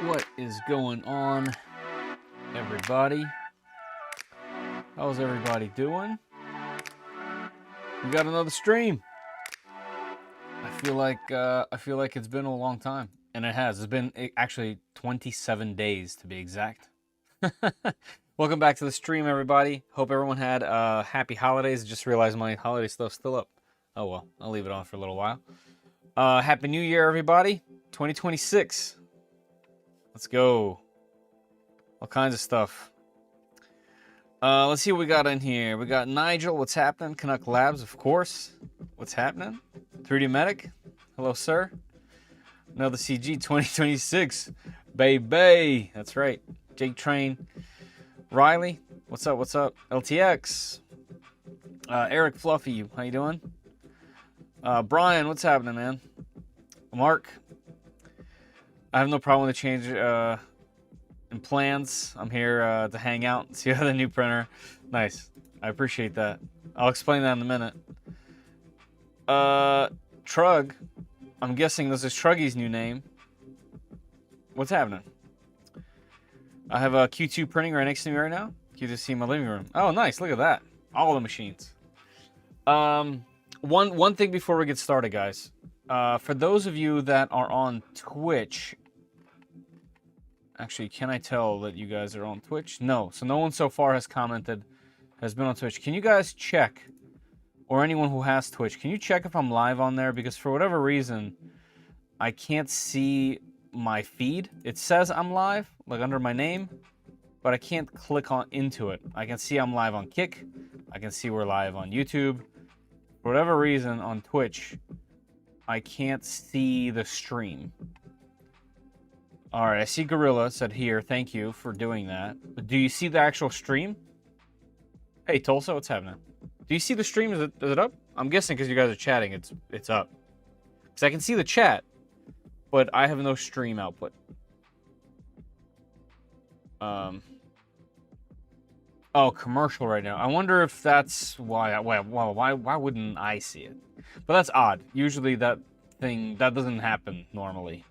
What is going on, everybody? How's everybody doing? We got another stream. I feel like it's been a long time, and it has. It's been actually 27 days to be exact. Welcome back to the stream, everybody. Hope everyone had happy holidays. Just realized my holiday stuff's still up. Oh well, I'll leave it on for a little while. Happy New Year, everybody. 2026. Let's go. All kinds of stuff. Let's see what we got in here. We got Nigel. What's happening? Canuck Labs, of course. What's happening? 3D Medic. Hello, sir. Another CG 2026. Baby. That's right. Jake Train. Riley. What's up? What's up? LTX. Eric Fluffy. How you doing? Brian. What's happening, man? Mark. I have no problem with the change in plans. I'm here to hang out and see how the new printer. Nice. I appreciate that. I'll explain that in a minute. Trug. I'm guessing this is Truggy's new name. What's happening? I have a Q2 printing right next to me right now. Q2C in my living room. Oh, nice. Look at that. All the machines. One thing before we get started, guys. For those of you that are on Twitch, actually, can I tell that you guys are on Twitch? No. So no one so far has commented, has been on Twitch. Can you guys check, or anyone who has Twitch, can you check if I'm live on there? Because for whatever reason, I can't see my feed. It says I'm live, like under my name, but I can't click on into it. I can see I'm live on Kick. I can see we're live on YouTube. For whatever reason, on Twitch, I can't see the stream. All right, I see Gorilla said here. Thank you for doing that. But do you see the actual stream? Hey, Tulsa, what's happening? Do you see the stream? Is it up? I'm guessing because you guys are chatting, it's up. Because I can see the chat, but I have no stream output. Oh, commercial right now. I wonder if that's why. Why wouldn't I see it? But that's odd. Usually that doesn't happen normally.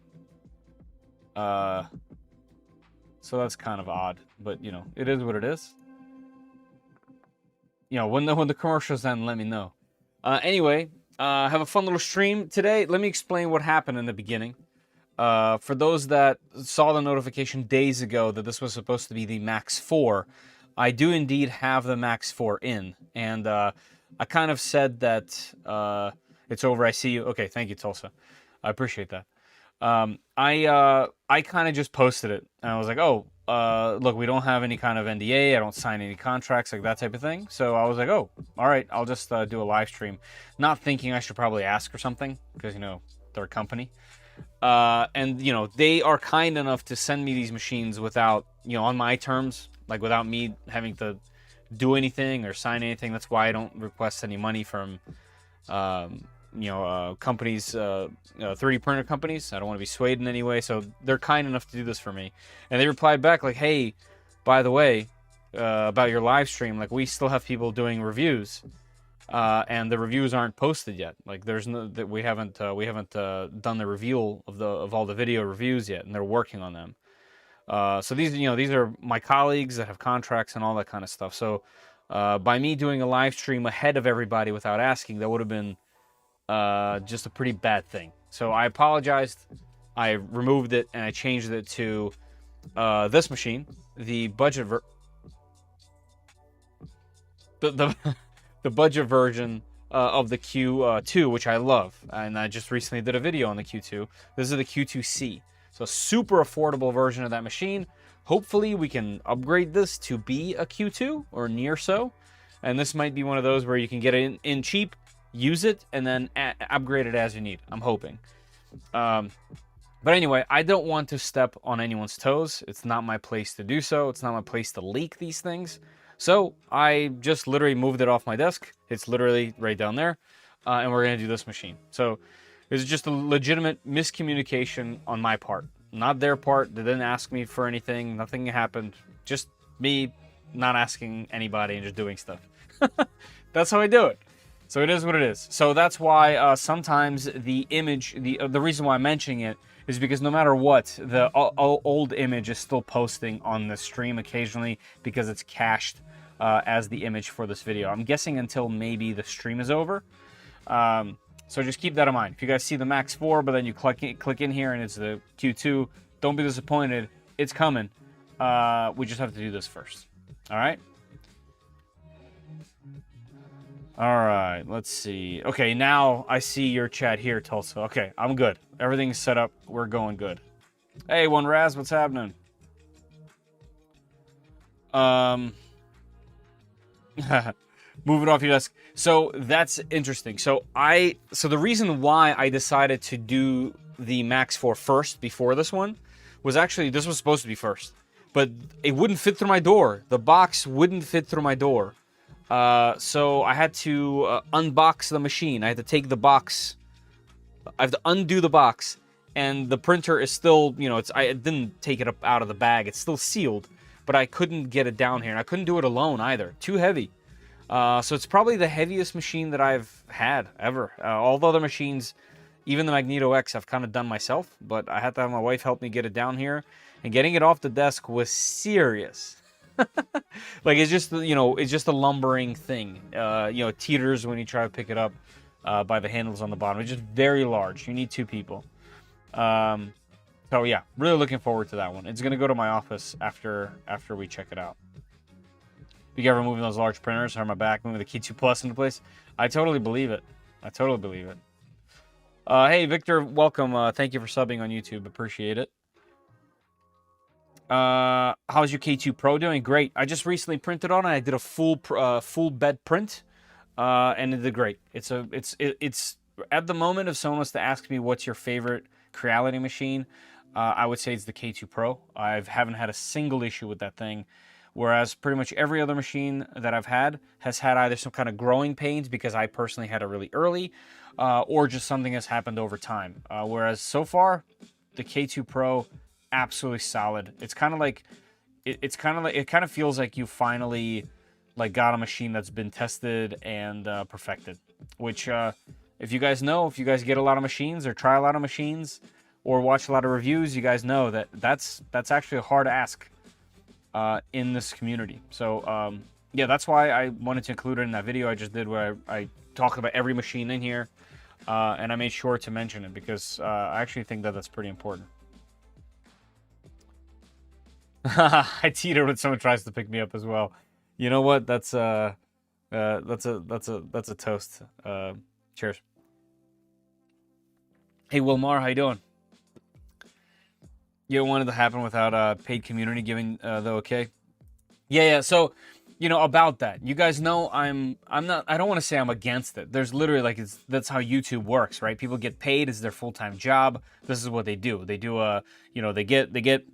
So that's kind of odd, but you know, it is what it is. You know, when the commercials end, let me know. Anyway, have a fun little stream today. Let me explain what happened in the beginning. For those that saw the notification days ago that this was supposed to be the Max 4, I do indeed have the Max 4 in, and I kind of said that it's over. I see you. Okay, thank you, Tulsa. I appreciate that. I kind of just posted it, and I was like, oh, look, we don't have any kind of NDA. I don't sign any contracts, like that type of thing. So I was like, oh, all right, I'll just do a live stream. Not thinking I should probably ask for something, because, you know, they're a company. And, you know, they are kind enough to send me these machines without, you know, on my terms, like without me having to do anything or sign anything. That's why I don't request any money from, companies, 3D printer companies. I don't want to be swayed in any way. So they're kind enough to do this for me. And they replied back like, hey, by the way, about your live stream, like we still have people doing reviews. And the reviews aren't posted yet. Like there's no that we haven't done the reveal of all the video reviews yet, and they're working on them. So these are my colleagues that have contracts and all that kind of stuff. So by me doing a live stream ahead of everybody without asking, that would have been just a pretty bad thing. So I apologized. I removed it and I changed it to this machine, the budget the budget version of the Q2, which I love, and I just recently did a video on the Q2. This is the Q2C, so a super affordable version of that machine. Hopefully we can upgrade this to be a Q2 or near so, and this might be one of those where you can get it in cheap, use it, and then upgrade it as you need. I'm hoping. But anyway, I don't want to step on anyone's toes. It's not my place to do so. It's not my place to leak these things. So I just literally moved it off my desk. It's literally right down there. And we're going to do this machine. So it's just a legitimate miscommunication on my part. Not their part. They didn't ask me for anything. Nothing happened. Just me not asking anybody and just doing stuff. That's how I do it. So it is what it is. So that's why sometimes the image, the reason why I'm mentioning it is because no matter what, the old image is still posting on the stream occasionally because it's cached as the image for this video. I'm guessing until maybe the stream is over. So just keep that in mind. If you guys see the Max 4, but then you click in here and it's the Q2, don't be disappointed. It's coming. We just have to do this first. All right? All right, let's see. Okay, now I see your chat here, Tulsa. Okay, I'm good. Everything's set up. We're going good. Hey, One Raz, what's happening? Move it off your desk. So that's interesting. So the reason why I decided to do the Max 4 first before this one was actually this was supposed to be first, but it wouldn't fit through my door. The box wouldn't fit through my door. So I had to unbox the machine. I had to take the box. I have to undo the box, and the printer is still, you know, I didn't take it up out of the bag. It's still sealed, but I couldn't get it down here, and I couldn't do it alone either. Too heavy. So it's probably the heaviest machine that I've had ever. All the other machines, even the Magneto X, I've kind of done myself, but I had to have my wife help me get it down here, and getting it off the desk was serious. Like it's just, you know, it's just a lumbering thing. You know, it teeters when you try to pick it up by the handles on the bottom. It's just very large. You need two people. So yeah, really looking forward to that one. It's gonna go to my office after we check it out. Be careful moving those large printers. Hurt my back moving the Qidi Q2 into place. I totally believe it. I totally believe it. Hey Victor, welcome. Thank you for subbing on YouTube. Appreciate it. How's your K2 Pro doing? Great. I just recently printed on it. I did a full bed print, and it did great. It's at the moment, if someone was to ask me what's your favorite Creality machine, I would say it's the K2 Pro. I haven't had a single issue with that thing, whereas pretty much every other machine that I've had has had either some kind of growing pains because I personally had it really early, or just something has happened over time. Whereas so far, the K2 Pro, absolutely solid. It's kind of like it kind of feels like you finally like got a machine that's been tested and perfected. Which if you guys know, if you guys get a lot of machines or try a lot of machines or watch a lot of reviews, you guys know that that's actually a hard ask in this community. So yeah, that's why I wanted to include it in that video I just did, where I talked about every machine in here, and I made sure to mention it because I actually think that that's pretty important. I teeter when someone tries to pick me up as well. You know what? That's a toast. Cheers. Hey Wilmar, how you doing? You don't want it to happen without paid community giving the okay. Yeah. So, you know about that. You guys know I'm not. I don't want to say I'm against it. There's literally like that's how YouTube works, right? People get paid. It's their full-time job. This is what they do. They do they get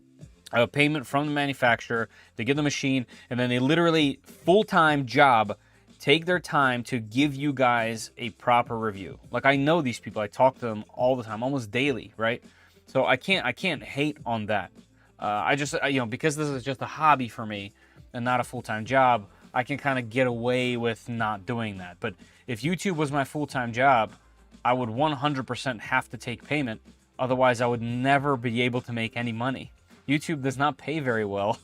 a payment from the manufacturer, they get the machine, and then they literally, full-time job, take their time to give you guys a proper review. Like, I know these people, I talk to them all the time, almost daily, right? So I can't hate on that. I just, because this is just a hobby for me and not a full-time job, I can kind of get away with not doing that. But if YouTube was my full-time job, I would 100% have to take payment. Otherwise, I would never be able to make any money. YouTube does not pay very well.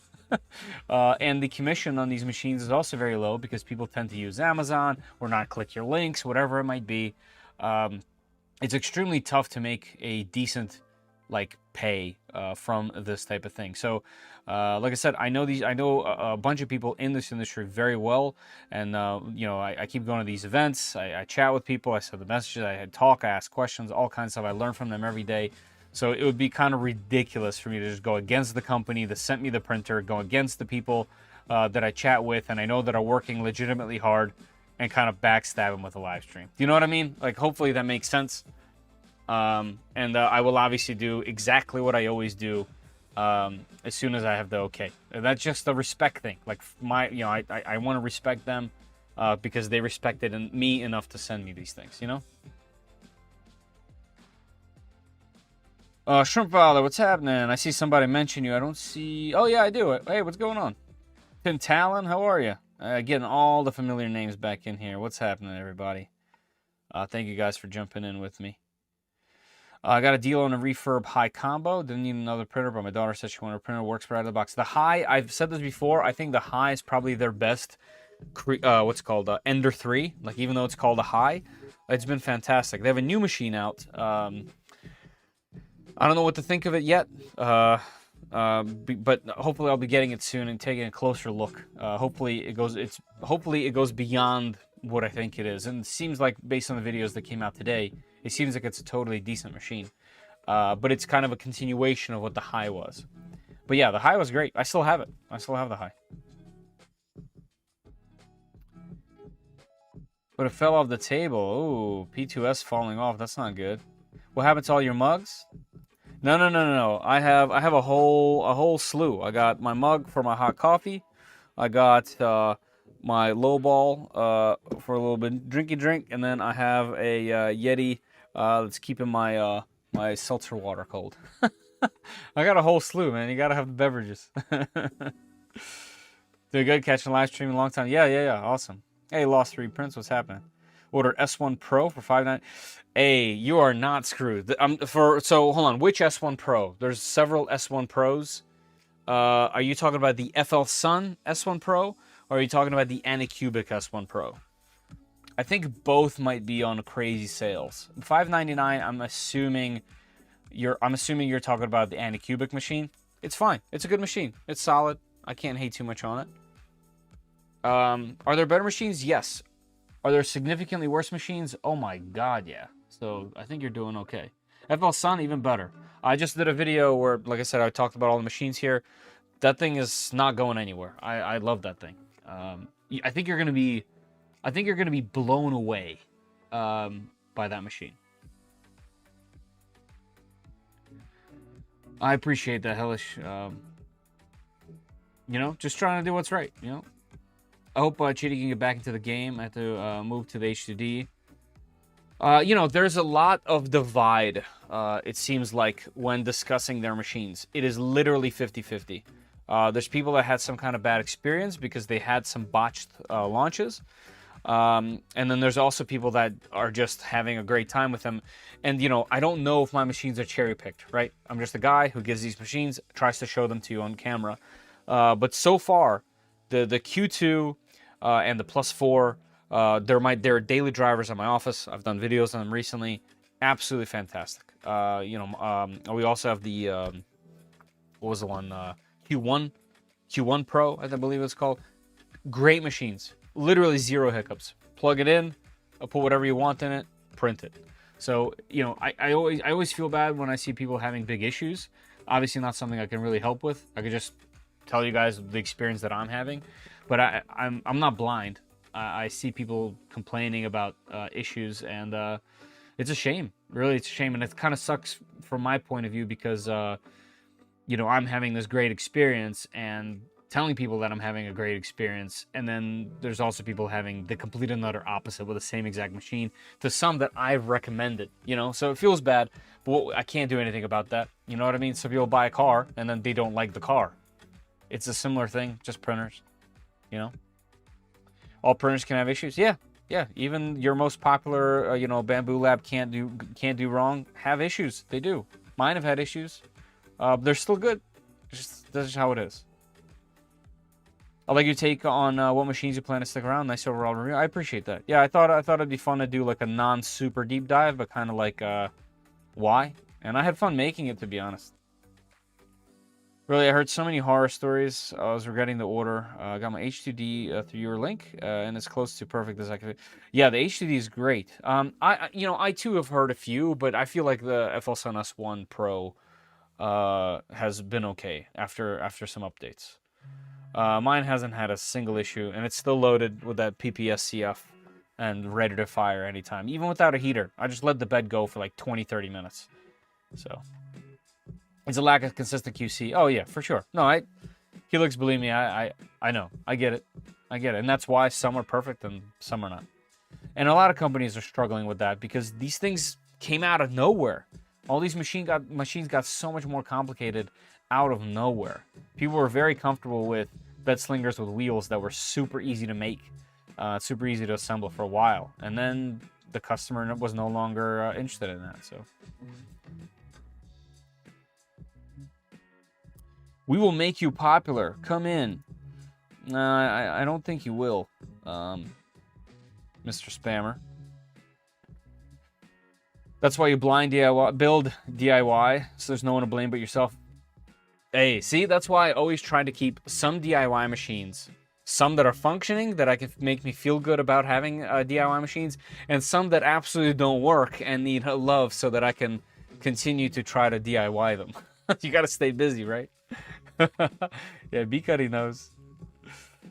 And the commission on these machines is also very low because people tend to use Amazon or not click your links, whatever it might be. It's extremely tough to make a decent like pay from this type of thing. So like I said, I know a bunch of people in this industry very well, and you know, I keep going to these events, I chat with people, I send the messages, I talk, I ask questions, all kinds of stuff. I learn from them every day. So it would be kind of ridiculous for me to just go against the company that sent me the printer, go against the people that I chat with and I know that are working legitimately hard, and kind of backstab them with a live stream. Do you know what I mean? Like, hopefully that makes sense. And I will obviously do exactly what I always do as soon as I have the okay. And that's just a respect thing. Like, you know, I want to respect them because they respected me enough to send me these things, you know? Shrimp Father, what's happening? I see somebody mention you. I don't see... Oh, yeah, I do. Hey, what's going on? Tim Talon, how are you? Getting all the familiar names back in here. What's happening, everybody? Thank you guys for jumping in with me. I got a deal on a refurb high combo. Didn't need another printer, but my daughter said she wanted a printer. Works right out of the box. The high, I've said this before, I think the high is probably their best, what's it called, Ender 3. Like, even though it's called a high, it's been fantastic. They have a new machine out. I don't know what to think of it yet. But hopefully I'll be getting it soon and taking a closer look. Hopefully it goes beyond what I think it is. And it seems like, based on the videos that came out today, it seems like it's a totally decent machine. But it's kind of a continuation of what the high was. But yeah, the high was great. I still have it. I still have the high. But it fell off the table. Ooh, P2S falling off. That's not good. What happened to all your mugs? No. I have a whole slew. I got my mug for my hot coffee. I got my low ball for a little bit drinky drink, and then I have a Yeti that's keeping my my seltzer water cold. I got a whole slew, man. You gotta have the beverages. Doing good, catching live stream in a long time. Yeah. Awesome. Hey, Lost 3 Prince, what's happening? Order S1 Pro for $5.99. Hey, you are not screwed. So hold on, which S1 Pro? There's several S1 Pros. Are you talking about the FL Sun S1 Pro, or are you talking about the Anycubic S1 Pro? I think both might be on crazy sales. $5.99. I'm assuming you're talking about the Anycubic machine. It's fine. It's a good machine. It's solid. I can't hate too much on it. Are there better machines? Yes. Are there significantly worse machines? Oh my god, yeah. So I think you're doing okay. FL Sun, even better. I just did a video where, like I said, I talked about all the machines here. That thing is not going anywhere. I love that thing. I think you're gonna be blown away by that machine. I appreciate that, Hellish. You know, just trying to do what's right, you know? I hope Qidi can get back into the game. I have to move to the H2D. You know, there's a lot of divide, it seems like, when discussing their machines. It is literally 50-50. There's people that had some kind of bad experience because they had some botched launches. And then there's also people that are just having a great time with them. And, you know, I don't know if my machines are cherry-picked, right? I'm just a guy who gives these machines, tries to show them to you on camera. But so far, the Q2 and the Plus 4, they're daily drivers in my office. I've done videos on them recently. Absolutely fantastic. You know, we also have the, what was the one? Q1 Pro, I believe it's called. Great machines. Literally zero hiccups. Plug it in, put whatever you want in it, print it. So, you know, I always feel bad when I see people having big issues. Obviously not something I can really help with. I could just tell you guys the experience that I'm having. But I'm not blind. I see people complaining about issues, and it's a shame. Really, it's a shame, and it kind of sucks from my point of view because, you know, I'm having this great experience and telling people that I'm having a great experience, and then there's also people having the complete and utter opposite with the same exact machine to some that I've recommended, you know? So it feels bad, but I can't do anything about that. You know what I mean? So people buy a car, and then they don't like the car. It's a similar thing, just printers, you know? All printers can have issues. Yeah. Even your most popular, you know, Bamboo Lab can't do wrong. Have issues. They do. Mine have had issues. They're still good. That's just how it is. I'd like your take on what machines you plan to stick around. Nice overall review. I appreciate that. Yeah, I thought it'd be fun to do like a non-super deep dive, but kind of like why. And I had fun making it, to be honest. Really, I heard so many horror stories. I was regretting the order. I got my H2D through your link, and it's close to perfect as I could. Yeah, the H2D is great. I too have heard a few, but I feel like the FL7 S1 Pro has been okay after some updates. Mine hasn't had a single issue, and it's still loaded with that PPSCF and ready to fire anytime, even without a heater. I just let the bed go for like 20-30 minutes. So it's a lack of consistent QC. Oh yeah, for sure. No, Helix, believe me, I know. I get it. And that's why some are perfect and some are not. And a lot of companies are struggling with that because these things came out of nowhere. All these machines got so much more complicated out of nowhere. People were very comfortable with bed slingers with wheels that were super easy to make, super easy to assemble for a while. And then the customer was no longer interested in that. So we will make you popular. Come in. I don't think you will, Mr. Spammer. That's why you build DIY, so there's no one to blame but yourself. Hey, see, that's why I always try to keep some DIY machines, some that are functioning, that I can make me feel good about having DIY machines, and some that absolutely don't work and need love so that I can continue to try to DIY them. You gotta stay busy, right? Yeah, B-Cuddy knows.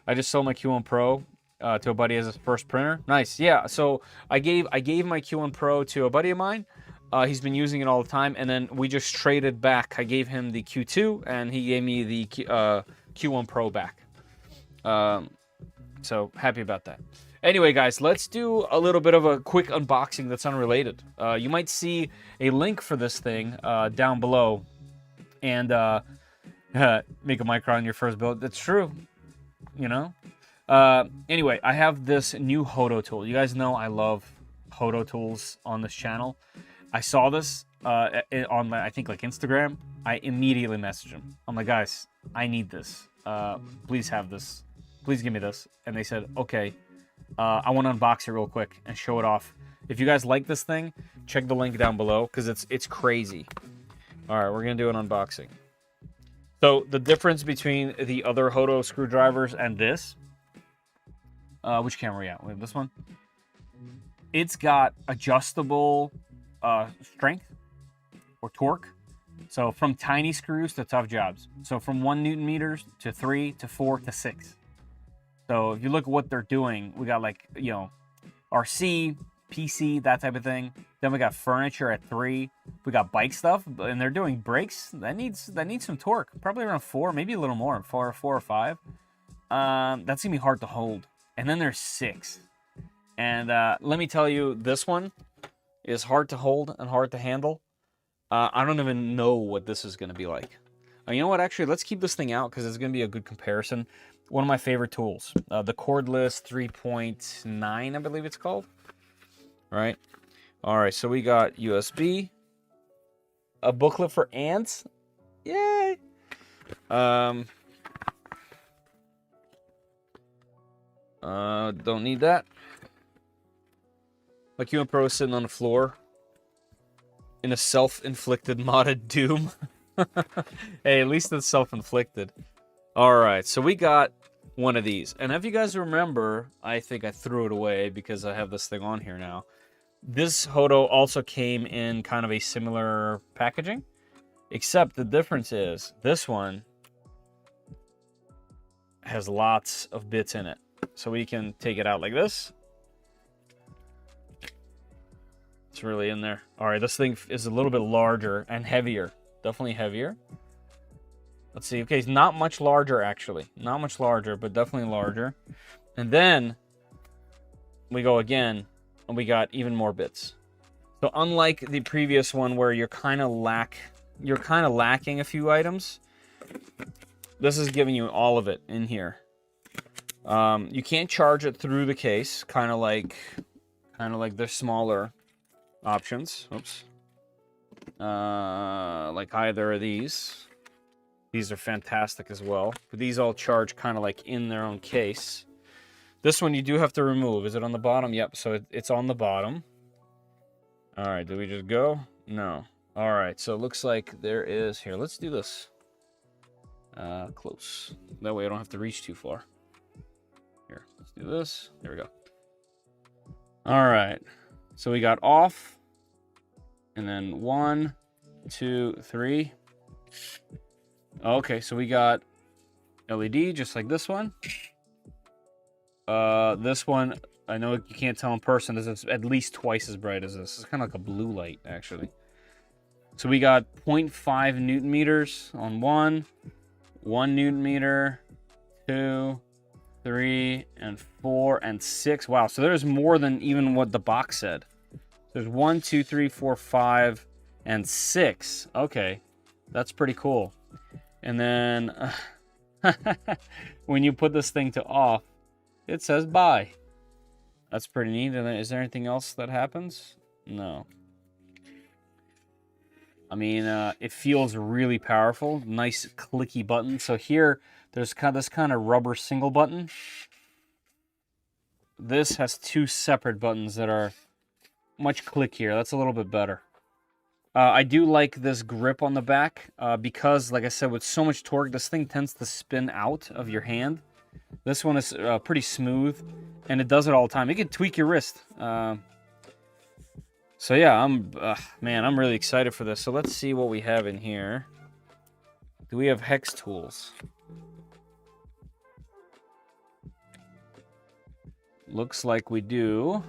I just sold my Q1 Pro to a buddy as his first printer. Nice, yeah. So I gave my Q1 Pro to a buddy of mine. He's been using it all the time, and then we just traded back. I gave him the Q2, and he gave me the Q1 Pro back. So happy about that. Anyway, guys, let's do a little bit of a quick unboxing that's unrelated. You might see a link for this thing down below, and make a micro on your first build. That's true, you know. Anyway, I have this new Hoto tool. You guys know I love Hoto tools on this channel. I saw this on my, I think, like Instagram. I immediately messaged them. I'm like, guys, I need this. Please have this. Please give me this. And they said, okay. I want to unbox it real quick and show it off. If you guys like this thing, check the link down below because it's crazy. All right, we're gonna do an unboxing. So the difference between the other Hoto screwdrivers and this, which camera are we at? We have this one. It's got adjustable strength or torque. So from tiny screws to tough jobs. So from 1 Newton meters to 3 to 4 to 6. So if you look at what they're doing, we got like, you know, RC, PC, that type of thing. Then we got furniture at 3. We got bike stuff, and they're doing brakes. That needs some torque. Probably around 4, maybe a little more, 4 or 5. That's gonna be hard to hold. And then there's 6. And let me tell you, this one is hard to hold and hard to handle. I don't even know what this is going to be like. You know what? Actually, let's keep this thing out because it's going to be a good comparison. One of my favorite tools, the cordless 3.9, I believe it's called. All right. All right. So we got USB, a booklet for ants. Yay. Don't need that. My Q1 Pro is sitting on the floor in a self-inflicted modded doom. Hey, at least it's self-inflicted. Alright, so we got one of these. And if you guys remember, I think I threw it away because I have this thing on here now. This Hoto also came in kind of a similar packaging. Except the difference is, this one has lots of bits in it. So we can take it out like this. It's really in there. All right, this thing is a little bit larger and heavier. Definitely heavier. Let's see. Okay, it's not much larger, actually. Not much larger, but definitely larger. And then we go again, and we got even more bits. So unlike the previous one where you're kind of lacking a few items, this is giving you all of it in here. You can't charge it through the case, kind of like the smaller options. Oops. Like either of these. These are fantastic as well. But these all charge kind of like in their own case. This one you do have to remove. Is it on the bottom? Yep, so it's on the bottom. All right, do we just go? No. All right, so it looks like there is here. Let's do this close. That way I don't have to reach too far. Here, let's do this. There we go. All right, so we got off, and then 1, 2, 3. Okay, so we got LED just like this one. This one, I know you can't tell in person. This is at least twice as bright as this. It's kind of like a blue light, actually. So we got 0.5 Newton meters on 1 Newton meter, 2, 3, and 4, and 6. Wow, so there's more than even what the box said. There's 1, 2, 3, 4, 5, and 6. Okay, that's pretty cool. And then when you put this thing to off, it says bye. That's pretty neat. And then, is there anything else that happens? No. I mean, it feels really powerful. Nice clicky button. So here, there's this kind of rubber single button. This has 2 separate buttons that are much clickier. That's a little bit better. I do like this grip on the back because, like I said, with so much torque, this thing tends to spin out of your hand. This one is pretty smooth, and it does it all the time. It can tweak your wrist. So yeah, man, I'm really excited for this. So let's see what we have in here. Do we have hex tools? Looks like we do.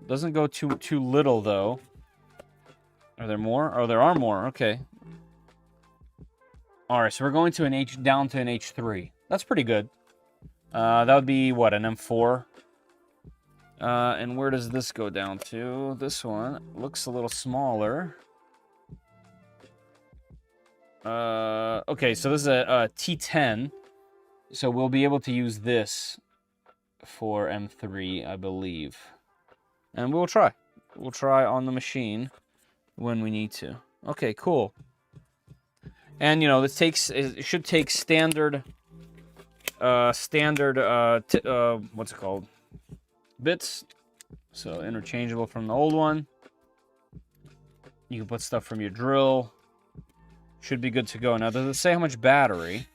Doesn't go too little though. Are there more? Oh, there are more. Okay. All right, so we're going to down to an H3. That's pretty good. That would be what, an M4. And where does this go down to? This one looks a little smaller. Okay, so this is a T10. So we'll be able to use this for M3, I believe. And we'll try. We'll try on the machine when we need to. Okay, cool. And you know, it should take standard what's it called? Bits. So interchangeable from the old one. You can put stuff from your drill. Should be good to go. Now, does it say how much battery?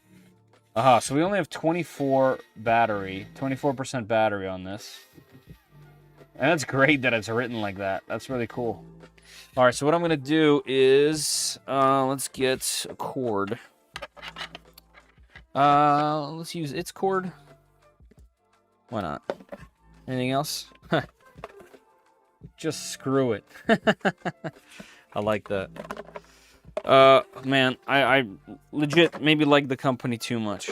Aha, so we only have 24% battery on this. And that's great that it's written like that. That's really cool. All right, so what I'm going to do is, let's get a cord. Let's use its cord. Why not? Anything else? Just screw it. I like that. Man, I legit maybe like the company too much.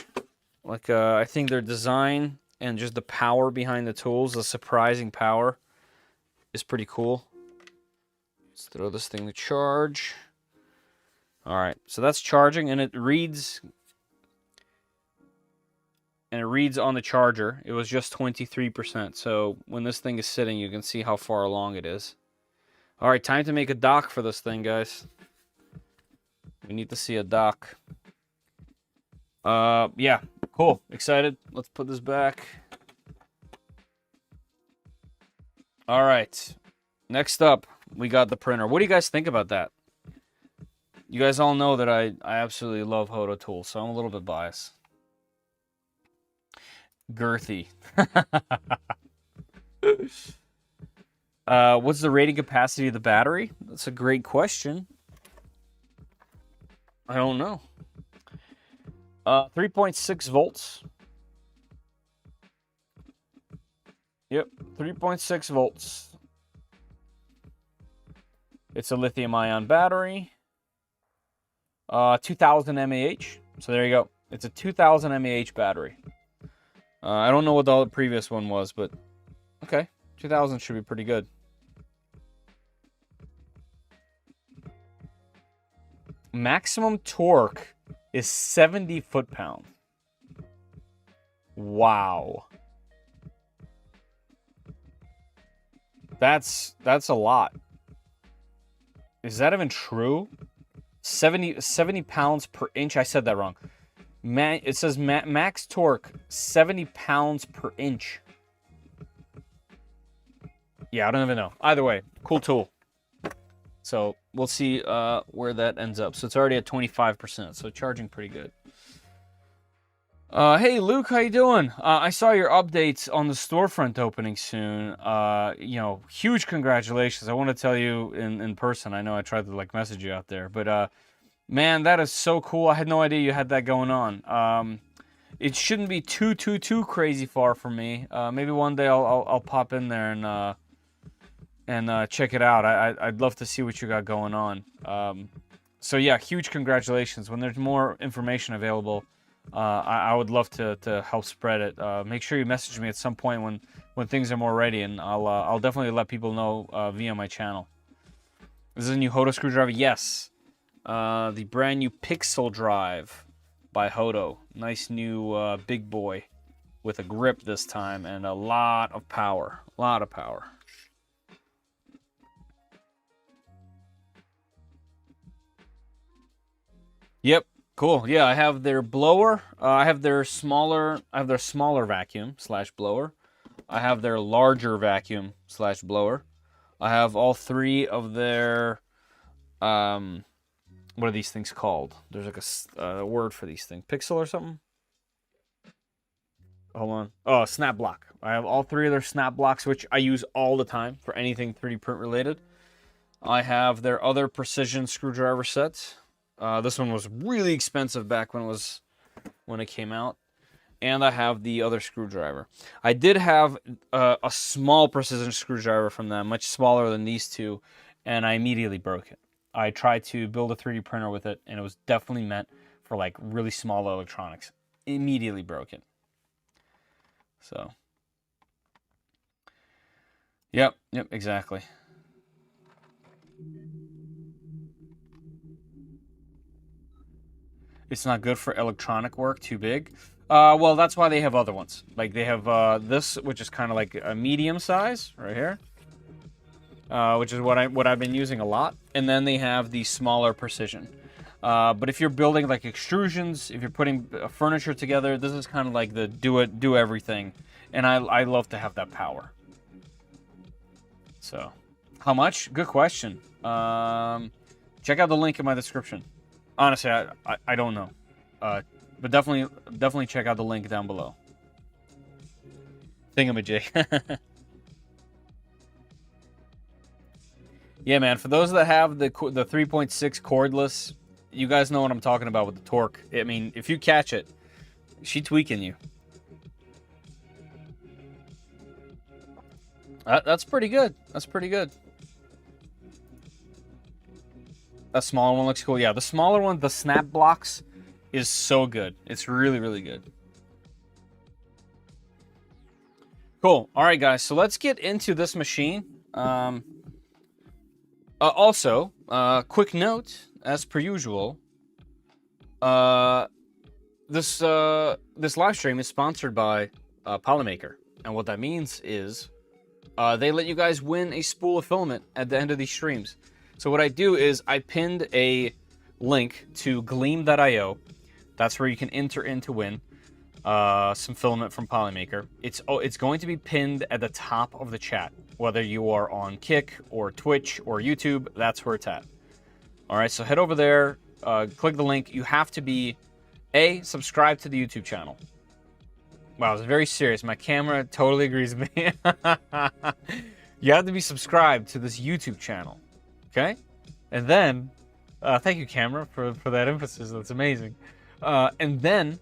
Like, I think their design and just the power behind the tools, the surprising power, is pretty cool. Let's throw this thing to charge. All right, so that's charging, and it reads on the charger. It was just 23%. So when this thing is sitting, you can see how far along it is. All right, time to make a dock for this thing, guys. We need to see a dock. Yeah, cool. Excited. Let's put this back. All right. Next up, we got the printer. What do you guys think about that? You guys all know that I absolutely love Hoto tools, so I'm a little bit biased. Girthy. What's the rating capacity of the battery? That's a great question. I don't know. 3.6 volts. Yep, 3.6 volts. It's a lithium-ion battery. 2000 mAh. So there you go. It's a 2000 mAh battery. I don't know what the previous one was, but okay. 2000 should be pretty good. Maximum torque is 70 foot-pounds. Wow. That's a lot. Is that even true? 70 pounds per inch. I said that wrong. It says max torque 70 pounds per inch. Yeah, I don't even know. Either way, cool tool. So we'll see where that ends up. So it's already at 25%, so charging pretty good. Hey Luke, how you doing? I saw your updates on the storefront opening soon. You know, huge congratulations. I want to tell you in person. I know I tried to like message you out there, but man, that is so cool. I had no idea you had that going on. It shouldn't be too crazy far from me. Maybe one day I'll pop in there and check it out. I'd love to see what you got going on. So yeah, huge congratulations. When there's more information available, I would love to help spread it. Make sure you message me at some point when things are more ready, and I'll definitely let people know via my channel. This is a new Hoto screwdriver. Yes, the brand new Pixel Drive by Hoto. Nice new big boy with a grip this time and a lot of power. A lot of power. Yep. Cool. Yeah, I have their blower. I have their smaller vacuum slash blower. I have their larger vacuum slash blower. I have all three of their what are these things called? There's like a word for these things. Pixel or something? Hold on. Oh, snap block. I have all three of their snap blocks, which I use all the time for anything 3D print related. I have their other precision screwdriver sets. This one was really expensive back when it came out. And I have the other screwdriver. I did have a small precision screwdriver from them, much smaller than these two, and I immediately broke it. I tried to build a 3D printer with it, and it was definitely meant for like really small electronics. Immediately broke it. So, yep, exactly. It's not good for electronic work, too big. Well, that's why they have other ones. Like they have this, which is kind of like a medium size right here, which is what I've been using a lot. And then they have the smaller precision. But if you're building like extrusions, if you're putting furniture together, this is kind of like the do everything. And I love to have that power. So, how much? Good question. Check out the link in my description. Honestly, I don't know. But definitely check out the link down below. Thingamajig. Yeah, man. For those that have the 3.6 cordless, you guys know what I'm talking about with the torque. I mean, if you catch it, she's tweaking you. That's pretty good. That's pretty good. That smaller one looks cool. Yeah, the smaller one, the snap blocks, is so good. It's really good. Cool. All right, guys. So let's get into this machine. Also, quick note, as per usual, this live stream is sponsored by Polymaker, and what that means is they let you guys win a spool of filament at the end of these streams. So what I do is I pinned a link to Gleam.io. That's where you can enter in to win some filament from Polymaker. It's going to be pinned at the top of the chat, whether you are on Kick or Twitch or YouTube. That's where it's at. All right, so head over there, click the link. You have to be subscribed to the YouTube channel. Wow, it's very serious. My camera totally agrees with me. You have to be subscribed to this YouTube channel. Okay, and then, thank you, camera, for that emphasis. That's amazing. And then,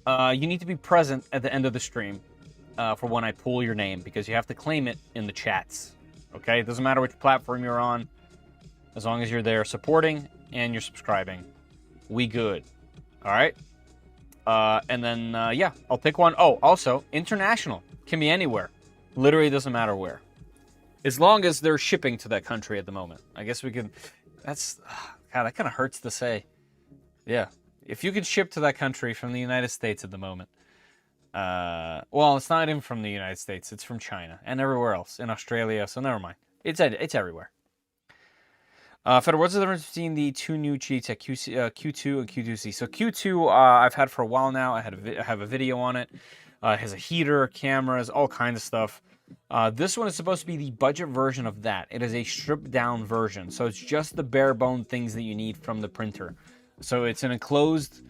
you need to be present at the end of the stream for when I pull your name, because you have to claim it in the chats. Okay, it doesn't matter which platform you're on, as long as you're there supporting and you're subscribing, we good. All right. And then, yeah, I'll pick one. Oh, also, international. Can be anywhere. Literally doesn't matter where. As long as they're shipping to that country at the moment. I guess we could... That's... God, that kind of hurts to say. Yeah. If you could ship to that country from the United States at the moment. Well, it's not even from the United States. It's from China. And everywhere else. In Australia, so never mind. It's everywhere. Fedor, what's the difference between the two new Qidi Q2 and Q2C? So Q2 I've had for a while now. I have a video on it. It has a heater, cameras, all kinds of stuff. This one is supposed to be the budget version of that. It is a stripped down version, so it's just the bare bone things that you need from the printer. So it's an enclosed,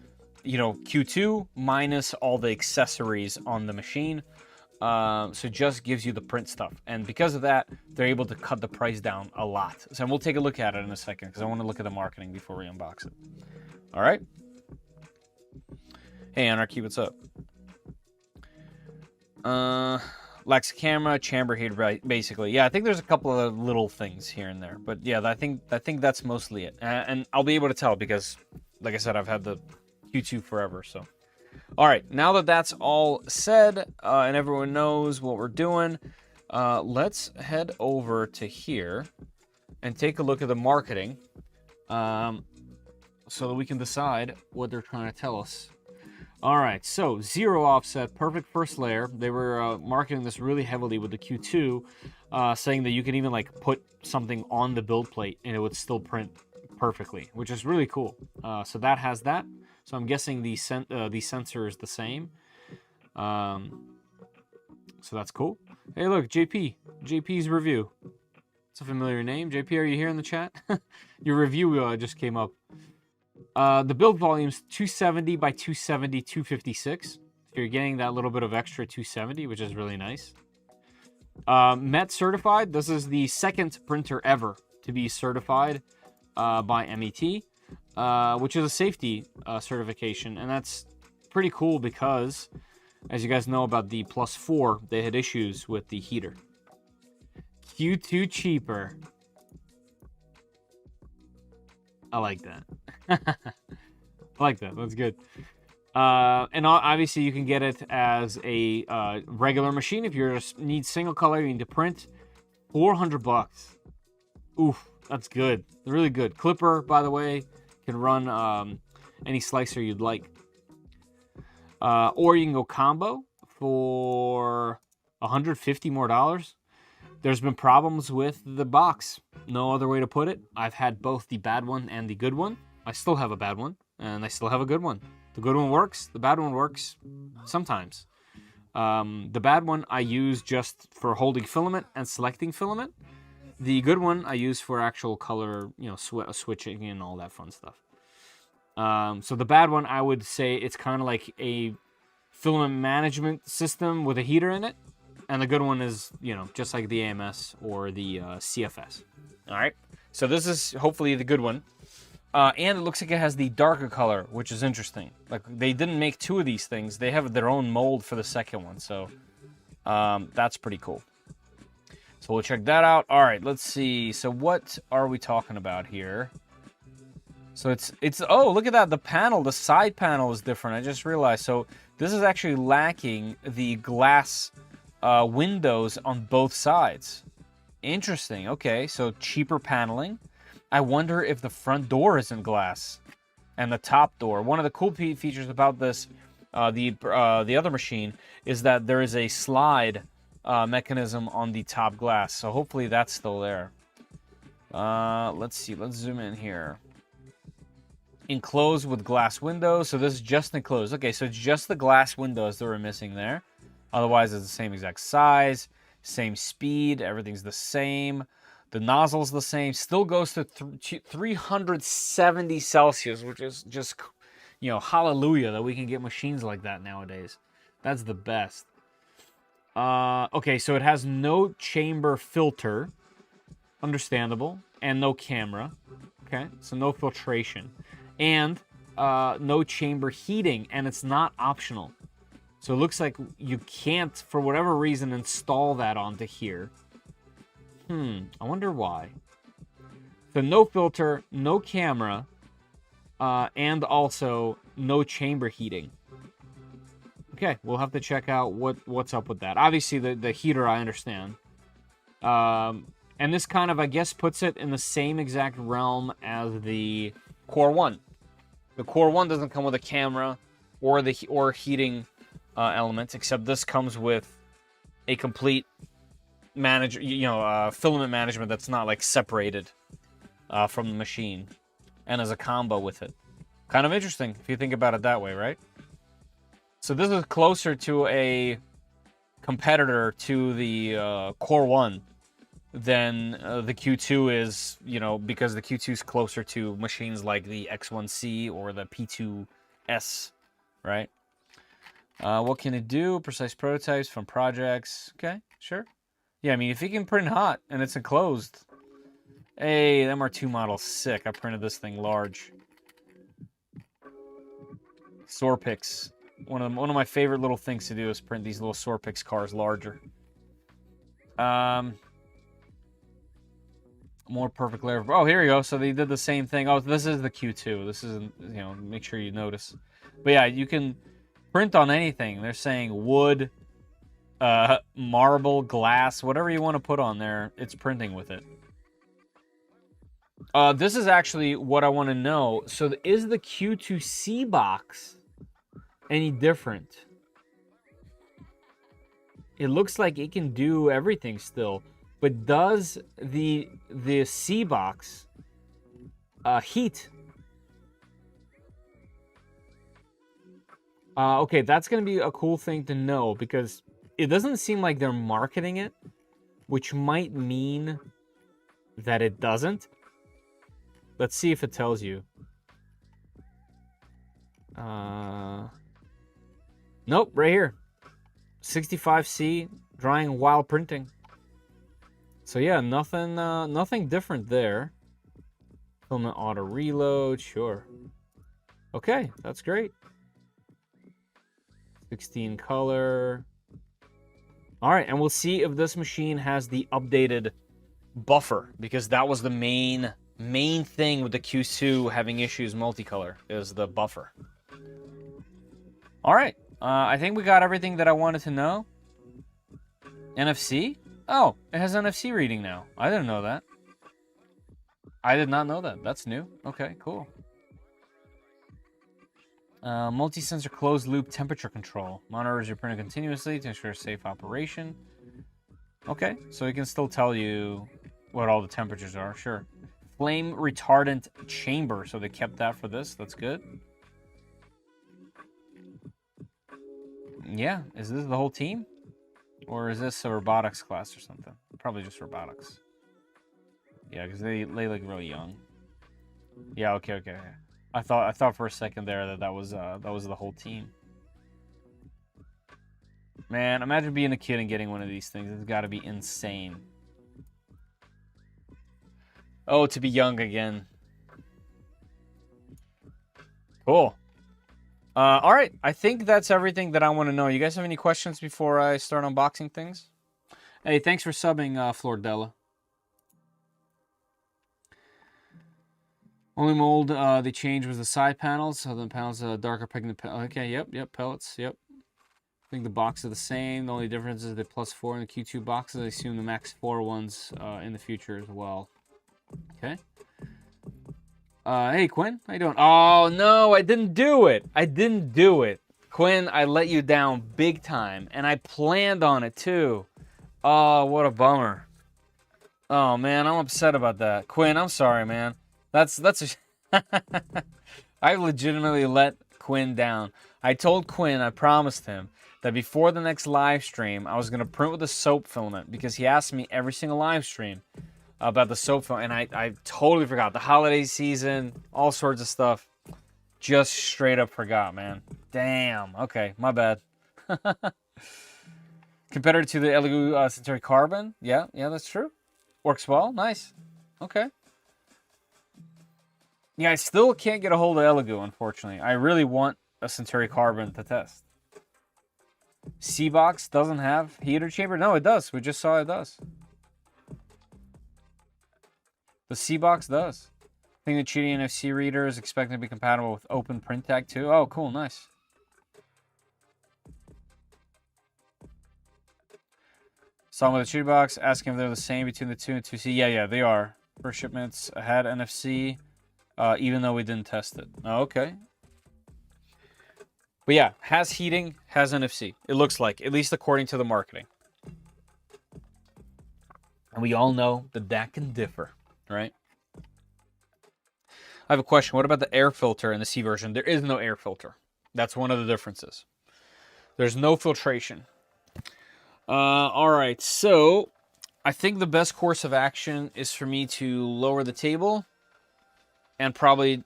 Q2 minus all the accessories on the machine. So it just gives you the print stuff, and because of that, they're able to cut the price down a lot. So we'll take a look at it in a second because I want to look at the marketing before we unbox it. All right. Hey, Anarchy, what's up? Lacks camera, chamber heat, right? Basically, yeah. I think there's a couple of little things here and there, but yeah, I think that's mostly it. And I'll be able to tell because, like I said, I've had the Q2 forever. So, all right, now that that's all said and everyone knows what we're doing, let's head over to here and take a look at the marketing, so that we can decide what they're trying to tell us. All right, so 0 offset, perfect first layer. They were marketing this really heavily with the Q2, saying that you can even like put something on the build plate and it would still print perfectly, which is really cool. So that has that. So I'm guessing the sensor is the same. So that's cool. Hey, look, JP's review. It's a familiar name. JP, are you here in the chat? Your review just came up. The build volume's 270 by 270, 256. So you're getting that little bit of extra 270, which is really nice. MET certified. This is the second printer ever to be certified by MET, which is a safety certification. And that's pretty cool because, as you guys know about the +4, they had issues with the heater. Q2 cheaper. I like that. I like that. That's good. And obviously, you can get it as a regular machine. If you just need single color, you need to print. $400. Oof, that's good. Really good. Clipper, by the way, can run any slicer you'd like. Or you can go combo for $150 more. There's been problems with the box. No other way to put it. I've had both the bad one and the good one. I still have a bad one, and I still have a good one. The good one works. The bad one works sometimes. The bad one I use just for holding filament and selecting filament. The good one I use for actual color, switching and all that fun stuff. So the bad one, I would say it's kind of like a filament management system with a heater in it. And the good one is, just like the AMS or the CFS. All right. So this is hopefully the good one. And it looks like it has the darker color, which is interesting. Like, they didn't make two of these things. They have their own mold for the second one. So that's pretty cool. So we'll check that out. All right, let's see. So what are we talking about here? So it's oh, look at that. The panel, the side panel is different. I just realized. So this is actually lacking the glass windows on both sides. Interesting. Okay, so cheaper paneling. I wonder if the front door isn't glass and the top door. One of the cool features about this, the other machine, is that there is a slide mechanism on the top glass. So hopefully that's still there. Let's see. Let's zoom in here. Enclosed with glass windows. So this is just enclosed. Okay, so it's just the glass windows that we're missing there. Otherwise, it's the same exact size, same speed, everything's the same. The nozzle's the same. Still goes to 370 Celsius, which is just, hallelujah that we can get machines like that nowadays. That's the best. Okay, so it has no chamber filter. Understandable. And no camera. Okay, so no filtration. And no chamber heating, and it's not optional. So it looks like you can't, for whatever reason, install that onto here. I wonder why. So no filter, no camera, and also no chamber heating. Okay, we'll have to check out what's up with that. Obviously, the heater, I understand. And this kind of, I guess, puts it in the same exact realm as the Core 1. The Core 1 doesn't come with a camera or heating elements, except this comes with a complete filament management that's not like separated from the machine, and as a combo with it. Kind of interesting if you think about it that way, right? So this is closer to a competitor to the Core 1 than the Q2 is, you know, because the Q2 is closer to machines like the X1C or the P2S, right? What can it do? Precise prototypes from projects. Okay, sure. Yeah, I mean, if you can print hot and it's enclosed. Hey, the MR2 model's sick. I printed this thing large. Sorpix. One of my favorite little things to do is print these little Sorpix cars larger. More perfect layer. Oh, here we go. So they did the same thing. Oh, this is the Q2. This isn't, you know, make sure you notice. But yeah, you can print on anything. They're saying wood, marble, glass, whatever you want to put on there, it's printing with it. This is actually what I want to know. So is the Q2C box any different? It looks like it can do everything still, but does the C box heat? Okay, that's going to be a cool thing to know because it doesn't seem like they're marketing it, which might mean that it doesn't. Let's see if it tells you. Nope, right here. 65C, drying while printing. So yeah, nothing different there. Filament auto reload, sure. Okay, that's great. 16 color. All right, and we'll see if this machine has the updated buffer, because that was the main thing with the Q2 having issues multicolor, is the buffer. All right, I think we got everything that I wanted to know. NFC? Oh, it has NFC reading now. I didn't know that. I did not know that. That's new. Okay, cool. Multi-sensor closed-loop temperature control. Monitors your printer continuously to ensure safe operation. Okay, so it can still tell you what all the temperatures are, sure. Flame retardant chamber, so they kept that for this. That's good. Yeah, is this the whole team? Or is this a robotics class or something? Probably just robotics. Yeah, because they look really young. Yeah, okay. I thought for a second there that was the whole team. Man, imagine being a kid and getting one of these things. It's got to be insane. Oh, to be young again. Cool. All right, I think that's everything that I want to know. You guys have any questions before I start unboxing things? Hey, thanks for subbing, Flordella. Only mold they changed was the side panels. So the panels darker pigment. Okay, yep, pellets, yep. I think the box are the same. The only difference is the +4 in the Q2 boxes. I assume the max 4 ones in the future as well. Okay. Hey, Quinn, how you doing? Oh, no, I didn't do it. Quinn, I let you down big time, and I planned on it, too. Oh, what a bummer. Oh, man, I'm upset about that. Quinn, I'm sorry, man. That's I legitimately let Quinn down. I told Quinn, I promised him, that before the next live stream, I was going to print with a soap filament, because he asked me every single live stream about the soap film, and I totally forgot. The holiday season, all sorts of stuff. Just straight up forgot, man. Damn. Okay, my bad. Competitor to the Elegoo Centauri Carbon. Yeah, that's true. Works well. Nice. Okay. Yeah, I still can't get a hold of Elegoo, unfortunately. I really want a Centauri Carbon to test. C-Box doesn't have heater chamber? No, it does. We just saw it does. The C-Box does. I think the Qidi NFC reader is expected to be compatible with Open Print Tag too. Oh, cool, nice. Song with the Qidi box, asking if they're the same between the 2 and 2C. Yeah, they are. First shipments had NFC, even though we didn't test it. Oh, okay. But yeah, has heating, has NFC. It looks like, at least according to the marketing. And we all know that can differ, right? I have a question. What about the air filter in the C version? There is no air filter. That's one of the differences. There's no filtration. All right, so I think the best course of action is for me to lower the table and probably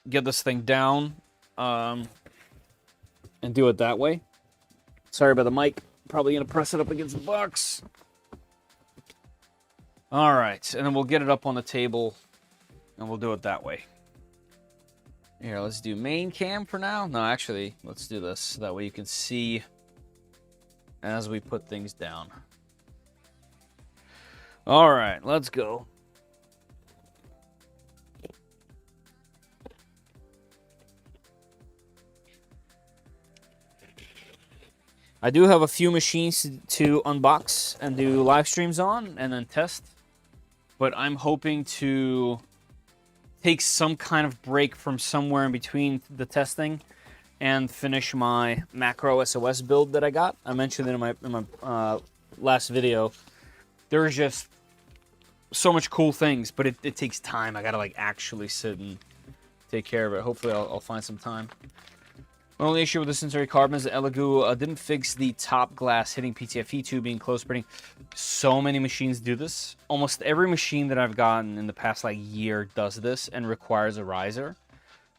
get this thing down and do it that way. Sorry about the mic. Probably going to press it up against the box. All right, and then we'll get it up on the table and we'll do it that way. Here, let's do main cam for now. No, actually, let's do this. That way you can see as we put things down. All right, let's go. I do have a few machines to unbox and do live streams on and then test. But I'm hoping to take some kind of break from somewhere in between the testing and finish my macro SOS build that I got. I mentioned it in my last video. There's just so much cool things, but it takes time. I gotta like actually sit and take care of it. Hopefully I'll find some time. My only issue with the sensory carbon is that Elegoo didn't fix the top glass hitting PTFE tubing close printing. So many machines do this. Almost every machine that I've gotten in the past like year does this and requires a riser.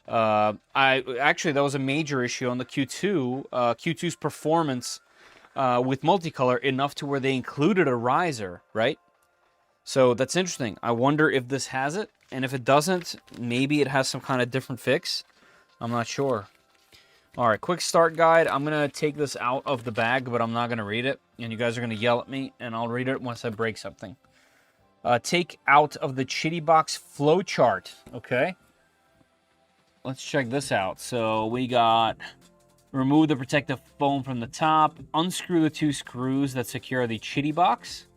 Actually that was a major issue on the Q2. Q2's performance with multicolor enough to where they included a riser, right? So that's interesting. I wonder if this has it, and if it doesn't, maybe it has some kind of different fix. I'm not sure. All right, quick start guide. I'm going to take this out of the bag, but I'm not going to read it. And you guys are going to yell at me, and I'll read it once I break something. Take out of the Qidi box flowchart. Okay. Let's check this out. So we got remove the protective foam from the top. Unscrew the 2 screws that secure the Qidi box.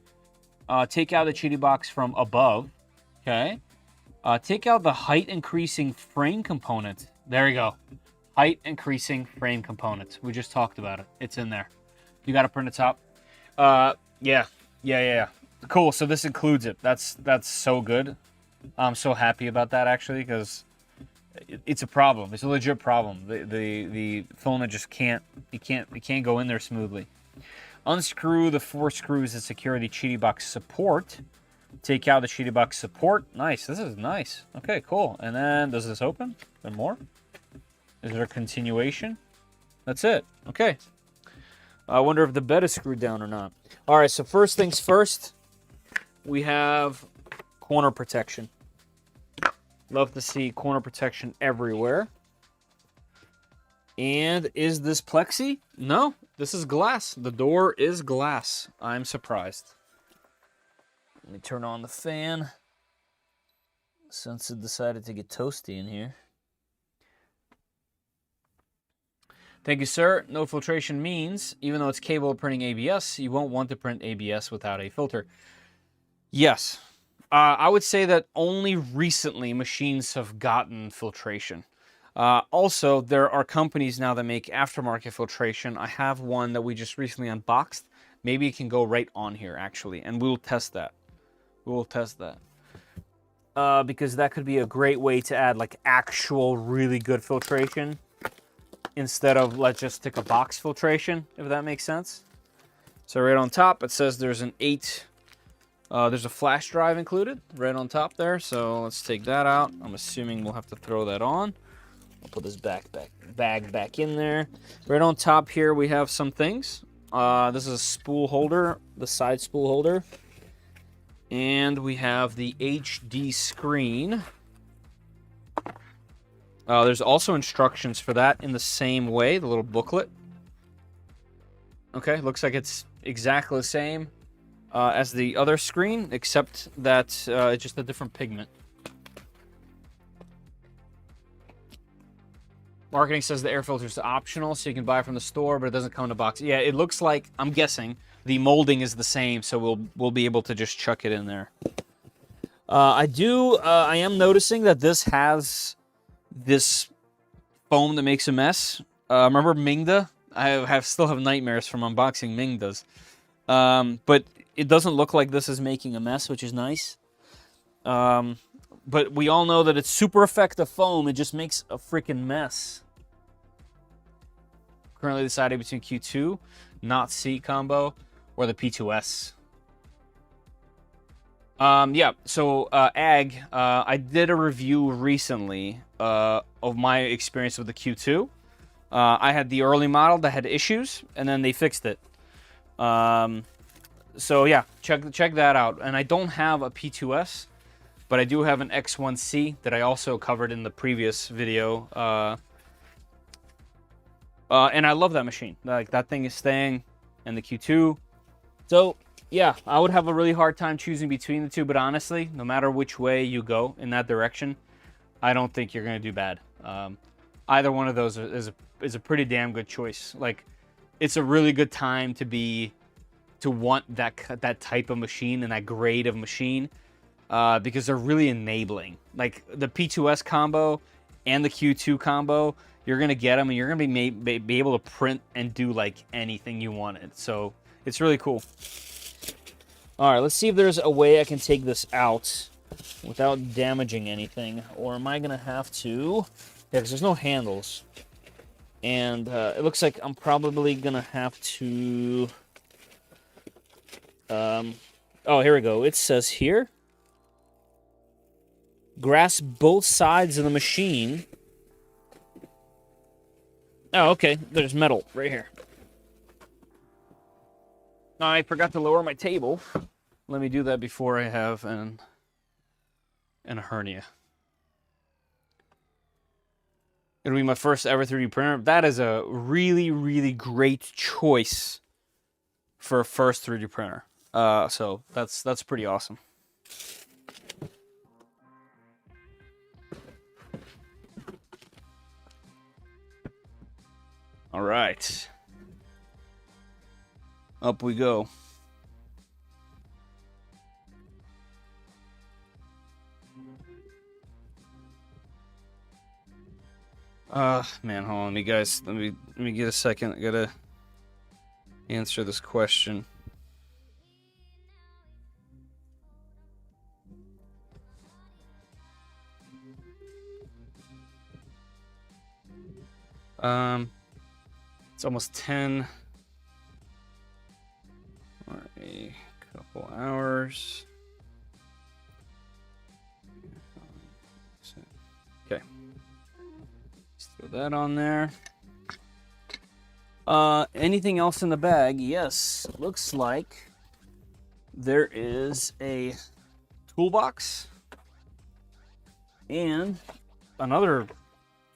Take out the Qidi box from above. Okay. Take out the height increasing frame component. There you go. Height increasing frame components. We just talked about it. It's in there. You got to print the top. Yeah. Cool. So this includes it. That's so good. I'm so happy about that actually, because it's a problem. It's a legit problem. The filament just can't go in there smoothly. Unscrew the 4 screws that secure the Qidi box support. Take out the Qidi box support. Nice. This is nice. Okay, cool. And then does this open? Is there more? Is there a continuation? That's it. Okay. I wonder if the bed is screwed down or not. All right, so first things first, we have corner protection. Love to see corner protection everywhere. And is this plexi? No, this is glass. The door is glass. I'm surprised. Let me turn on the fan since it decided to get toasty in here. Thank you, sir. No filtration means, even though it's capable of printing ABS, you won't want to print ABS without a filter. Yes. I would say that only recently machines have gotten filtration. Also, there are companies now that make aftermarket filtration. I have one that we just recently unboxed. Maybe it can go right on here, actually, and we'll test that. We will test that. Because that could be a great way to add like actual really good filtration instead of let's just stick a box filtration, if that makes sense. So right on top, it says there's an 8, there's a flash drive included right on top there. So let's take that out. I'm assuming we'll have to throw that on. I'll put this bag back in there. Right on top here, we have some things. This is a spool holder, the side spool holder. And we have the HD screen. There's also instructions for that in the same way, the little booklet. Okay, looks like it's exactly the same as the other screen, except that it's just a different pigment. Marketing says the air filter is optional, so you can buy it from the store, but it doesn't come in a box. Yeah, it looks like, I'm guessing, the molding is the same, so we'll be able to just chuck it in there. I am noticing that this has this foam that makes a mess. Remember Mingda? I still have nightmares from unboxing Mingdas. But it doesn't look like this is making a mess, which is nice. But we all know that it's super effective foam. It just makes a freaking mess. Currently deciding between Q2, not C combo. or the P2S. Yeah, so I did a review recently of my experience with the Q2. I had the early model that had issues, and then they fixed it. So yeah, check that out. And I don't have a P2S, but I do have an X1C that I also covered in the previous video. And I love that machine. Like, that thing is staying, and the Q2. So yeah, I would have a really hard time choosing between the two, but honestly, no matter which way you go in that direction, I don't think you're gonna do bad. Either one of those is a pretty damn good choice. Like, it's a really good time to want that type of machine and that grade of machine, because they're really enabling. Like, the P2S combo and the Q2 combo, you're gonna get them and you're gonna be able to print and do like anything you wanted. So it's really cool. All right, let's see if there's a way I can take this out without damaging anything, or am I gonna have to? Yeah, because there's no handles, and it looks like I'm probably gonna have to. Oh, here we go. It says here, grasp both sides of the machine. Oh, okay. There's metal right here. I forgot to lower my table. Let me do that before I have a hernia. It'll be my first ever 3D printer. That is a really, really great choice for a first 3D printer. So that's pretty awesome. All right. Up we go. Man, hold on, guys. Let me get a second. I gotta answer this question. It's almost 10. Or a couple hours. Okay. Let's throw that on there. Anything else in the bag? Yes. Looks like there is a toolbox and another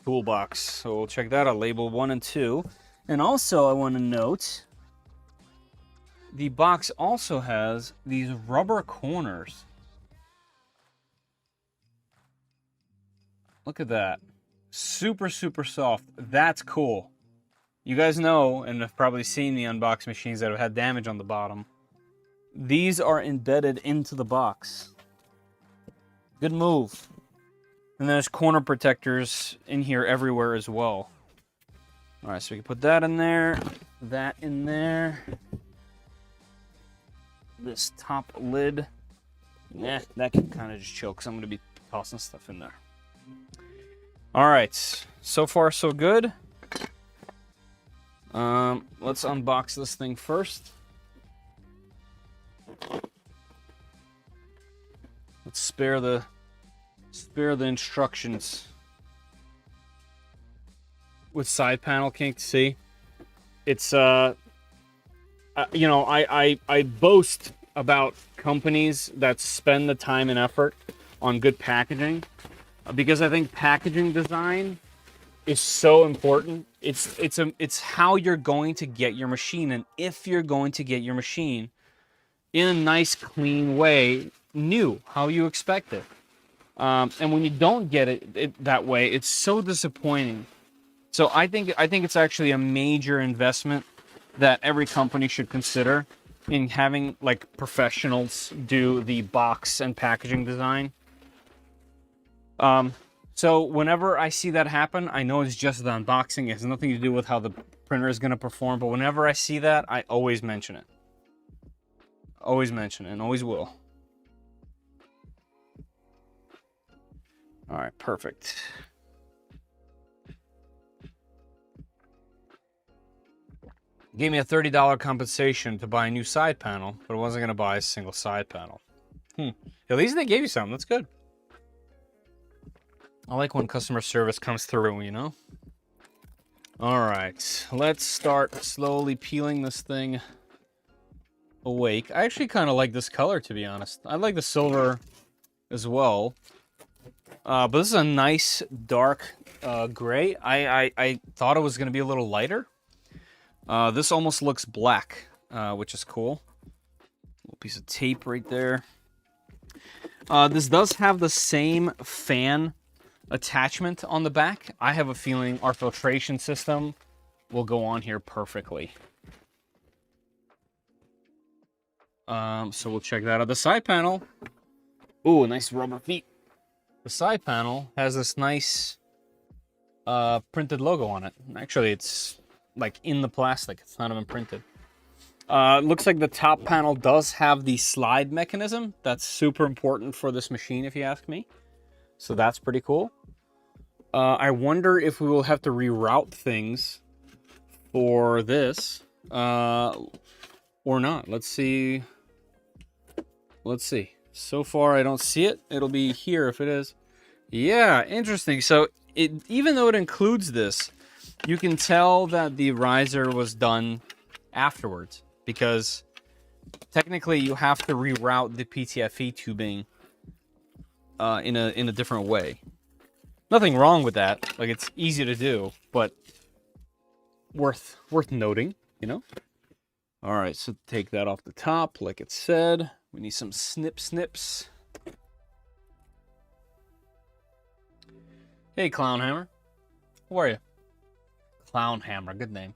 toolbox. So we'll check that out. Label 1 and 2. And also, I want to note, the box also has these rubber corners. Look at that. Super, super soft. That's cool. You guys know, and have probably seen the unboxed machines that have had damage on the bottom. These are embedded into the box. Good move. And there's corner protectors in here everywhere as well. All right, so we can put that in there, that in there. This top lid, that can kind of just chill because I'm going to be tossing stuff in there. All right, so far so good. Let's unbox this thing first. Let's spare the instructions. With side panel kink, see, it's you know, I boast about companies that spend the time and effort on good packaging, because I think packaging design is so important. It's how you're going to get your machine, and if you're going to get your machine in a nice, clean way, new, how you expect it. And when you don't get it that way, it's so disappointing. So I think it's actually a major investment that every company should consider in having like professionals do the box and packaging design. So whenever I see that happen, I know it's just the unboxing. It has nothing to do with how the printer is going to perform. But whenever I see that, I always mention it. Always mention it, and always will. All right, perfect. Gave me a $30 compensation to buy a new side panel, but I wasn't going to buy a single side panel. At least they gave you something. That's good. I like when customer service comes through, you know? All right, let's start slowly peeling this thing awake. I actually kind of like this color, to be honest. I like the silver as well. But this is a nice dark gray. I thought it was going to be a little lighter. This almost looks black, which is cool. Little piece of tape right there. This does have the same fan attachment on the back. I have a feeling our filtration system will go on here perfectly. So we'll check that out. The side panel. Ooh, nice rubber feet. The side panel has this nice printed logo on it. Actually, it's like in the plastic. It's not even printed. Looks like the top panel does have the slide mechanism. That's super important for this machine, if you ask me. So that's pretty cool. I wonder if we will have to reroute things for this or not. Let's see. Let's see. So far, I don't see it. It'll be here if it is. Yeah, interesting. So even though it includes this, you can tell that the riser was done afterwards, because technically you have to reroute the PTFE tubing in a different way. Nothing wrong with that. Like, it's easy to do, but worth noting, you know? All right, so take that off the top, like it said. We need some snips. Hey, Clownhammer. How are you? Clownhammer, good name.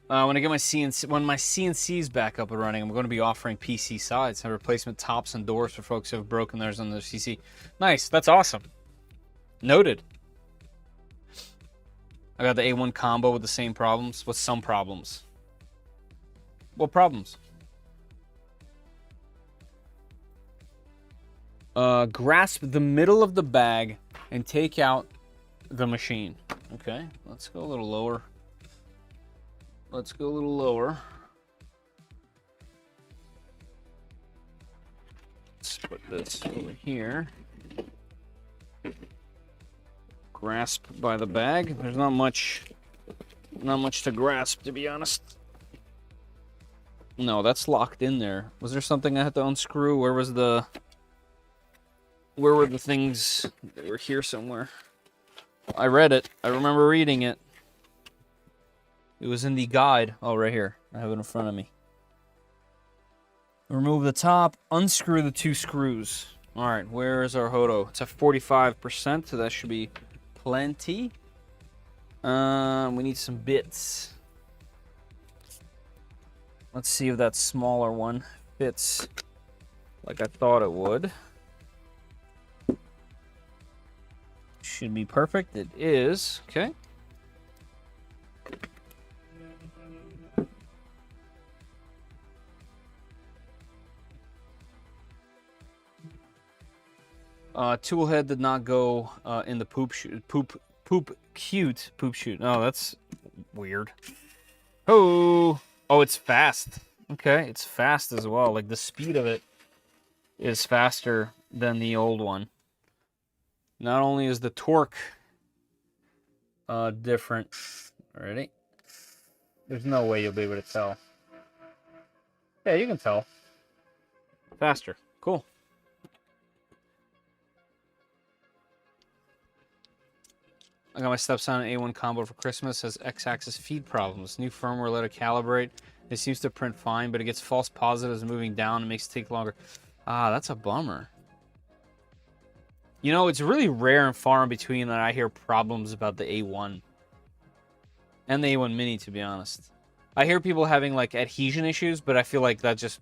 When I get my CNC, when my CNC's back up and running, I'm going to be offering PC sides and replacement tops and doors for folks who have broken theirs on their CC. Nice, that's awesome. Noted. I got the A1 combo with the same problems, with some problems. What problems? Grasp the middle of the bag and take out the machine. Okay, let's go a little lower. Let's go a little lower. Let's put this over here. Grasp by the bag. There's not much to grasp, to be honest. No, that's locked in there. Was there something I had to unscrew? Where were the things? They were here somewhere. I read it. I remember reading it. It was in the guide. Oh, right here. I have it in front of me. Remove the top. Unscrew the 2 screws. All right, where is our Hoto? It's at 45%, so that should be plenty. We need some bits. Let's see if that smaller one fits like I thought it would. Should be perfect. It is. Okay. Tool head did not go in the poop chute. Poop chute. Oh, that's weird. Oh, it's fast. Okay, it's fast as well. Like, the speed of it is faster than the old one. Not only is the torque different. Alrighty. There's no way you'll be able to tell. Yeah, you can tell. Faster. Cool. I got my stepson an A1 combo for Christmas. Has X-axis feed problems. New firmware let it calibrate. It seems to print fine, but it gets false positives moving down. It makes it take longer. Ah, that's a bummer. You know, it's really rare and far in between that I hear problems about the A1. And the A1 Mini, to be honest. I hear people having, like, adhesion issues, but I feel like that's just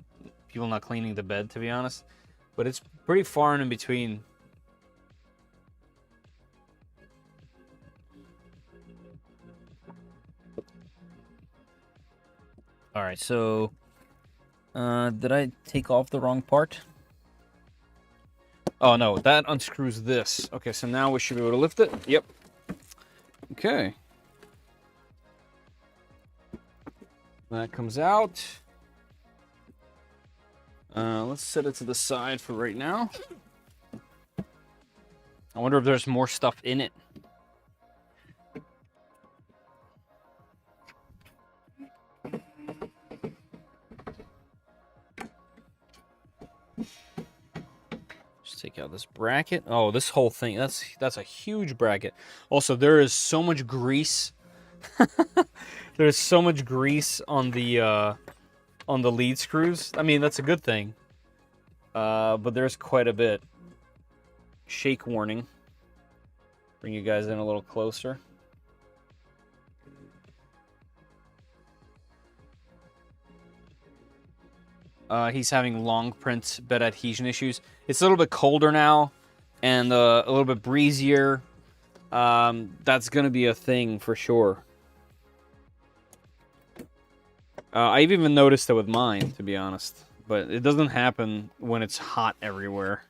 people not cleaning the bed, to be honest. But it's pretty far and in between. All right, so did I take off the wrong part? Oh, no, that unscrews this. Okay, so now we should be able to lift it. Yep. Okay. That comes out. Let's set it to the side for right now. I wonder if there's more stuff in it. Take out this bracket. Oh, this whole thing, that's a huge bracket. Also, there is so much grease. There's so much grease on the lead screws. I mean, that's a good thing. But there's quite a bit. Shake warning. Bring you guys in a little closer. He's having long print bed adhesion issues. It's a little bit colder now and a little bit breezier. That's going to be a thing for sure. I've even noticed it with mine, to be honest. But it doesn't happen when it's hot everywhere.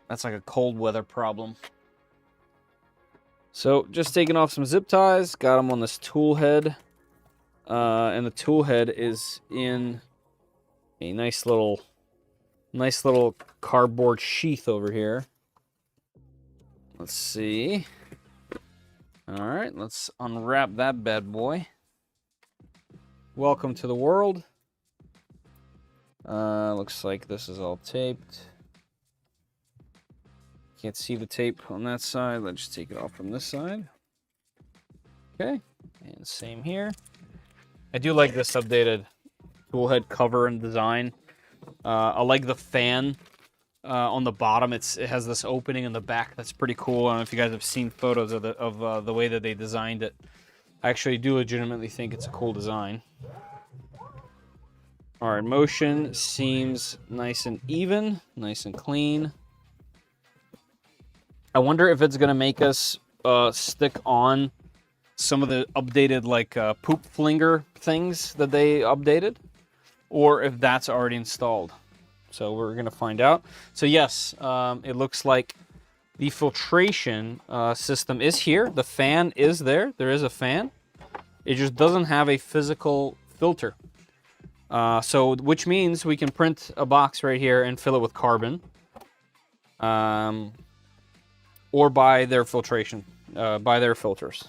That's like a cold weather problem. So, just taking off some zip ties. Got them on this tool head. And the tool head is in a nice little cardboard sheath over here. Let's see. All right, let's unwrap that bad boy. Welcome to the world. Looks like this is all taped. Can't see the tape on that side. Let's just take it off from this side. Okay, and same here. I do like this updated toolhead cover and design. I like the fan on the bottom. It has this opening in the back. That's pretty cool. I don't know if you guys have seen photos of the way that they designed it. I actually do legitimately think it's a cool design. All right, motion seems nice and even, nice and clean. I wonder if it's gonna make us stick on some of the updated like poop flinger things that they updated, or if that's already installed. So we're gonna find out. So yes, it looks like the filtration system is here. The fan is there. There is a fan. It just doesn't have a physical filter. So which means we can print a box right here and fill it with carbon. Or buy their filtration, buy their filters.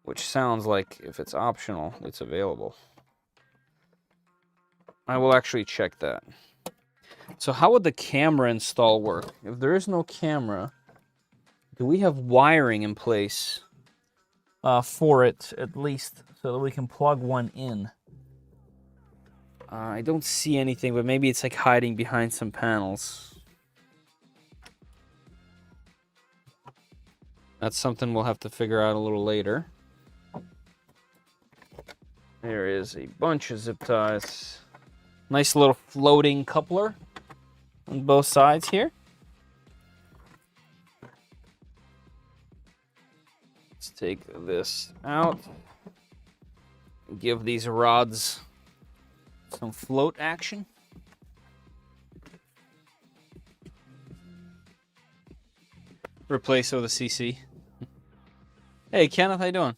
Which sounds like if it's optional, it's available. I will actually check that. So how would the camera install work? If there is no camera, do we have wiring in place for it, at least, so that we can plug one in? I don't see anything, but maybe it's like hiding behind some panels. That's something we'll have to figure out a little later. There is a bunch of zip ties. Nice little floating coupler on both sides here. Let's take this out. Give these rods some float action. Replace with a CC. Hey, Kenneth, how you doing?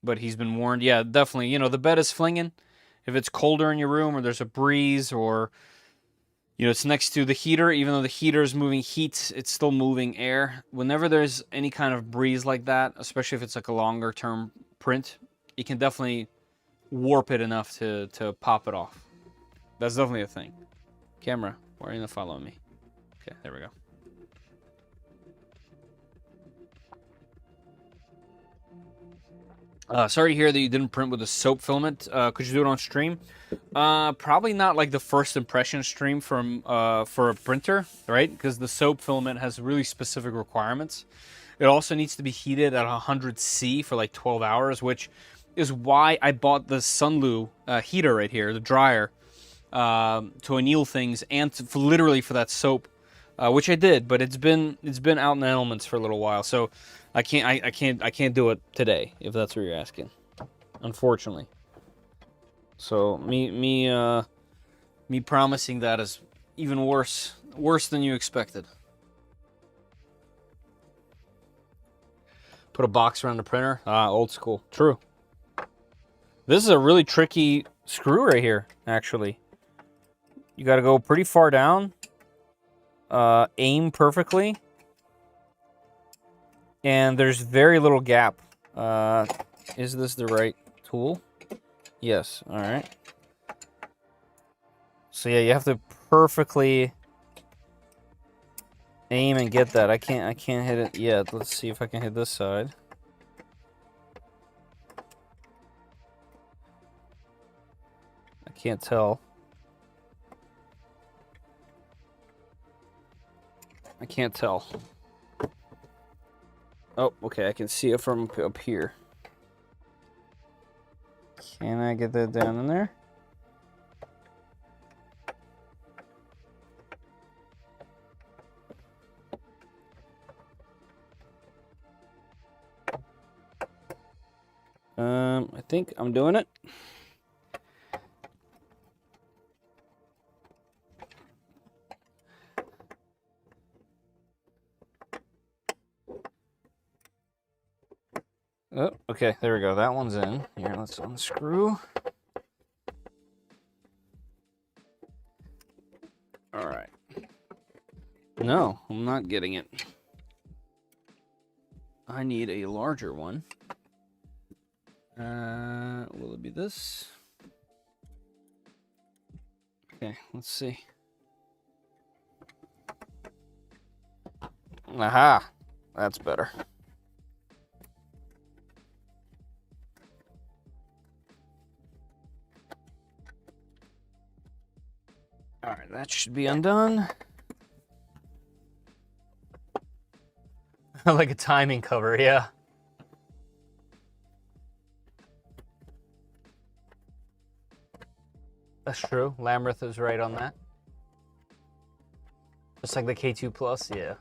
But he's been warned. Yeah, definitely. You know, the bed is flinging. If it's colder in your room or there's a breeze or, you know, it's next to the heater, even though the heater is moving heat, it's still moving air. Whenever there's any kind of breeze like that, especially if it's like a longer term print, you can definitely warp it enough to pop it off. That's definitely a thing. Camera, why are you not following me? Okay, there we go. Sorry to hear that you didn't print with a soap filament. Could you do it on stream? Probably not like the first impression stream from for a printer, right? Because the soap filament has really specific requirements. It also needs to be heated at 100°C for like 12 hours, which is why I bought the Sunlu heater right here, the dryer, to anneal things and literally for that soap, which I did, but it's been out in the elements for a little while, so I can't do it today, if that's what you're asking, unfortunately. So me promising that is even worse than you expected. Put a box around the printer. Old school. True. This is a really tricky screw right here, actually. You got to go pretty far down. Aim perfectly. And there's very little gap. Is this the right tool? Yes. All right. So yeah, you have to perfectly aim and get that. I can't hit it yet. Let's see if I can hit this side. I can't tell. I can't tell. Oh, okay, I can see it from up here. Can I get that down in there? I think I'm doing it. Oh, okay, there we go. That one's in. Here, let's unscrew. All right. No, I'm not getting it. I need a larger one. Will it be this? Okay, let's see. Aha! That's better. All right, that should be undone. Like a timing cover, yeah. That's true. Lamreth is right on that. Just like the K2 Plus, yeah.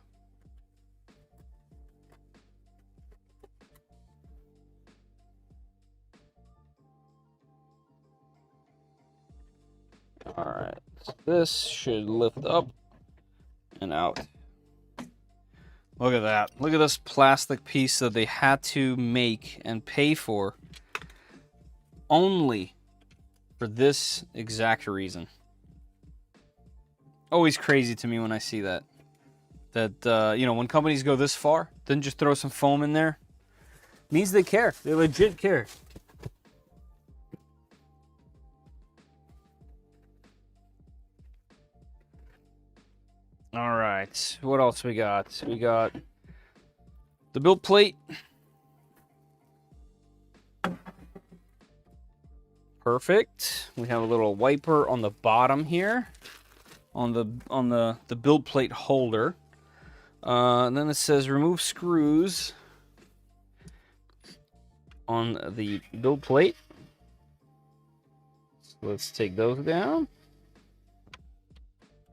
All right, so this should lift up and out. Look at that. Look at this plastic piece that they had to make and pay for only for this exact reason. Always crazy to me when I see that. That, you know, when companies go this far, then just throw some foam in there. Means they care. They legit care. All right, what else we got? We got the build plate. Perfect. We have a little wiper on the bottom here, on the build plate holder. And then it says remove screws on the build plate. So let's take those down.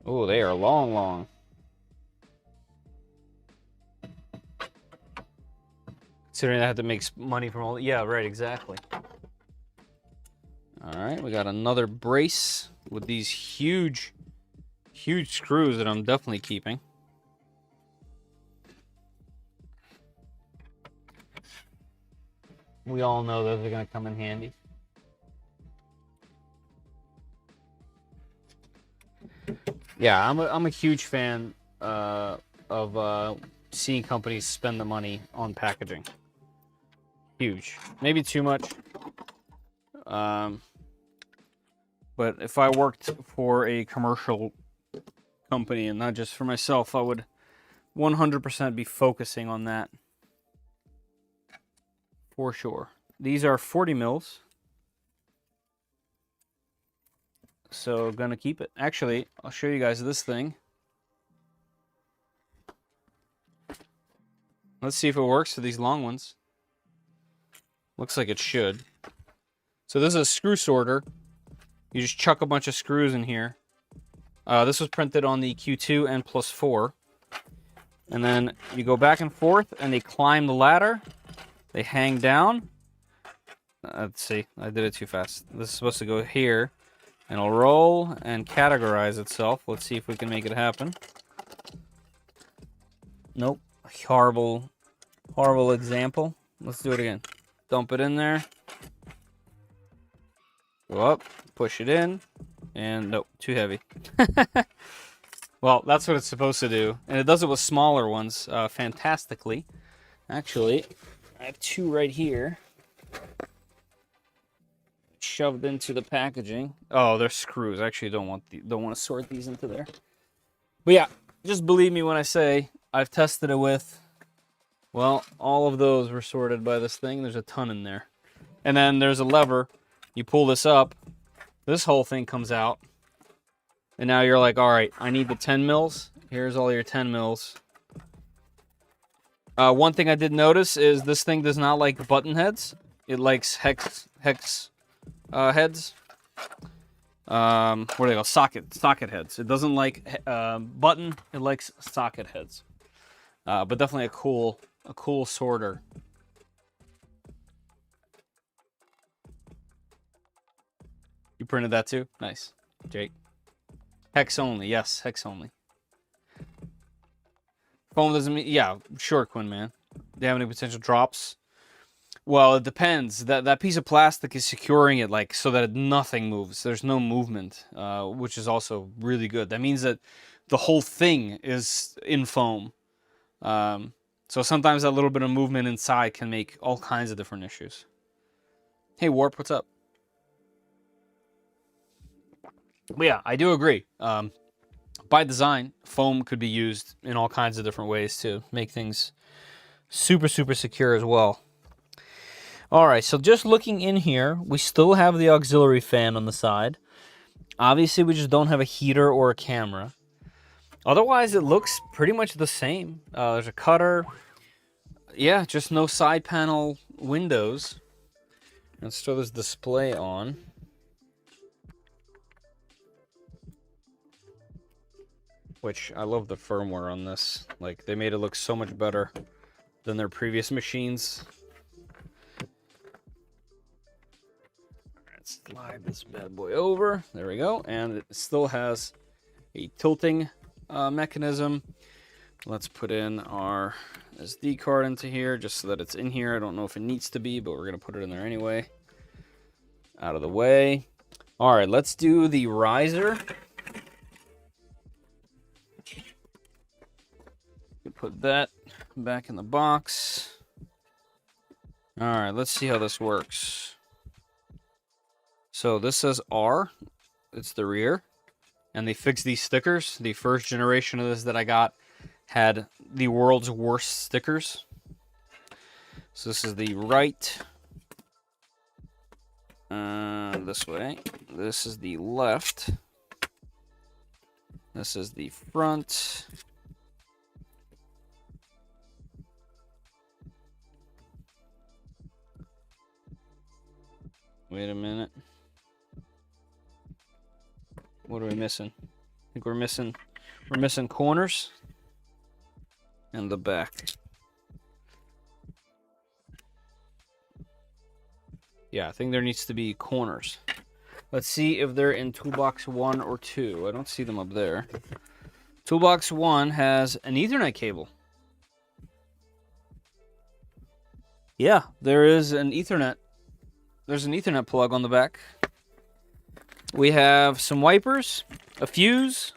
Oh, they are long. Considering I have to make money from all... Yeah, right, exactly. All right, we got another brace with these huge screws that I'm definitely keeping. We all know those are going to come in handy. Yeah, I'm a huge fan of seeing companies spend the money on packaging. Huge. Maybe too much. But if I worked for a commercial company and not just for myself, I would 100% be focusing on that. For sure. These are 40 mils. So gonna keep it. Actually, I'll show you guys this thing. Let's see if it works for these long ones. Looks like it should. So this is a screw sorter. You just chuck a bunch of screws in here. This was printed on the Q2 N+4. And then you go back and forth and they climb the ladder. They hang down. Let's see, I did it too fast. This is supposed to go here, and it'll roll and categorize itself. Let's see if we can make it happen. Nope. Horrible, horrible example. Let's do it again. Dump it in there. Go up, push it in, and nope, too heavy. Well, that's what it's supposed to do, and it does it with smaller ones fantastically. Actually, I have two right here, shoved into the packaging. Oh, they're screws. I actually don't want to sort these into there. But yeah, just believe me when I say I've tested it with. Well, all of those were sorted by this thing. There's a ton in there, and then there's a lever. You pull this up. This whole thing comes out. And now you're like, all right, I need the 10 mils. Here's all your 10 mils. One thing I did notice is this thing does not like button heads. It likes hex heads. What are they called? Socket heads. It doesn't like button. It likes socket heads. But definitely a cool sorter. You printed that too? Nice, Jake. Hex only, yes, hex only. Foam doesn't mean, yeah, sure, Quinn, man. Do you have any potential drops? Well, it depends. That piece of plastic is securing it, like, so that nothing moves. There's no movement, which is also really good. That means that the whole thing is in foam. So sometimes that little bit of movement inside can make all kinds of different issues. Hey, Warp, what's up? But yeah, I do agree. By design, foam could be used in all kinds of different ways to make things super, super secure as well. All right, so just looking in here, we still have the auxiliary fan on the side. Obviously, we just don't have a heater or a camera. Otherwise, it looks pretty much the same. There's a cutter. Yeah, just no side panel windows. Let's throw this display on. Which, I love the firmware on this. Like, they made it look so much better than their previous machines. Let's slide this bad boy over. There we go. And it still has a tilting mechanism. Let's put in our SD card into here just so that it's in here. I don't know if it needs to be, but we're going to put it in there anyway. Out of the way. All right, let's do the riser. Put that back in the box. All right, let's see how this works. So this says R. It's the rear. And they fixed these stickers. The first generation of this that I got had the world's worst stickers. So this is the right. This way. This is the left. This is the front. Wait a minute. What are we missing? I think we're missing corners and the back. Yeah, I think there needs to be corners. Let's see if they're in toolbox 1 or 2. I don't see them up there. Toolbox 1 has an Ethernet cable. Yeah, there is an Ethernet. There's an Ethernet plug on the back. We have some wipers, a fuse,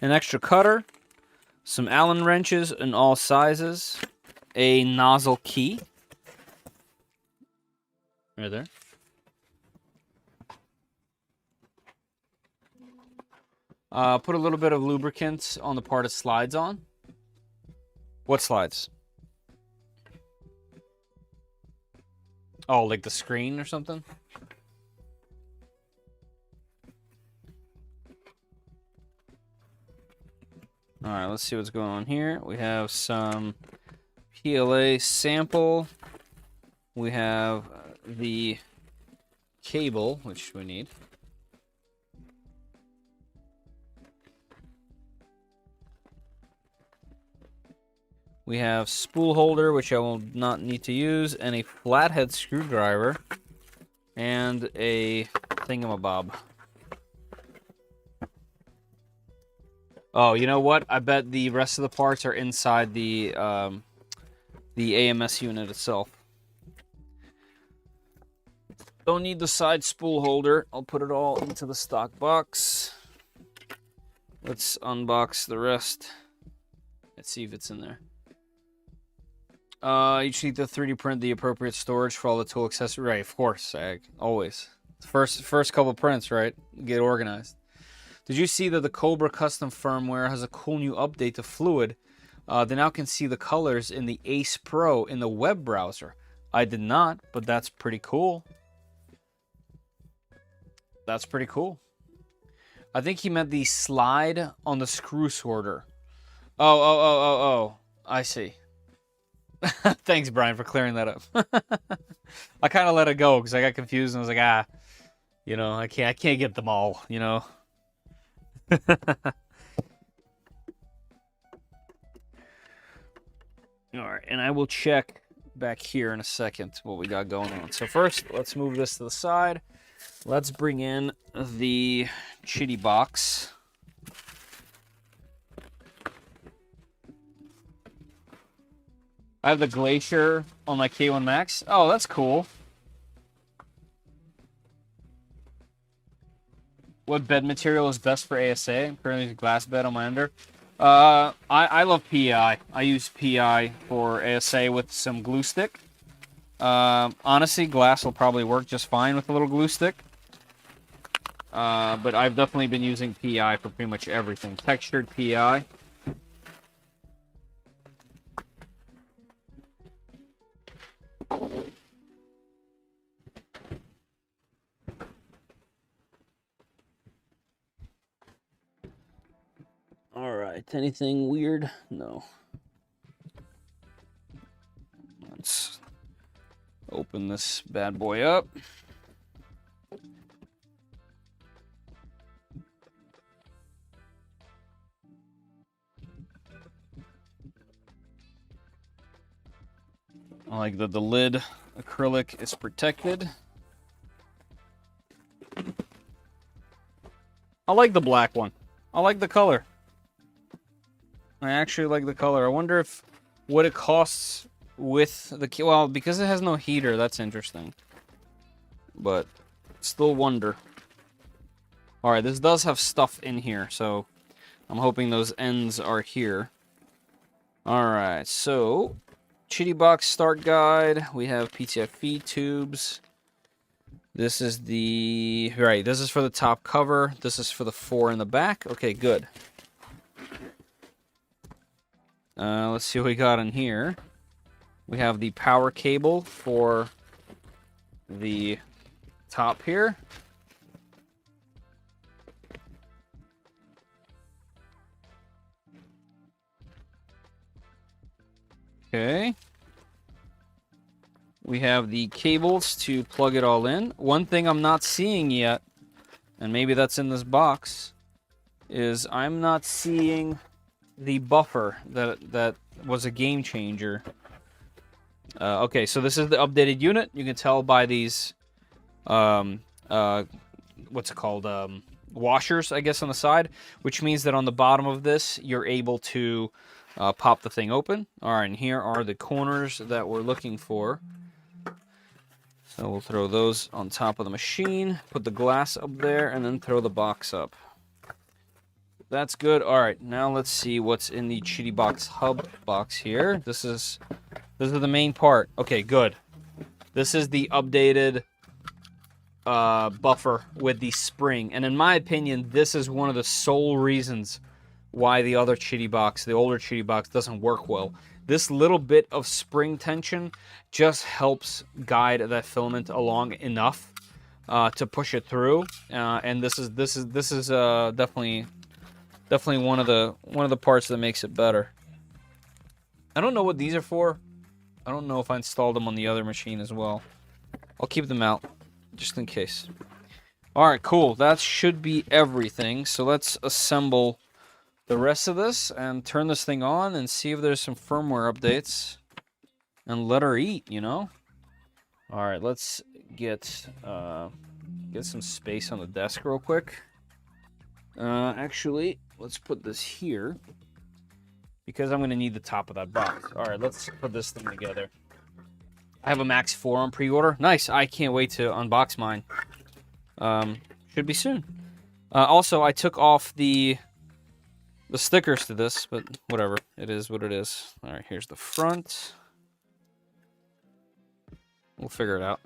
an extra cutter, some Allen wrenches in all sizes, a nozzle key. Right there. Put a little bit of lubricant on the part it slides on. What slides? Oh, like the screen or something? Alright, let's see what's going on here. We have some PLA sample. We have the cable, which we need. We have spool holder, which I will not need to use, and a flathead screwdriver. and a thingamabob. Oh, you know what? I bet the rest of the parts are inside the AMS unit itself. Don't need the side spool holder. I'll put it all into the stock box. Let's unbox the rest. Let's see if it's in there. You just need to 3D print the appropriate storage for all the tool accessories. Right, of course, always. First couple prints, right? Get organized. Did you see that the Cobra custom firmware has a cool new update to Fluid? They now can see the colors in the Ace Pro in the web browser. I did not, but that's pretty cool. That's pretty cool. I think he meant the slide on the screw sorter. Oh. I see. Thanks, Brian, for clearing that up. I kind of let it go because I got confused and I was like, you know, I can't get them all, you know. All right, and I will check back here in a second what we got going on. So first, let's move this to the side. Let's bring in the Qidi box. I have the Glacier on my K1 Max. Oh, that's cool. What bed material is best for ASA? I'm currently using glass bed on my Ender. I love PEI. I use PEI for ASA with some glue stick. Honestly, glass will probably work just fine with a little glue stick. But I've definitely been using PEI for pretty much everything. Textured PEI. All right, anything weird? No. Let's open this bad boy up. I like that the lid acrylic is protected. I like the black one. I like the color. I actually like the color. I wonder if what it costs with the... Well, because it has no heater, that's interesting. But still wonder. Alright, this does have stuff in here, so I'm hoping those ends are here. Alright, so... Qidi box start guide. We have PTF feed tubes. This is the... Right, this is for the top cover. This is for the 4 in the back. Okay, good. Let's see what we got in here. We have the power cable for the top here. Okay. We have the cables to plug it all in. One thing I'm not seeing yet, and maybe that's in this box, is I'm not seeing the buffer that was a game changer. Okay, so this is the updated unit. You can tell by these, what's it called, washers, I guess, on the side, which means that on the bottom of this, you're able to pop the thing open. All right, and here are the corners that we're looking for. So we'll throw those on top of the machine, put the glass up there, and then throw the box up. That's good. All right, now let's see what's in the Qidi box hub box here. This is the main part. Okay, good. This is the updated buffer with the spring, and in my opinion, this is one of the sole reasons why the other Qidi box, the older Qidi box, doesn't work well. This little bit of spring tension just helps guide that filament along enough to push it through, and this is definitely one of the parts that makes it better. I don't know what these are for. I don't know if I installed them on the other machine as well. I'll keep them out just in case. All right, cool. That should be everything. So let's assemble the rest of this and turn this thing on and see if there's some firmware updates and let her eat, you know? All right, let's get some space on the desk real quick. Actually, let's put this here because I'm going to need the top of that box. All right, let's put this thing together. I have a Max 4 on pre-order. Nice. I can't wait to unbox mine. Should be soon. Also, I took off the stickers to this, but whatever. It is what it is. All right, here's the front. We'll figure it out.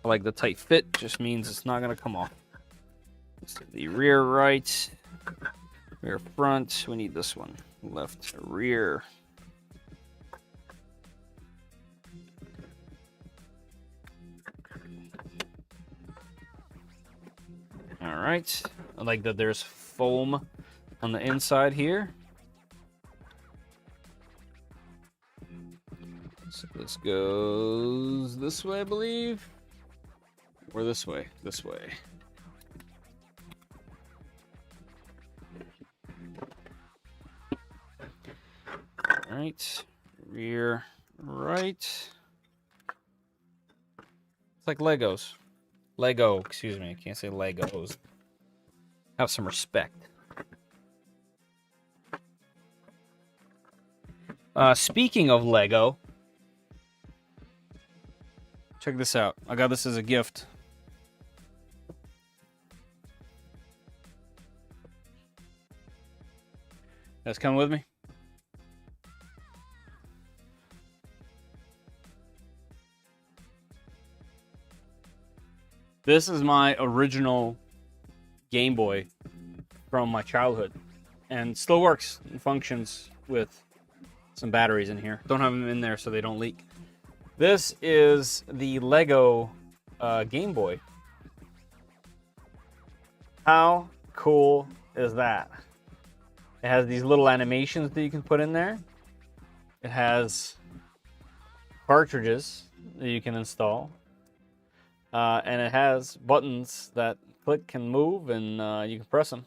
I like the tight fit. Just means it's not going to come off. The rear right. Rear front. We need this one. Left rear. All right. I like that there's foam on the inside here. So this goes this way, I believe. Or this way. This way. All right. Rear right. It's like Legos. Lego, excuse me. I can't say Legos. Have some respect. Speaking of Lego, check this out. I got this as a gift. Guys, come with me. This is my original Game Boy from my childhood, and still works and functions with some batteries in here. Don't have them in there so they don't leak. This is the Lego Game Boy. How cool is that? It has these little animations that you can put in there. It has cartridges that you can install. And it has buttons that click and move, and you can press them.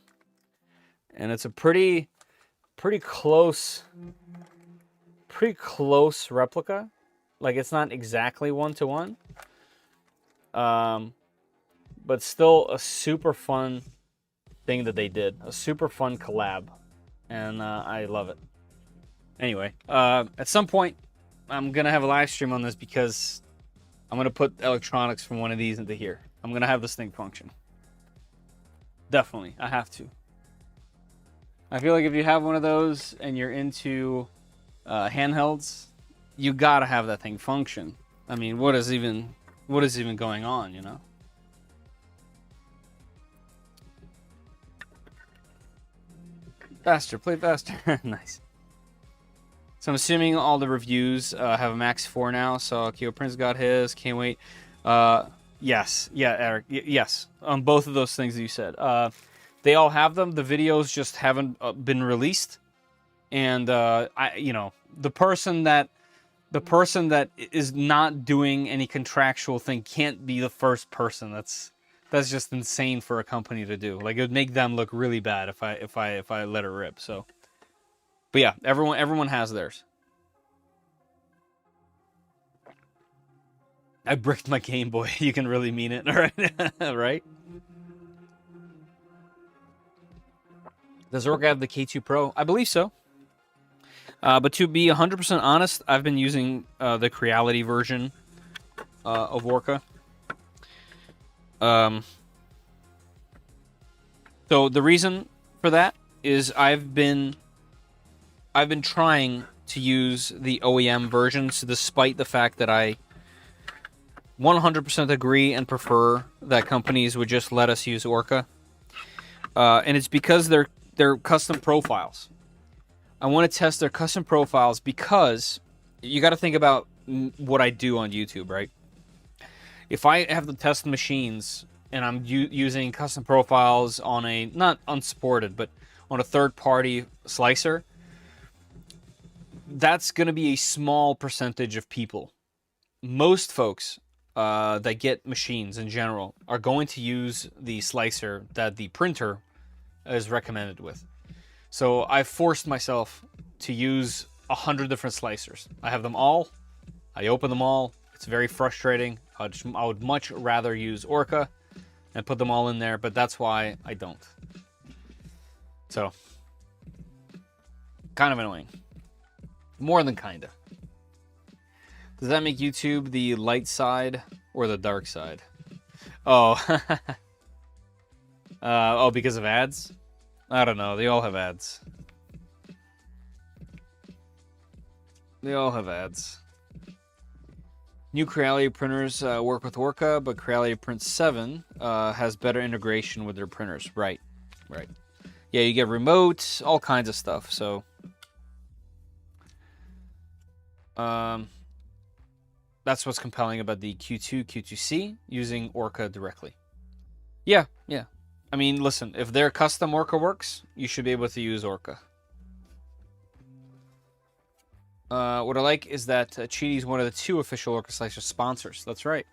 And it's a pretty close replica. Like, it's not exactly one-to-one, but still a super fun thing that they did. A super fun collab, and I love it. Anyway, at some point, I'm gonna have a live stream on this because I'm going to put electronics from one of these into here. I'm going to have this thing function. Definitely. I have to. I feel like if you have one of those and you're into handhelds, you got to have that thing function. I mean, what is even going on, you know? Faster. Play faster. Nice. So I'm assuming all the reviews have a Max 4 now. So Keo Prince got his. Can't wait. Yes. Yeah, Eric. Yes. On both of those things that you said. They all have them. The videos just haven't been released. And the person that is not doing any contractual thing can't be the first person. That's just insane for a company to do. Like, it would make them look really bad if I let it rip. So. But yeah, everyone has theirs. I bricked my Game Boy. You can really mean it, all right? Right? Does Orca have the K2 Pro? I believe so. But to be 100% honest, I've been using the Creality version of Orca. So the reason for that is I've been trying to use the OEM versions, despite the fact that I 100% agree and prefer that companies would just let us use Orca. And it's because they're custom profiles. I want to test their custom profiles because you got to think about what I do on YouTube, right? If I have to test machines and I'm using custom profiles on a, not unsupported, but on a third-party slicer, that's going to be a small percentage of people. Most folks that get machines in general are going to use the slicer that the printer is recommended with. So I forced myself to use 100 different slicers. I have them all. I open them all. It's very frustrating. I would much rather use Orca and put them all in there, but that's why I don't. So, kind of annoying. More than kinda. Does that make YouTube the light side or the dark side? Oh, oh, because of ads? I don't know. They all have ads. They all have ads. New Creality printers work with Orca, but Creality Print 7 has better integration with their printers. Right, right. Yeah, you get remote, all kinds of stuff. So, that's what's compelling about the Q2, Q2C using Orca directly. Yeah, yeah. I mean, listen, if their custom Orca works, you should be able to use Orca. What I like is that Qidi is one of the 2 official Orca Slicer sponsors. That's right.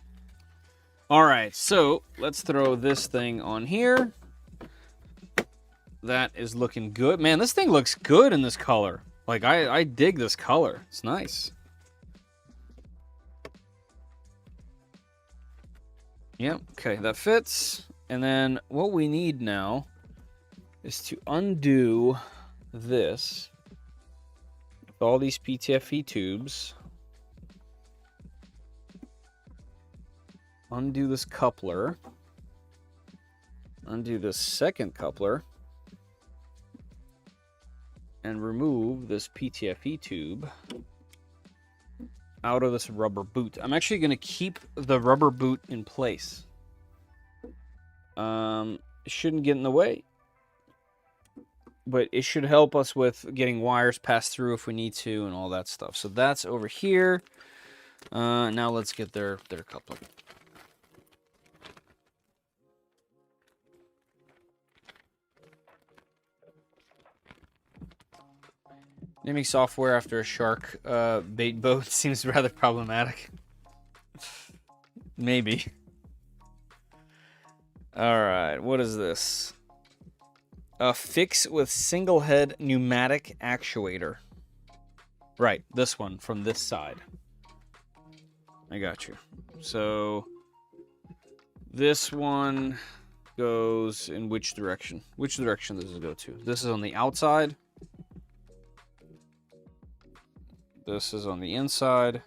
All right, so let's throw this thing on here. That is looking good. Man, this thing looks good in this color. Like, I dig this color. It's nice. Yep, okay, that fits. And then what we need now is to undo this. All these PTFE tubes. Undo this coupler. Undo this second coupler. And remove this PTFE tube out of this rubber boot. I'm actually going to keep the rubber boot in place. It shouldn't get in the way. But it should help us with getting wires passed through if we need to and all that stuff. So that's over here. Now let's get their coupler. Naming software after a shark bait boat seems rather problematic. Maybe. Alright, what is this? A fix with single head pneumatic actuator. Right, this one from this side. I got you. So this one goes in which direction? Which direction does it go to? This is on the outside. This is on the inside.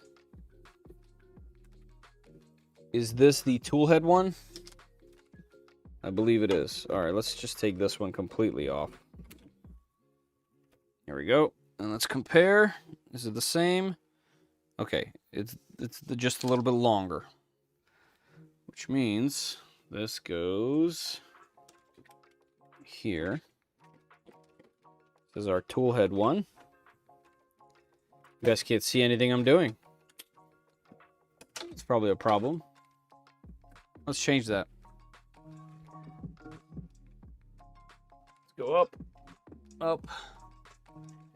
Is this the tool head one? I believe it is. All right, let's just take this one completely off. Here we go. And let's compare. Is it the same? Okay, it's just a little bit longer. Which means this goes here. This is our tool head one. You guys can't see anything I'm doing. It's probably a problem. Let's change that. Go up, up,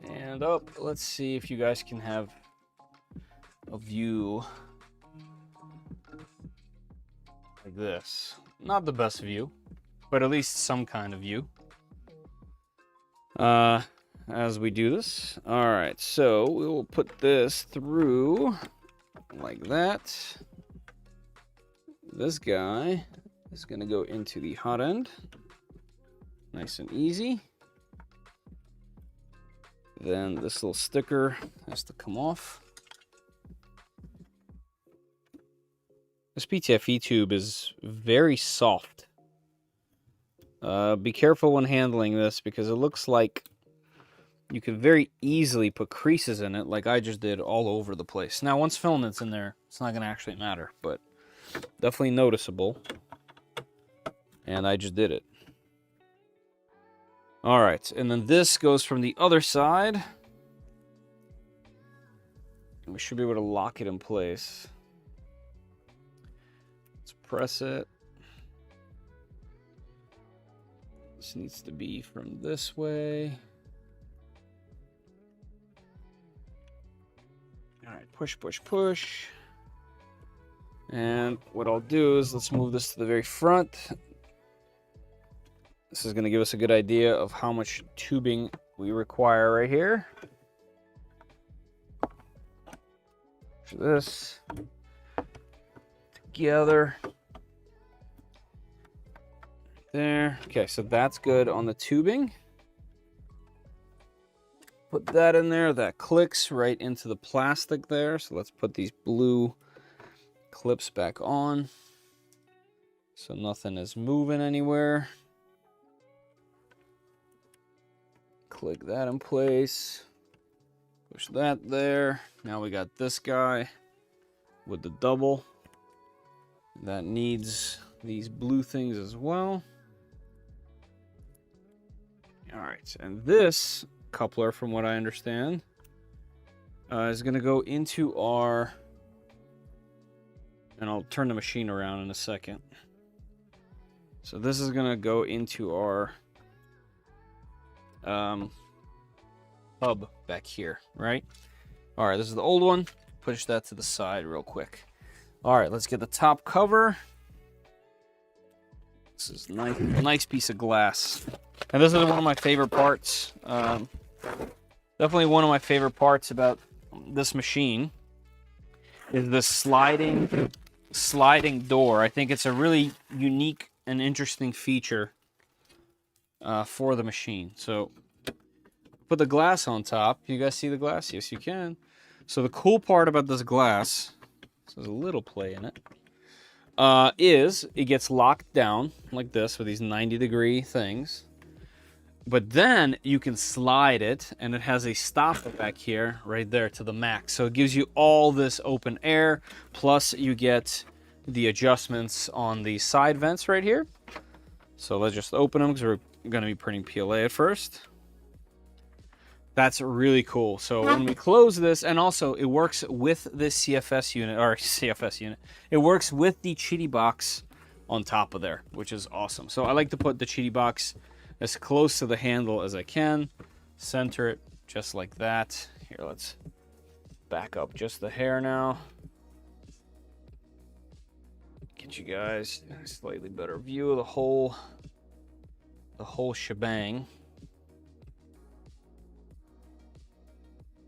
and up. Let's see if you guys can have a view like this. Not the best view, but at least some kind of view. As we do this. All right, so we will put this through like that. This guy is going to go into the hot end. Nice and easy. Then this little sticker has to come off. This PTFE tube is very soft. Be careful when handling this because it looks like you could very easily put creases in it like I just did all over the place. Now, once filament's in there, it's not going to actually matter, but definitely noticeable. And I just did it. All right, and then this goes from the other side. We should be able to lock it in place. Let's press it. This needs to be from this way. All right, push, push, push. And what I'll do is let's move this to the very front. This is going to give us a good idea of how much tubing we require right here. this together. There. Okay, so that's good on the tubing. Put that in there. That clicks right into the plastic there. So let's put these blue clips back on. So nothing is moving anywhere. Click that in place. Push that there. Now we got this guy with the double. That needs these blue things as well. All right, and this coupler, from what I understand, is going to go into our, and I'll turn the machine around in a second. So this is going to go into our hub back here, right? All right, this is the old one. Push that to the side real quick. All right, let's get the top cover. This is nice piece of glass. And this is one of my favorite parts. Definitely one of my favorite parts about this machine is this sliding door. I think it's a really unique and interesting feature for the machine. So put the glass on top. You guys see the glass? Yes, you can. So the cool part about this glass, so there's a little play in it, is it gets locked down like this with these 90-degree things. But then you can slide it, and it has a stopper back here, right there to the max. So it gives you all this open air, plus you get the adjustments on the side vents right here. So let's just open them because we're going to be printing PLA at first. That's really cool. So when we close this, and also it works with this CFS unit, it works with the Qidi box on top of there, which is awesome. So I like to put the Qidi box as close to the handle as I can. Center it just like that. Here, let's back up just the hair now. Get you guys a slightly better view of the whole shebang.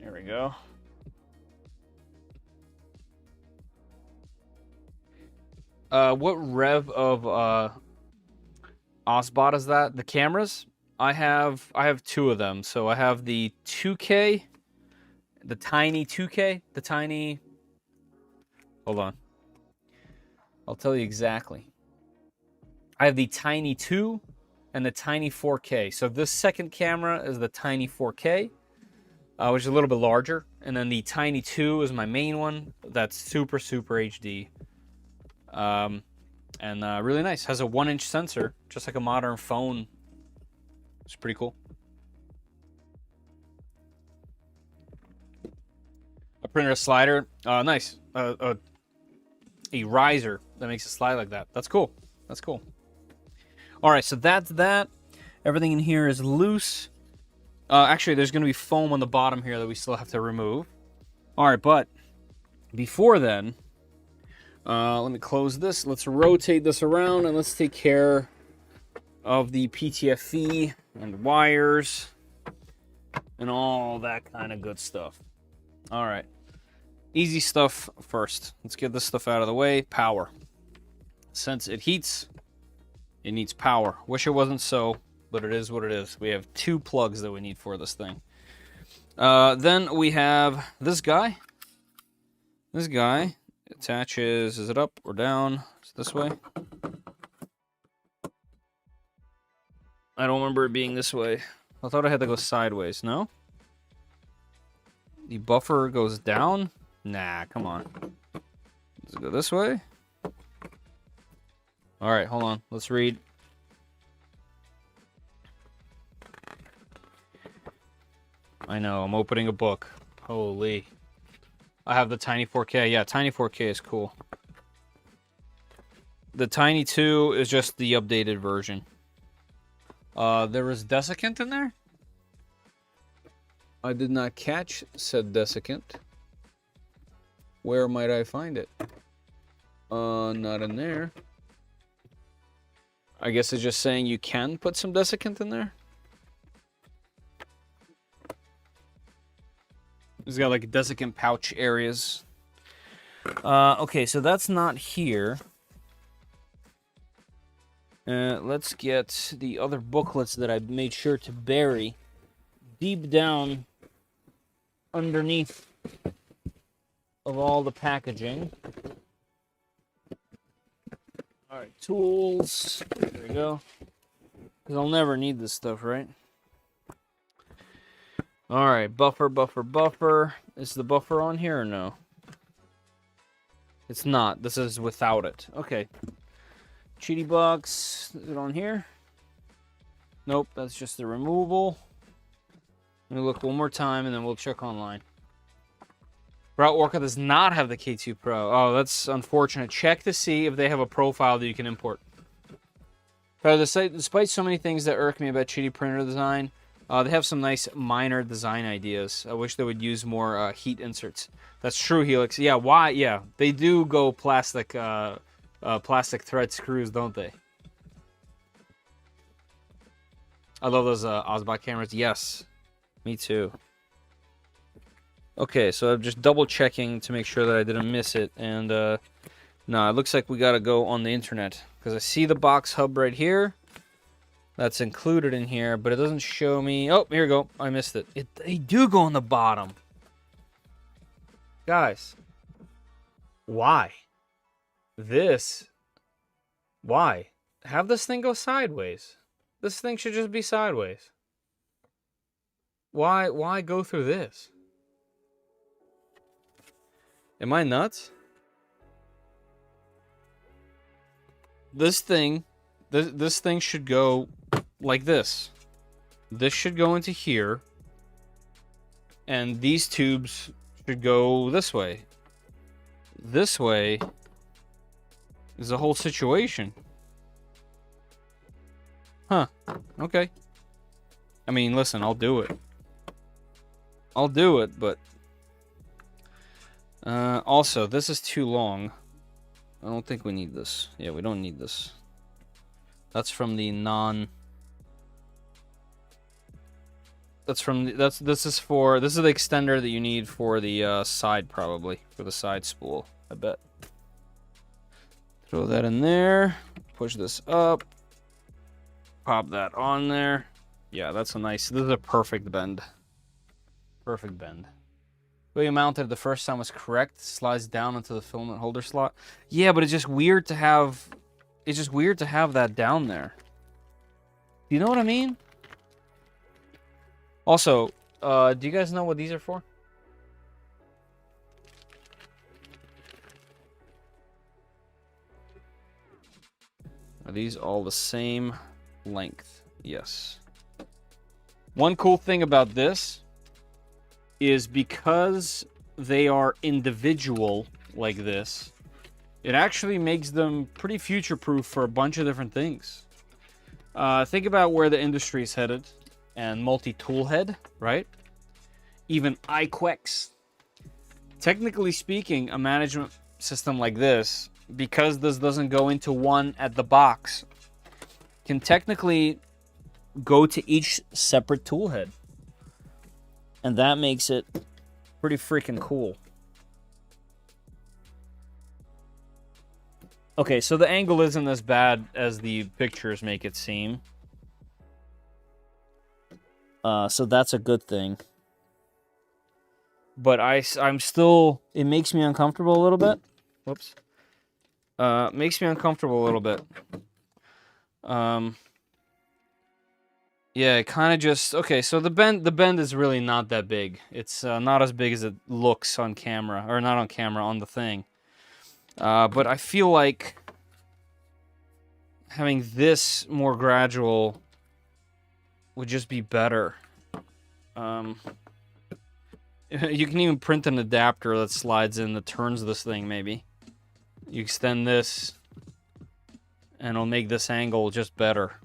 There we go. What rev of Osbot is that? The cameras? I have two of them. So I have the 2K, the tiny 2K, the tiny. Hold on. I'll tell you exactly. I have the tiny 2 and the tiny 4K. So this second camera is the tiny 4K, which is a little bit larger, and then the tiny 2 is my main one. That's super HD. And really nice. Has a 1-inch sensor, just like a modern phone. It's pretty cool. I printed a slider. Nice. A riser that makes it slide like that. That's cool. That's cool. All right, so that's that. Everything in here is loose. Actually, there's going to be foam on the bottom here that we still have to remove. All right, but before then, let me close this. Let's rotate this around, and let's take care of the PTFE and wires and all that kind of good stuff. All right. Easy stuff first. Let's get this stuff out of the way. Power. Since it heats, it needs power. Wish it wasn't so, but it is what it is. We have 2 plugs that we need for this thing. Then we have this guy. This guy attaches, is it up or down? It's this way. I don't remember it being this way. I thought I had to go sideways, no? The buffer goes down? Nah, come on. Does it go this way? All right, hold on. Let's read. I know, I'm opening a book. Holy. I have the tiny 4K. Yeah, tiny 4K is cool. The tiny 2 is just the updated version. There was desiccant in there? I did not catch said desiccant. Where might I find it? Not in there. I guess it's just saying you can put some desiccant in there. It's got like desiccant pouch areas. Okay, so that's not here. Let's get the other booklets that I made sure to bury deep down underneath of all the packaging. Alright, tools. There we go. Because I'll never need this stuff, right? Alright, buffer. Is the buffer on here or no? It's not. This is without it. Okay. Qidi box. Is it on here? Nope, that's just the removal. Let me look one more time and then we'll check online. Route Orca does not have the K2 Pro. Oh, that's unfortunate. Check to see if they have a profile that you can import. But despite so many things that irk me about Qidi printer design, they have some nice minor design ideas. I wish they would use more heat inserts. That's true, Helix. Yeah, why? Yeah, they do go plastic thread screws, don't they? I love those Osbot cameras. Yes, me too. Okay, so I'm just double checking to make sure that I didn't miss it. And no, it looks like we gotta go on the internet because I see the box hub right here. That's included in here, but it doesn't show me. Oh, here we go. I missed it. They do go on the bottom. Guys, why? Why? Have this thing go sideways. This thing should just be sideways. Why go through this? Am I nuts? This thing should go like this. This should go into here. And these tubes should go this way. This way is the whole situation. Huh. Okay. I mean, listen, I'll do it. I'll do it, but... also, this is too long. I don't think we need this. Yeah, we don't need this. That's from the non... This is the extender that you need for the side, probably. For the side spool, I bet. Throw that in there. Push this up. Pop that on there. Yeah, that's a nice... This is a perfect bend. Perfect bend. The way you mounted it the first time was correct. Slides down into the filament holder slot. Yeah, but it's just weird to have... It's just weird to have that down there. Do you know what I mean? Also, do you guys know what these are for? Are these all the same length? Yes. One cool thing about this is because they are individual like this, it actually makes them pretty future-proof for a bunch of different things. Think about where the industry is headed, and multi-tool head, right? Even iQuex. Technically speaking, a management system like this, because this doesn't go into one at the box, can technically go to each separate tool head. And that makes it pretty freaking cool. Okay, so the angle isn't as bad as the pictures make it seem. So that's a good thing. But I'm still... It makes me uncomfortable a little bit. Whoops. Makes me uncomfortable a little bit. Yeah, it kind of just... Okay, so the bend is really not that big. It's not as big as it looks on camera. Or not on camera, on the thing. But I feel like having this more gradual would just be better. You can even print an adapter that slides in that turns this thing, maybe. You extend this, and it'll make this angle just better.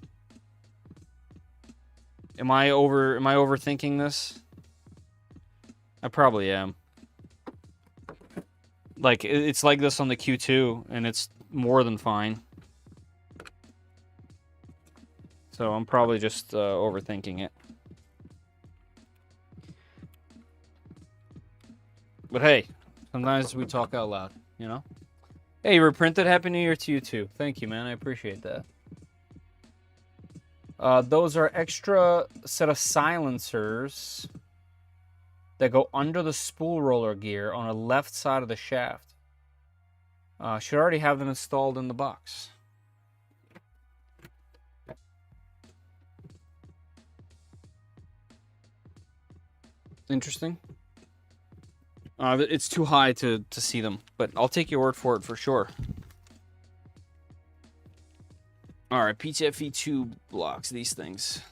Am I overthinking this? I probably am. Like, it's like this on the Q2, and it's more than fine. So I'm probably just overthinking it. But hey, sometimes we talk out loud. you know? Hey, reprinted. Happy New Year to you too. Thank you, man. I appreciate that. Those are extra set of silencers that go under the spool roller gear on the left side of the shaft. Should already have them installed in the box. Interesting. It's too high to see them, but I'll take your word for it for sure. All right, PTFE tube blocks, these things.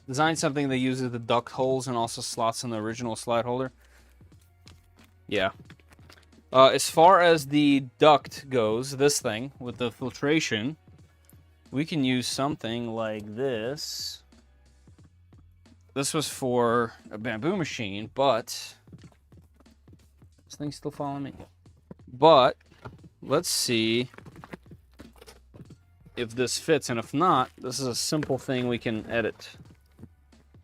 Design something that uses the duct holes and also slots in the original slide holder. Yeah. As far as the duct goes, this thing with the filtration, we can use something like this. This was for a bamboo machine, but this thing's still following me. But let's see if this fits, and if not, this is a simple thing we can edit.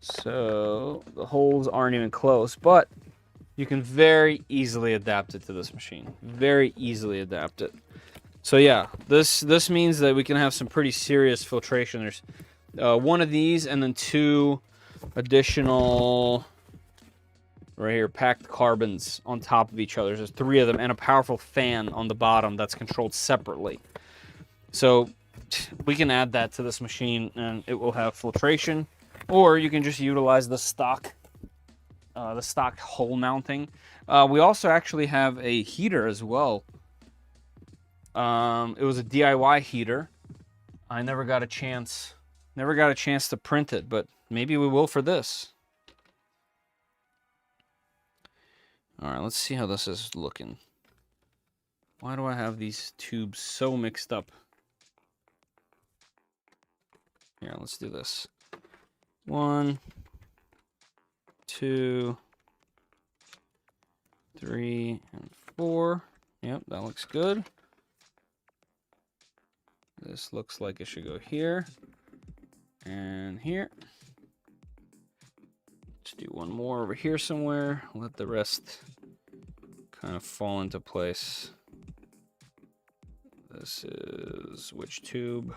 So the holes aren't even close, but you can very easily adapt it to this machine. Very easily adapt it. So yeah, this means that we can have some pretty serious filtration. There's one of these and then 2 additional right here packed carbons on top of each other. There's 3 of them and a powerful fan on the bottom that's controlled separately. So we can add that to this machine and it will have filtration, or you can just utilize the stock hole mounting. We also actually have a heater as well. It was a DIY heater. I never got a chance to print it, but maybe we will for this. All right, let's see how this is looking. Why do I have these tubes so mixed up? Here, let's do this. 1, 2, 3, and 4. Yep, that looks good. This looks like it should go here and here. Let's do one more over here somewhere. Let the rest kind of fall into place. This is which tube?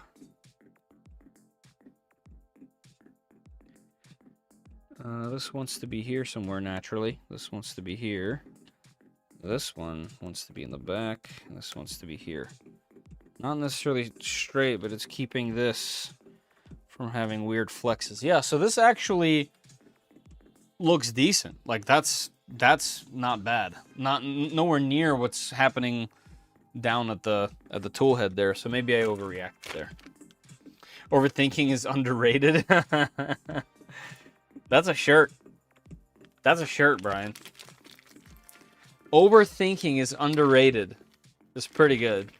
This wants to be here somewhere naturally. This wants to be here. This one wants to be in the back. This wants to be here. Not necessarily straight, but it's keeping this from having weird flexes. Yeah, so this actually looks decent. Like that's not bad. Nowhere near what's happening down at the tool head there. So maybe I overreacted there. Overthinking is underrated. That's a shirt. That's a shirt, Brian. Overthinking is underrated. It's pretty good.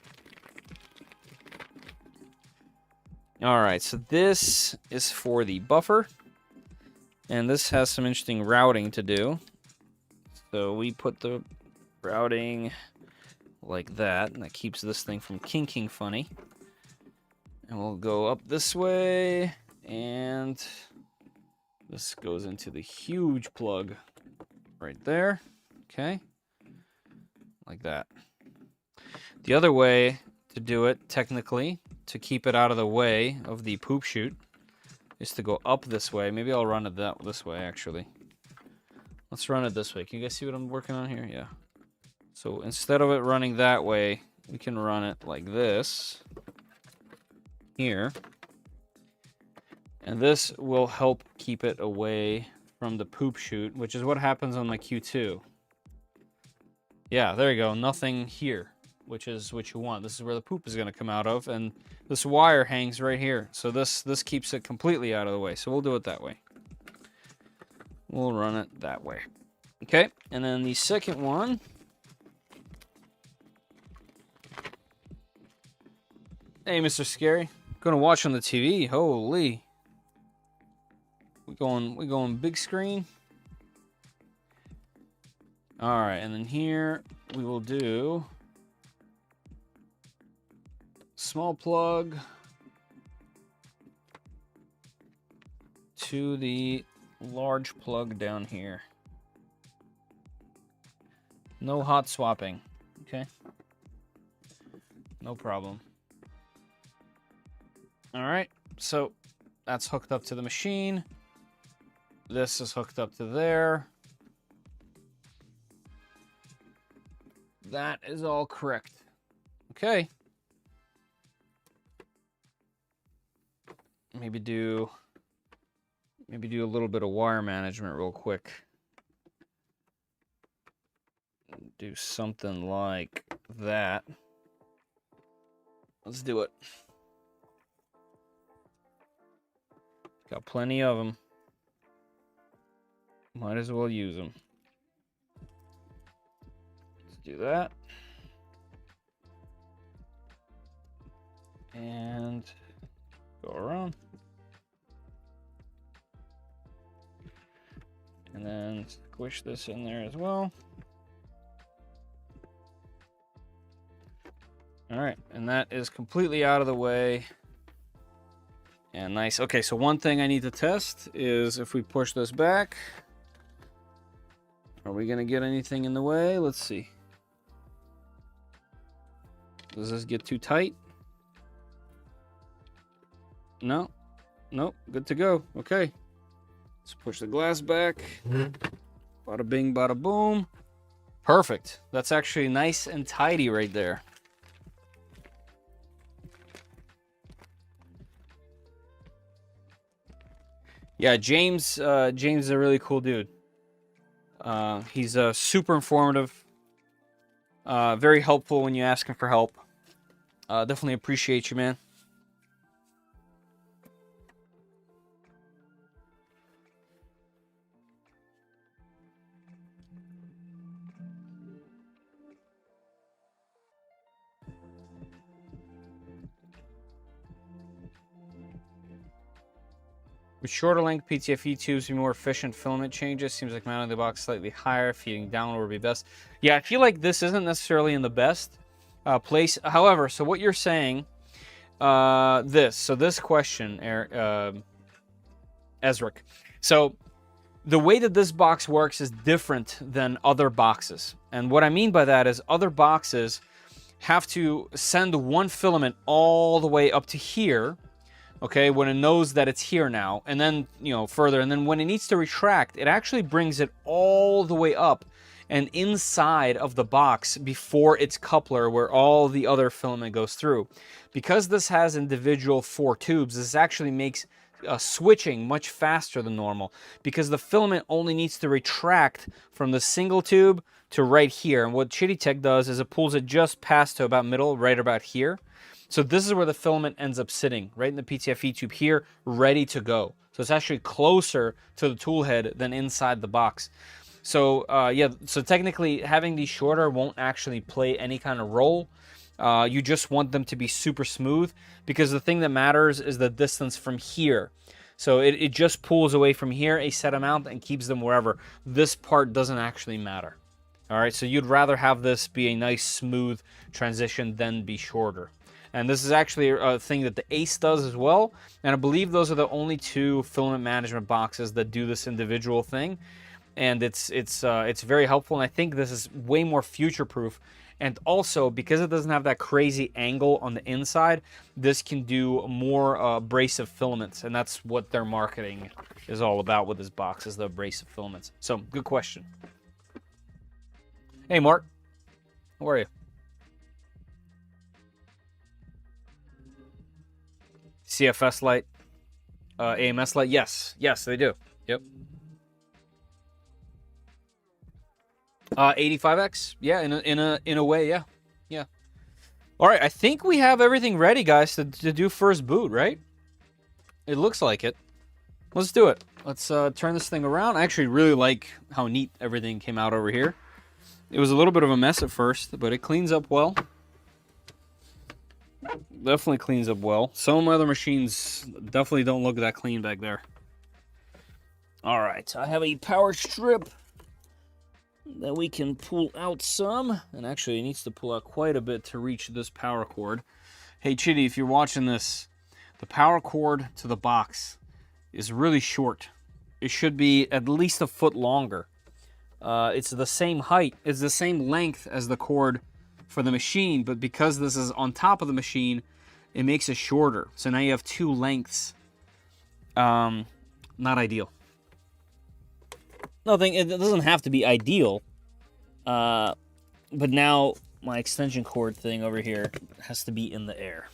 All right, so this is for the buffer. And this has some interesting routing to do. So we put the routing like that, and that keeps this thing from kinking funny. And we'll go up this way, and this goes into the huge plug right there. Okay, like that. The other way to do it, technically, to keep it out of the way of the poop chute, is to go up this way. Maybe I'll run it this way, actually. Let's run it this way. Can you guys see what I'm working on here? Yeah. So instead of it running that way, we can run it like this here. And this will help keep it away from the poop chute, which is what happens on my Q2. Yeah, there you go. Nothing here, which is what you want. This is where the poop is going to come out of, and this wire hangs right here. So this keeps it completely out of the way. So we'll do it that way. We'll run it that way. Okay, and then the second one. Hey, Mr. Scary. Gonna watch on the TV. Holy. We going big screen. All right, and then here we will do small plug to the large plug down here. No hot swapping. Okay. no problem. All right, so that's hooked up to the machine. This is hooked up to there. That is all correct. Okay. Maybe do a little bit of wire management real quick. Do something like that. Let's do it. Got plenty of them. Might as well use them. Let's do that. And go around. And then squish this in there as well. All right, and that is completely out of the way. And nice. Okay, so one thing I need to test is if we push this back, are we gonna get anything in the way? Let's see. Does this get too tight? No. Nope, good to go. Okay. Let's push the glass back. Bada bing, bada boom. Perfect. That's actually nice and tidy right there. Yeah, James is a really cool dude. He's super informative, very helpful when you ask him for help. Definitely appreciate you, man. With shorter length PTFE tubes be more efficient filament changes. Seems like mounting the box slightly higher, feeding downward would be best. Yeah, I feel like this isn't necessarily in the best place. However, so what you're saying, so this question, Ezric. So the way that this box works is different than other boxes. And what I mean by that is other boxes have to send one filament all the way up to here, okay, when it knows that it's here now, and then, you know, further, and then when it needs to retract, it actually brings it all the way up and inside of the box before its coupler where all the other filament goes through. Because this has individual 4 tubes, this actually makes switching much faster than normal, because the filament only needs to retract from the single tube to right here. And what Qidi Tech does is it pulls it just past to about middle, right about here. So this is where the filament ends up sitting, right in the PTFE tube here, ready to go. So it's actually closer to the tool head than inside the box. So yeah, so technically having these shorter won't actually play any kind of role. You just want them to be super smooth, because the thing that matters is the distance from here. So it just pulls away from here a set amount and keeps them wherever. This part doesn't actually matter. All right, so you'd rather have this be a nice smooth transition than be shorter. And this is actually a thing that the Ace does as well. And I believe those are the only 2 filament management boxes that do this individual thing. And it's very helpful. And I think this is way more future-proof. And also, because it doesn't have that crazy angle on the inside, this can do more abrasive filaments. And that's what their marketing is all about with this box, is the abrasive filaments. So, good question. Hey, Mark. How are you? CFS light, AMS light. Yes, they do. Yep. 85X. Yeah, in a way, yeah. All right, I think we have everything ready, guys, to do first boot, right? It looks like it. Let's do it. Let's turn this thing around. I actually really like how neat everything came out over here. It was a little bit of a mess at first, but it cleans up well. Definitely cleans up well. Some of my other machines definitely don't look that clean back there. All right, I have a power strip that we can pull out some. And actually, it needs to pull out quite a bit to reach this power cord. Hey, Qidi, if you're watching this, the power cord to the box is really short. It should be at least a foot longer. It's the same height. It's the same length as the cord for the machine, but because this is on top of the machine, it makes it shorter. So now you have two lengths. Not ideal. Nothing, it doesn't have to be ideal. But now my extension cord thing over here has to be in the air.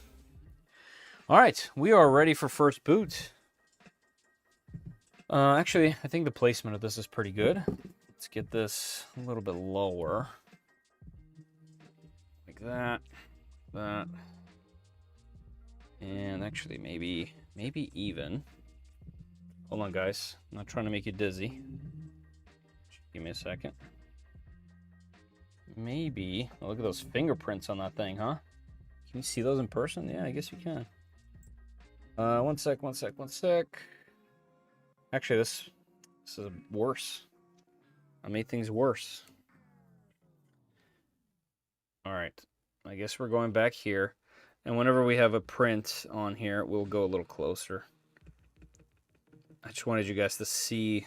All right, we are ready for first boot. Actually, I think the placement of this is pretty good. Let's get this a little bit lower. Like that, that. And actually, maybe even. Hold on, guys. I'm not trying to make you dizzy. Give me a second. Maybe. Oh, look at those fingerprints on that thing, huh? Can you see those in person? Yeah, I guess you can. One sec. Actually, this is worse. I made things worse. All right. I guess we're going back here. And whenever we have a print on here, we'll go a little closer. I just wanted you guys to see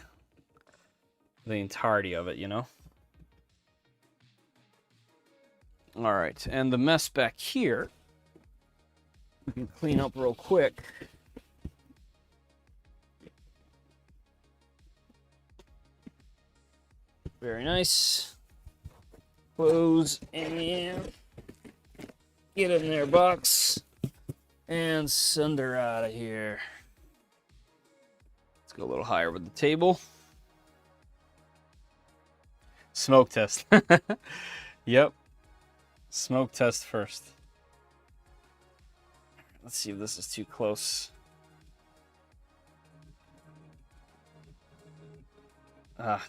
the entirety of it, you know? All right, and the mess back here, we can clean up real quick. Very nice. Close and get in there, box, and send her out of here. Let's go a little higher with the table. Smoke test. Yep. Smoke test first. Let's see if this is too close.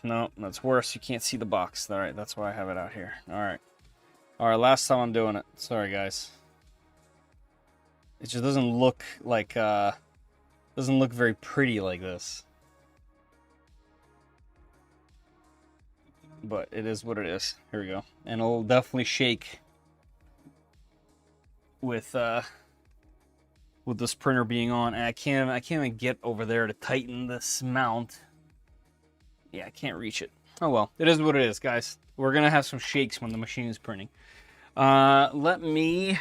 No, that's worse. You can't see the box. All right, that's why I have it out here. All right, last time I'm doing it. Sorry, guys. It just doesn't look like, doesn't look very pretty like this. But it is what it is. Here we go. And it'll definitely shake with this printer being on. And I can't even get over there to tighten this mount. Yeah, I can't reach it. Oh well, it is what it is, guys. We're gonna have some shakes when the machine is printing. Let me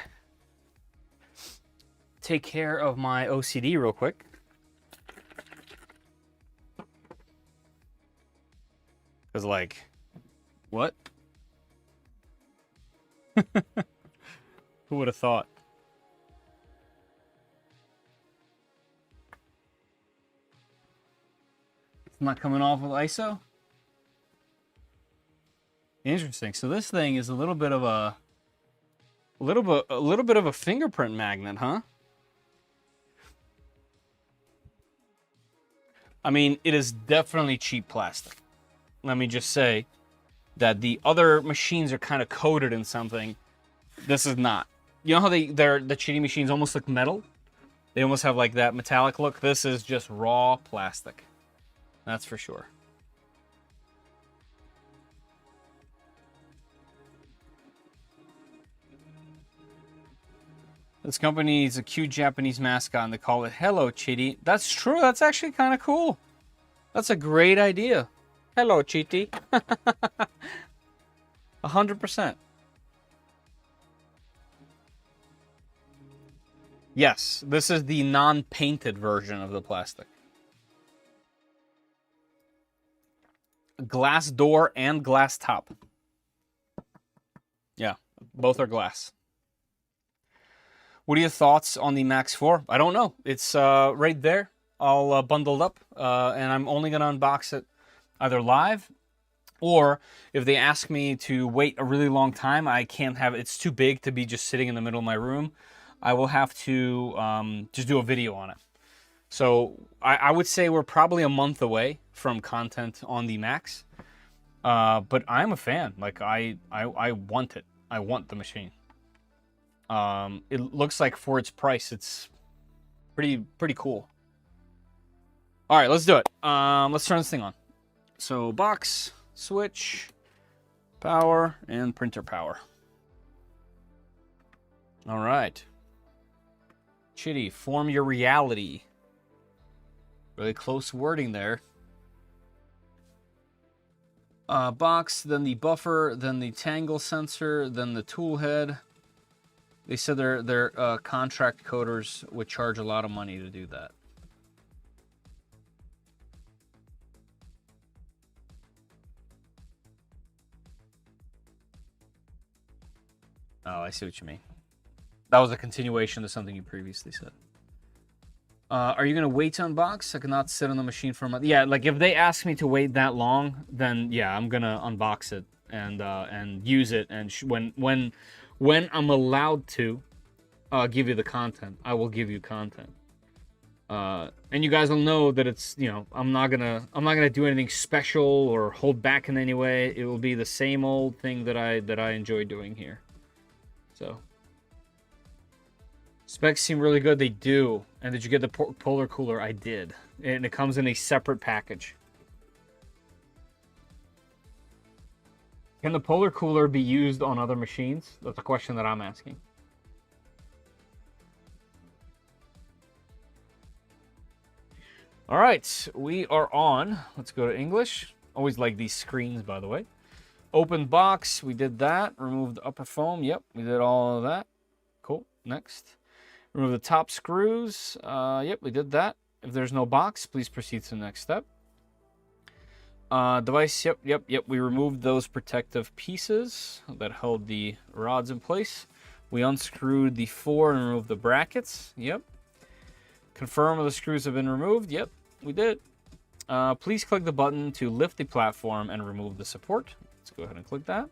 take care of my OCD real quick. Because, like, what? Who would have thought? It's not coming off with ISO? Interesting. So this thing is a little bit of a little bit of a fingerprint magnet, huh? I mean, it is definitely cheap plastic. Let me just say that the other machines are kind of coated in something. This is not. You know how the Qidi machines almost look metal? They almost have like that metallic look. This is just raw plastic. That's for sure. This company needs a cute Japanese mascot and they call it Hello Qidi. That's true. That's actually kind of cool. That's a great idea. Hello Qidi. 100%. Yes, this is the non-painted version of the plastic. Glass door and glass top. Yeah, both are glass. What are your thoughts on the Max 4? I don't know. It's right there, all bundled up, and I'm only going to unbox it either live, or if they ask me to wait a really long time, I can't have it. It's too big to be just sitting in the middle of my room. I will have to just do a video on it. So I would say we're probably a month away from content on the Max, but I'm a fan. Like I want it. I want the machine. It looks like for its price, it's pretty cool. All right, let's do it. Let's turn this thing on. So box, switch, power, and printer power. All right. Qidi, form your reality. Really close wording there. Box, then the buffer, then the tangle sensor, then the tool head. They said their contract coders would charge a lot of money to do that. Oh, I see what you mean. That was a continuation of something you previously said. Are you going to wait to unbox? I cannot sit on the machine for a month. Yeah, like if they ask me to wait that long, then yeah, I'm going to unbox it and use it. And when I'm allowed to give you the content, I will give you content. And you guys will know that it's, you know, I'm not gonna do anything special or hold back in any way. It will be the same old thing that I enjoy doing here. So specs seem really good. They do. And did you get the polar cooler? I did. And it comes in a separate package. Can the polar cooler be used on other machines? That's a question that I'm asking. All right, we are on. Let's go to English. Always like these screens, by the way. Open box, we did that. Remove the upper foam. Yep, we did all of that. Cool. Next. Remove the top screws. Yep, we did that. If there's no box, please proceed to the next step. Device, yep. We removed those protective pieces that held the rods in place. We unscrewed the 4 and removed the brackets. Yep. Confirm the screws have been removed. Yep, we did. Please click the button to lift the platform and remove the support. Let's go ahead and click that.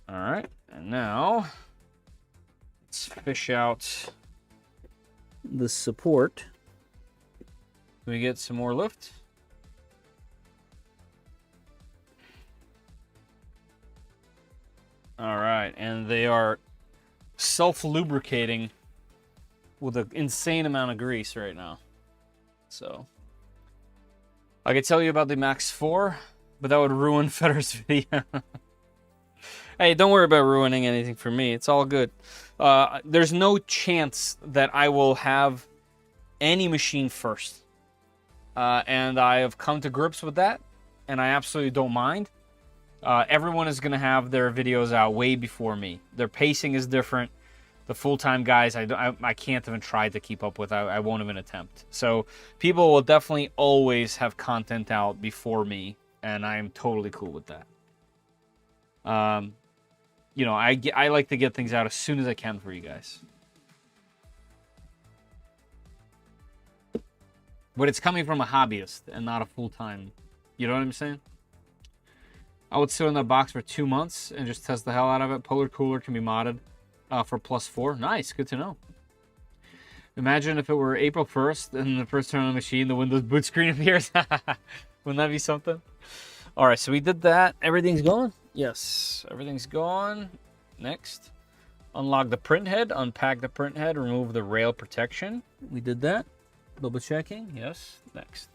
All right, and now let's fish out the support. Can we get some more lift? All right, and they are self-lubricating with an insane amount of grease right now. So I could tell you about the Max 4, but that would ruin Fetter's video. Hey, don't worry about ruining anything for me. It's all good. There's no chance that I will have any machine first. And I have come to grips with that, and I absolutely don't mind. Everyone is going to have their videos out way before me. Their pacing is different. The full-time guys, I can't even try to keep up with. I won't even attempt. So people will definitely always have content out before me, and I'm totally cool with that. You know, I like to get things out as soon as I can for you guys. But it's coming from a hobbyist and not a full-time. You know what I'm saying? I would sit in that box for 2 months and just test the hell out of it. Polar cooler can be modded. For +4. Nice, good to know. Imagine if it were April 1st and the first turn on the machine, the Windows boot screen appears. Wouldn't that be something? All right, so we did that. Everything's gone? Yes, everything's gone. Next. Unlock the print head, unpack the print head, remove the rail protection. We did that. Double checking. Yes, next.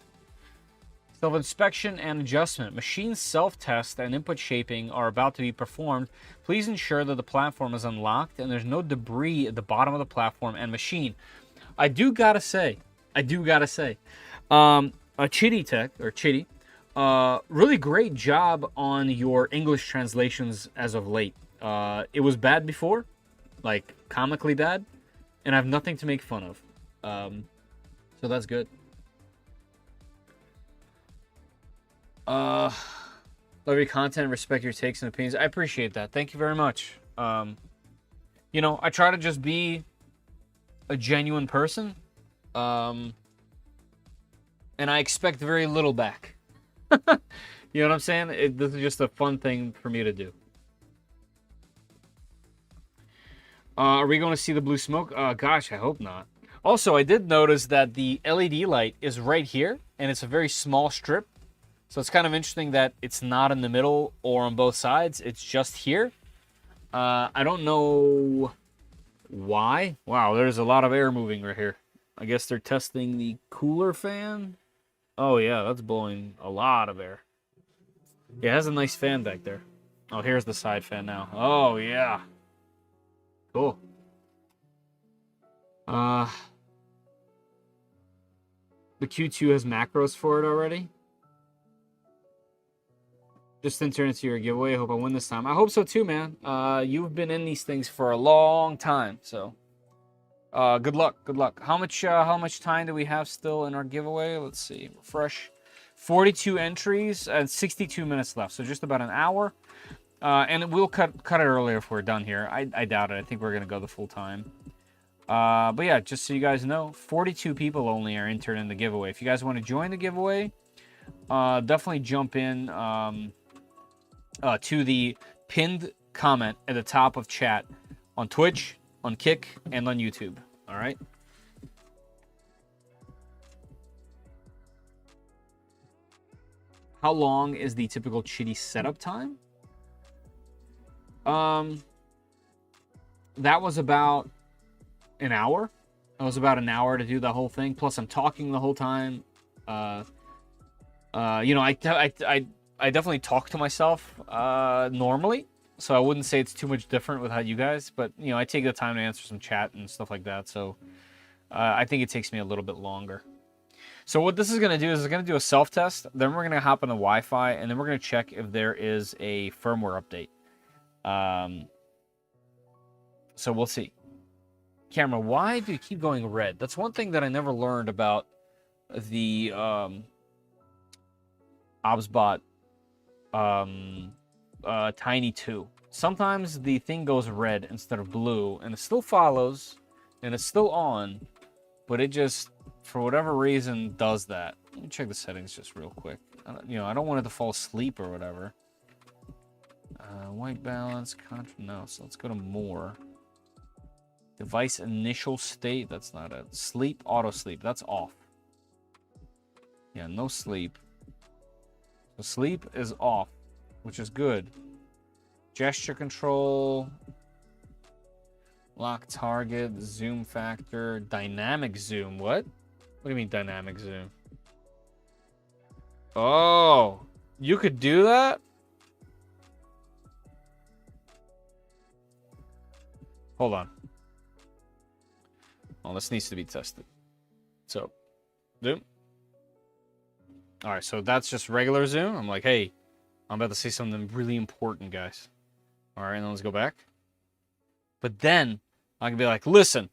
Self-inspection and adjustment. Machine self-test and input shaping are about to be performed. Please ensure that the platform is unlocked and there's no debris at the bottom of the platform and machine. I do gotta say, Qidi Tech, or Qidi, really great job on your English translations as of late. It was bad before, like comically bad, and I have nothing to make fun of. So that's good. Love your content, respect your takes and opinions. I appreciate that. Thank you very much. You know, I try to just be a genuine person. And I expect very little back. You know what I'm saying? This is just a fun thing for me to do. Are we going to see the blue smoke? Gosh, I hope not. Also, I did notice that the LED light is right here, and it's a very small strip. So it's kind of interesting that it's not in the middle or on both sides. It's just here. I don't know why. Wow, there's a lot of air moving right here. I guess they're testing the cooler fan. Oh, yeah, that's blowing a lot of air. Yeah, it has a nice fan back there. Oh, here's the side fan now. Oh, yeah. Cool. The Q2 has macros for it already. Just enter into your giveaway. I hope I win this time. I hope so too, man. You've been in these things for a long time, so good luck. Good luck. How much time do we have still in our giveaway? Let's see. Refresh. 42 entries and 62 minutes left, so just about an hour. And we'll cut it earlier if we're done here. I doubt it. I think we're gonna go the full time. But yeah, just so you guys know, 42 people only are entered in the giveaway. If you guys want to join the giveaway, definitely jump in to the pinned comment at the top of chat on Twitch, on Kick, and on YouTube. All right. How long is the typical Qidi setup time? That was about an hour. It was about an hour to do the whole thing. Plus, I'm talking the whole time. You know, I definitely talk to myself normally, so I wouldn't say it's too much different with how you guys. But you know, I take the time to answer some chat and stuff like that. So I think it takes me a little bit longer. So what this is going to do is it's going to do a self-test. Then we're going to hop on the Wi-Fi, and then we're going to check if there is a firmware update. So we'll see. Camera, why do you keep going red? That's one thing that I never learned about the OBSBot Tiny 2. Sometimes the thing goes red instead of blue, and it still follows, and it's still on, but it just, for whatever reason, does that. Let me check the settings just real quick. You know, I don't want it to fall asleep or whatever. White balance, no, so let's go to more. Device initial state, that's not it. Sleep, auto sleep, that's off. Yeah, no sleep. So sleep is off, which is good. Gesture control, lock target, zoom factor, dynamic zoom. What? What do you mean dynamic zoom? Oh, you could do that? Hold on. Oh, this needs to be tested. So, zoom. All right, so that's just regular zoom. I'm like, hey, I'm about to say something really important, guys. All right, now let's go back. But then I can be like, listen,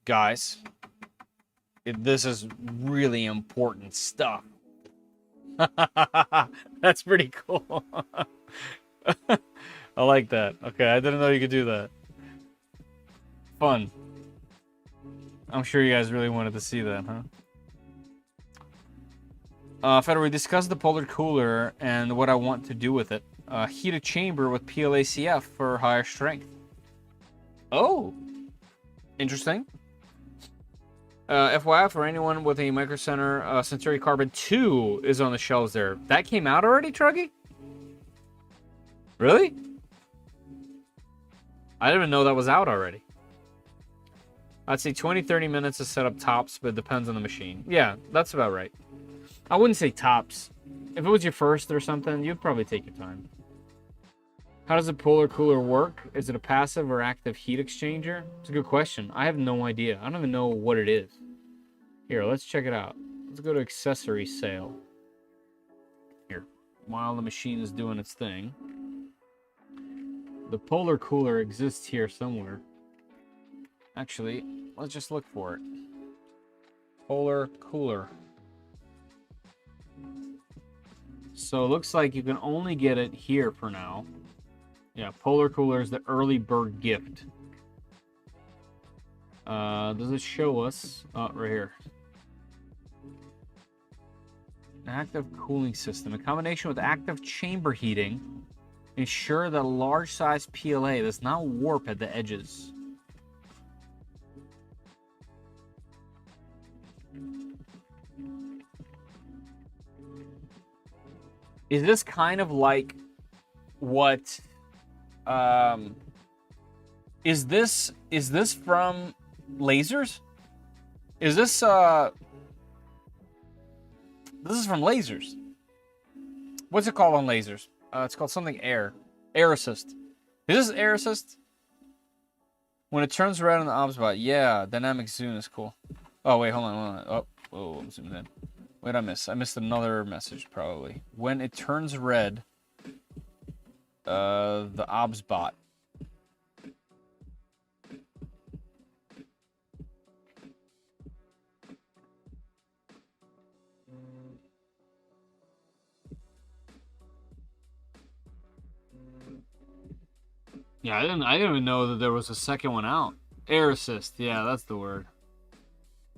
guys, this is really important stuff. That's pretty cool. I like that. Okay, I didn't know you could do that. Fun. I'm sure you guys really wanted to see that, huh? Federer, we discussed the polar cooler and what I want to do with it. Heat a chamber with PLACF for higher strength. Oh, interesting. FYI, for anyone with a Micro Center, Centauri Carbon 2 is on the shelves there. That came out already, Truggy? Really? I didn't even know that was out already. I'd say 20-30 minutes to set up tops, but it depends on the machine. Yeah, that's about right. I wouldn't say tops. If it was your first or something, you'd probably take your time. How does a polar cooler work? Is it a passive or active heat exchanger? It's a good question. I have no idea. I don't even know what it is. Here, let's check it out. Let's go to accessory sale. Here, while the machine is doing its thing. The polar cooler exists here somewhere. Actually, let's just look for it. Polar cooler. So it looks like you can only get it here for now. Yeah, polar cooler is the early bird gift. Does it show us? Oh, right here. Active cooling system. In combination with active chamber heating, ensure that a large size PLA does not warp at the edges. Is this kind of like what is this from lasers? Is this this is from lasers. What's it called on lasers? It's called something air assist. Is this air assist? When it turns red on the OBSBot, yeah, dynamic zoom is cool. Oh wait, hold on. Oh, I'm zooming in. Wait, I missed another message probably. When it turns red, the obs bot. Yeah, I didn't even know that there was a second one out. Air assist, yeah, that's the word.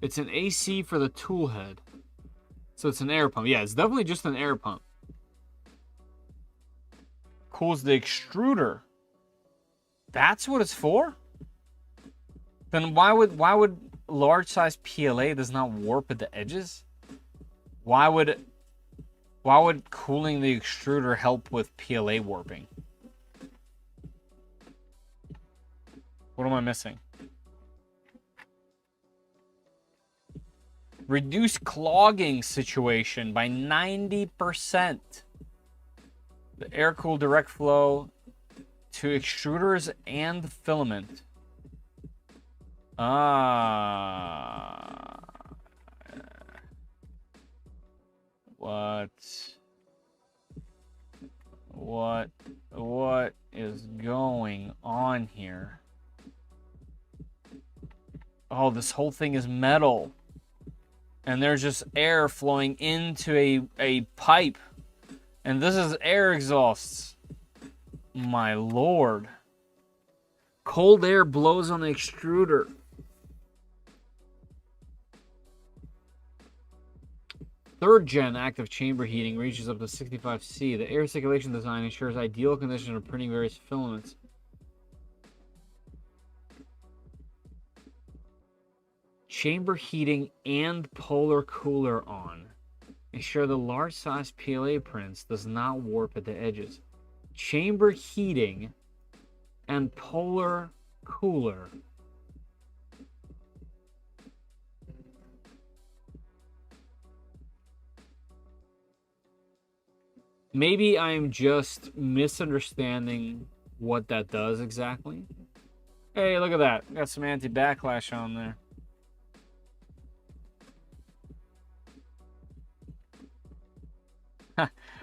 It's an AC for the tool head. So it's an air pump. Yeah, it's definitely just an air pump. Cools the extruder. That's what it's for? Then why would large size PLA does not warp at the edges? Why would cooling the extruder help with PLA warping? What am I missing? Reduce clogging situation by 90%. The air-cooled direct flow to extruders and filament. What is going on here? Oh, this whole thing is metal. And there's just air flowing into a pipe. And this is air exhausts. My lord. Cold air blows on the extruder. Third gen active chamber heating reaches up to 65°C. The air circulation design ensures ideal conditions for printing various filaments. Chamber heating and polar cooler on. Ensure the large size PLA prints does not warp at the edges. Chamber heating and polar cooler. Maybe I'm just misunderstanding what that does exactly. Hey, look at that. Got some anti-backlash on there.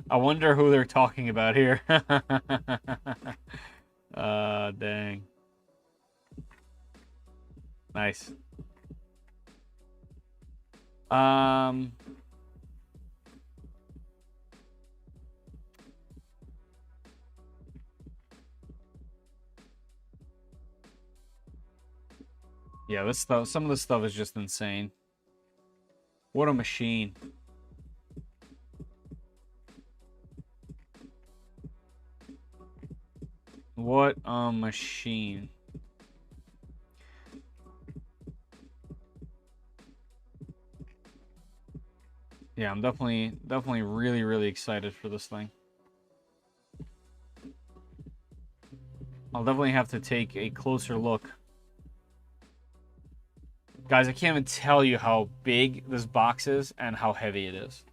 I wonder who they're talking about here. Dang. Nice. Yeah, this stuff, some of this stuff is just insane. What a machine. What a machine. Yeah, I'm definitely really excited for this thing. I'll definitely have to take a closer look. Guys, I can't even tell you how big this box is and how heavy it is.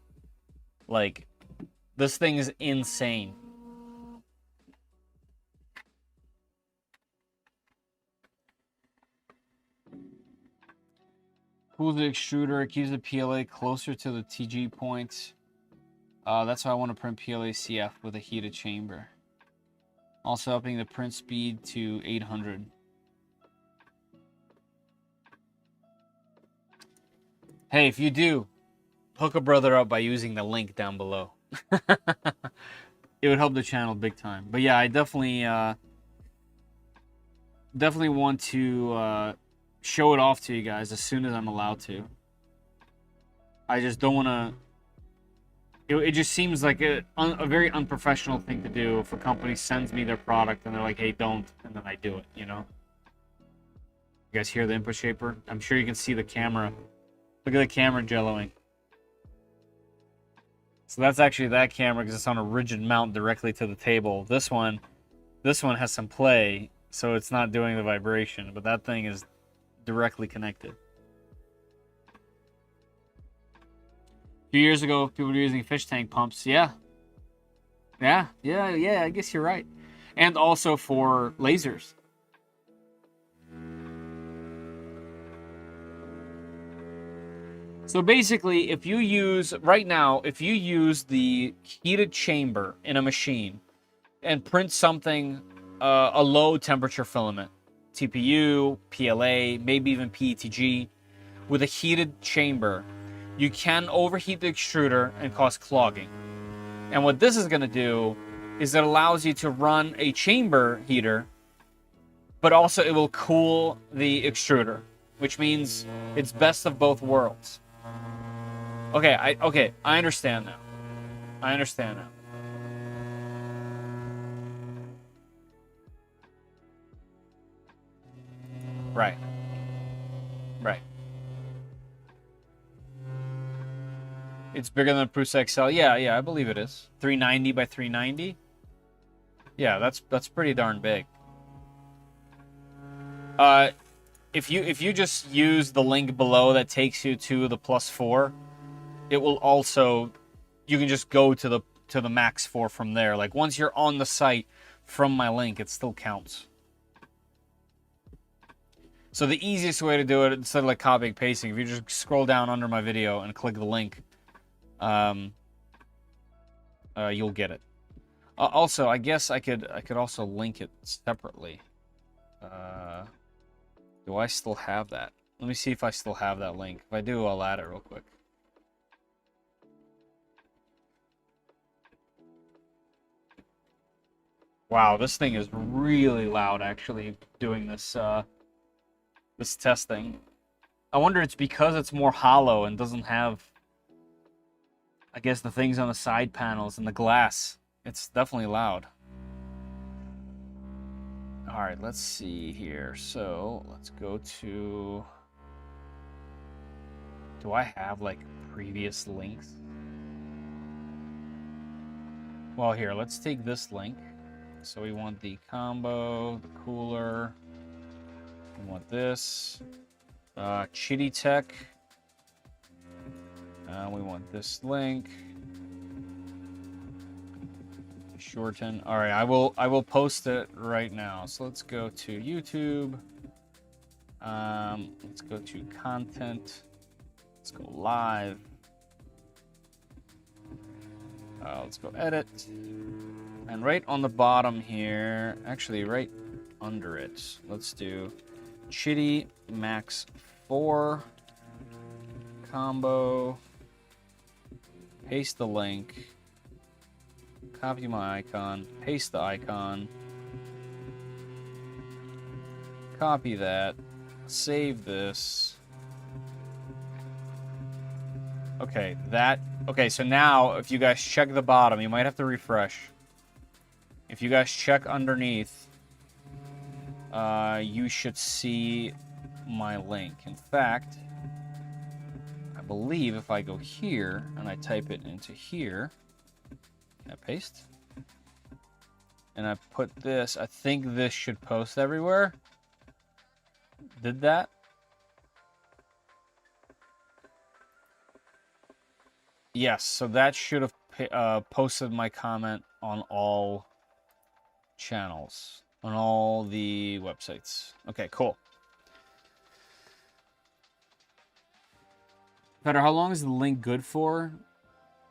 Like, this thing is insane. Cool the extruder, it keeps the PLA closer to the TG points. That's why I want to print PLA CF with a heated chamber. Also upping the print speed to 800. Hey, if you do, hook a brother up by using the link down below. It would help the channel big time. But yeah, I definitely want to show it off to you guys as soon as I'm allowed to. I just don't want to... It just seems like a very unprofessional thing to do if a company sends me their product and they're like, hey, don't, and then I do it, you know? You guys hear the input shaper? I'm sure you can see the camera. Look at the camera jelloing. So that's actually that camera because it's on a rigid mount directly to the table. This one has some play, so it's not doing the vibration, but that thing is directly connected. A few years ago, people were using fish tank pumps. Yeah, I guess you're right. And also for lasers. So basically, if you use, right now, if you use the heated chamber in a machine and print something, a low temperature filament, TPU, PLA, maybe even PETG, with a heated chamber, you can overheat the extruder and cause clogging. And what this is going to do is it allows you to run a chamber heater, but also it will cool the extruder, which means it's best of both worlds. Okay, I understand now. I understand now. Right. Right. It's bigger than a Prusa XL. Yeah, I believe it is. 390 by 390. Yeah, that's pretty darn big. If you just use the link below that takes you to the +4, it will also, you can just go to the max 4 from there. Like once you're on the site from my link, it still counts. So the easiest way to do it, instead of like copying pasting, if you just scroll down under my video and click the link, you'll get it. Also, I guess I could also link it separately. Do I still have that? Let me see if I still have that link. If I do, I'll add it real quick. Wow, this thing is really loud, actually, doing this this testing. I wonder it's because it's more hollow and doesn't have, I guess, the things on the side panels and the glass. It's definitely loud. All right, let's see here. So let's go to, do I have like previous links? Well, here, let's take this link. So we want the combo, the cooler. We want this. Qidi Tech. We want this link. Shorten. All right, I will post it right now. So let's go to YouTube. Let's go to content. Let's go live. Let's go edit. And right on the bottom here, actually right under it, let's do Qidi Max 4 combo. Paste the link. Copy my icon. Paste the icon. Copy that. Save this. Okay, okay, so now if you guys check the bottom, you might have to refresh. If you guys check underneath, you should see my link. In fact, I believe if I go here and I type it into here, can I paste? And I put this, I think this should post everywhere. Did that? Yes, so that should have posted my comment on all channels, on all the websites. Okay, cool. Better, how long is the link good for?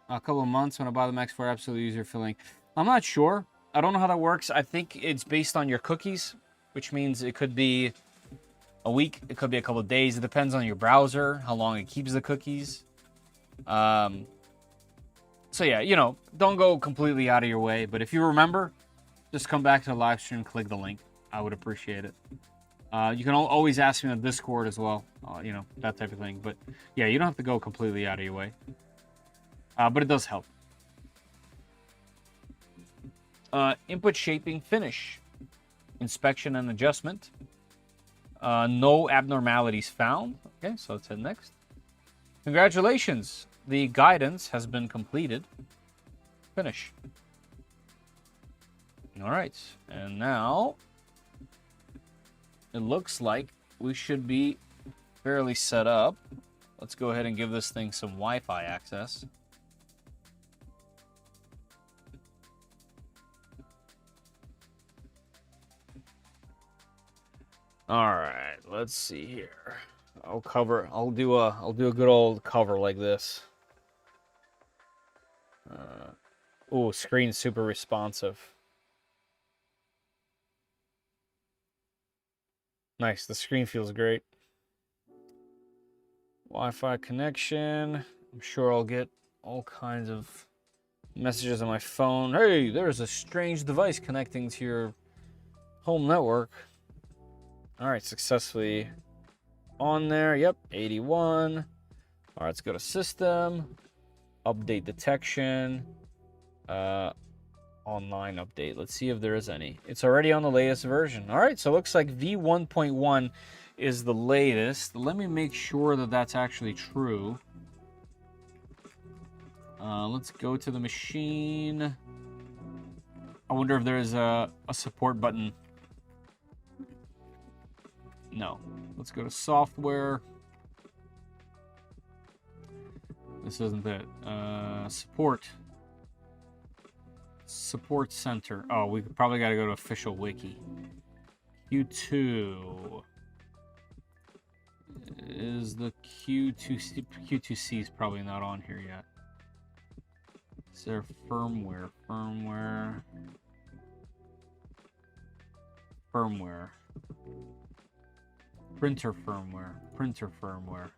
A couple of months. When I buy the Max 4, absolutely user filling. I'm not sure. I don't know how that works. I think it's based on your cookies, which means it could be a week. It could be a couple of days. It depends on your browser, how long it keeps the cookies. So yeah, you know, don't go completely out of your way. But if you remember, just come back to the live stream, click the link. I would appreciate it. You can always ask me on Discord as well. You know, that type of thing. But yeah, you don't have to go completely out of your way. But it does help. Input shaping finish. Inspection and adjustment. No abnormalities found. Okay, so let's hit next. Congratulations. The guidance has been completed. Finish. All right. And now it looks like we should be fairly set up. Let's go ahead and give this thing some Wi-Fi access. All right, let's see here. I'll do a good old cover like this. Oh, screen super responsive. Nice. The screen feels great. Wi-Fi connection. I'm sure I'll get all kinds of messages on my phone. Hey, there's a strange device connecting to your home network. All right, successfully on there. Yep, 81. All right, let's go to system, update detection, online update. Let's see if there is any. It's already on the latest version. All right, so it looks like V1.1 is the latest. Let me make sure that that's actually true. Let's go to the machine. I wonder if there's a support button. No. Let's go to software. This isn't it. Support. Support center. Oh, we probably got to go to official wiki. Q2. Is the Q2C? Q2C is probably not on here yet. Is there firmware? Firmware. Printer firmware. Printer firmware.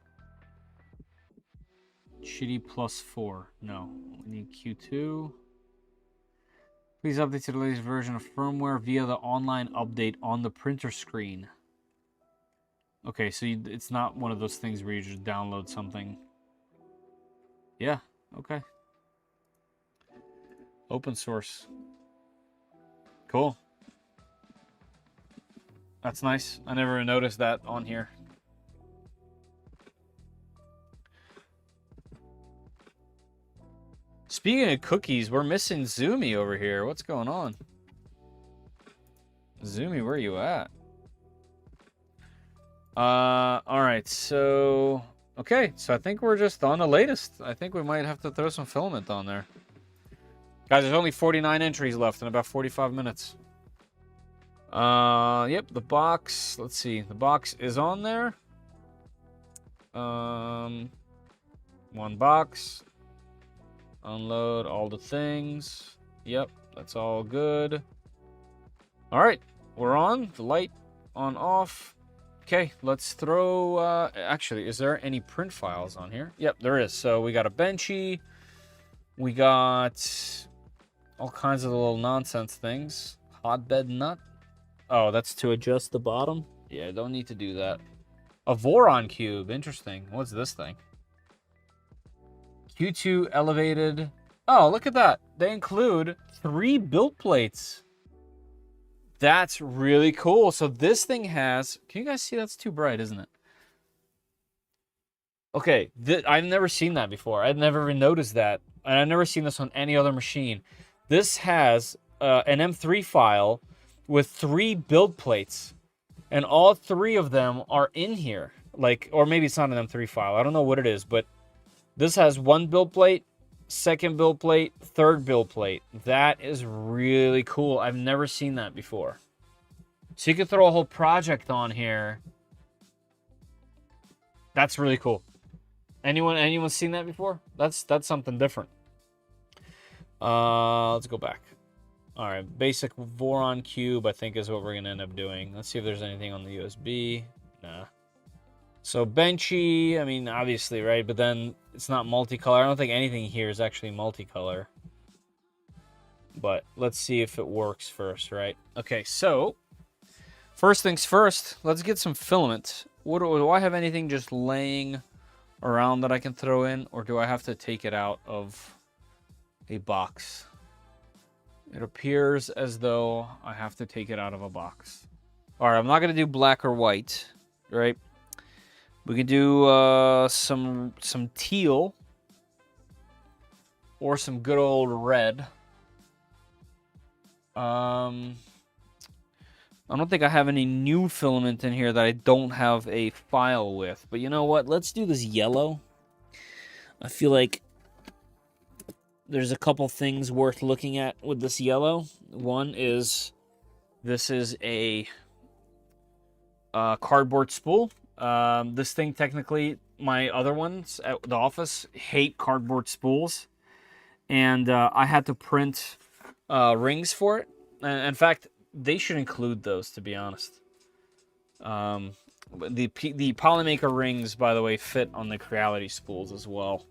Qidi +4. No. We need Q2. Please update to the latest version of firmware via the online update on the printer screen. Okay, so it's not one of those things where you just download something. Yeah, okay. Open source. Cool. That's nice. I never noticed that on here. Speaking of cookies, we're missing Zoomy over here. What's going on? Zoomy, where are you at? Alright, so... Okay, so I think we're just on the latest. I think we might have to throw some filament on there. Guys, there's only 49 entries left in about 45 minutes. Yep, the box. Let's see. The box is on there. One box. Unload all the things. Yep, that's all good. All right, we're on. The light on off. Okay, let's throw... actually, is there any print files on here? Yep, there is. So we got a benchy. We got all kinds of little nonsense things. Hotbed nut. Oh, that's to adjust the bottom? Yeah, don't need to do that. A Voron cube. Interesting. What's this thing? Q2 elevated. Oh, look at that. They include 3 build plates. That's really cool. So this thing has... Can you guys see? That's too bright, isn't it? Okay, I've never seen that before. I'd never even noticed that. And I've never seen this on any other machine. This has an M3 file with 3 build plates. And all 3 of them are in here. Like, or maybe it's not an M3 file. I don't know what it is, but this has 1 build plate, 2nd build plate, 3rd build plate. That is really cool. I've never seen that before. So you can throw a whole project on here. That's really cool. Anyone seen that before? That's something different. Let's go back. All right, basic Voron cube, I think, is what we're gonna end up doing. Let's see if there's anything on the USB. Nah. So benchy, I mean, obviously, right? But then it's not multicolor. I don't think anything here is actually multicolor. But let's see if it works first, right? Okay, so first things first, let's get some filament. Do I have anything just laying around that I can throw in, or do I have to take it out of a box? It appears as though I have to take it out of a box. All right, I'm not going to do black or white, right? We can do some teal or some good old red. I don't think I have any new filament in here that I don't have a file with. But you know what? Let's do this yellow. I feel like there's a couple things worth looking at with this yellow. One is this is a cardboard spool. This thing, technically, my other ones at the office hate cardboard spools. And I had to print rings for it. In fact, they should include those, to be honest. The Polymaker rings, by the way, fit on the Creality spools as well.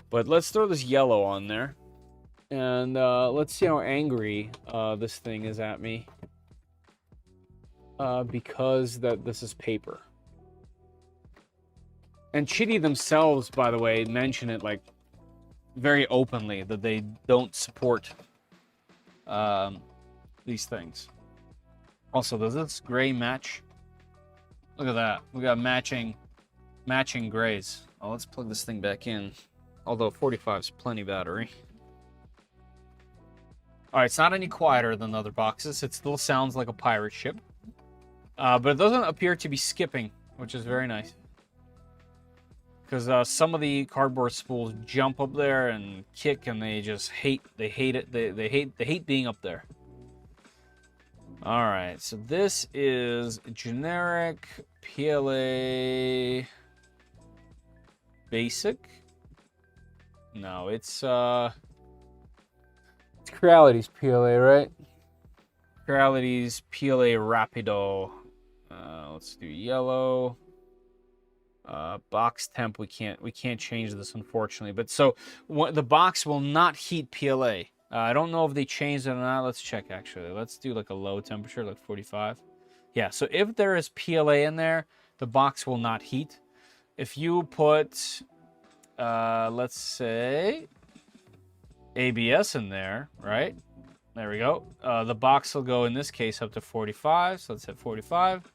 But let's throw this yellow on there. And let's see how angry this thing is at me. Because this is paper. And Qidi themselves, by the way, mention it like very openly that they don't support these things. Also, does this gray match? Look at that. We got matching grays. Oh, let's plug this thing back in. Although 45 is plenty battery. All right, it's not any quieter than the other boxes. It still sounds like a pirate ship. But it doesn't appear to be skipping, which is very nice. Because some of the cardboard spools jump up there and kick, and they just hate it. They hate being up there. All right, so this is generic PLA basic. No, it's Creality's PLA, right? Creality's PLA Rapido. Let's do yellow. Box temp, we can't change this, unfortunately. But so the box will not heat PLA. I don't know if they changed it or not. Let's check, actually. Let's do like a low temperature, like 45. Yeah, so if there is PLA in there, the box will not heat. If you put, let's say, ABS in there, right? There we go. The box will go, in this case, up to 45. So let's hit 45.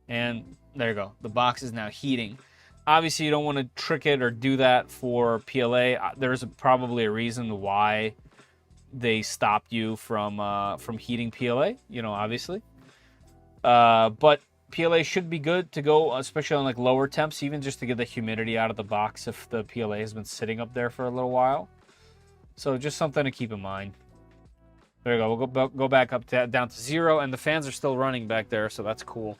And there you go. The box is now heating. Obviously, you don't want to trick it or do that for PLA. There's probably a reason why they stopped you from heating PLA, you know, obviously. But PLA should be good to go, especially on like lower temps, even just to get the humidity out of the box if the PLA has been sitting up there for a little while. So just something to keep in mind. There you go. We'll go back up down to 0, and the fans are still running back there, so that's cool.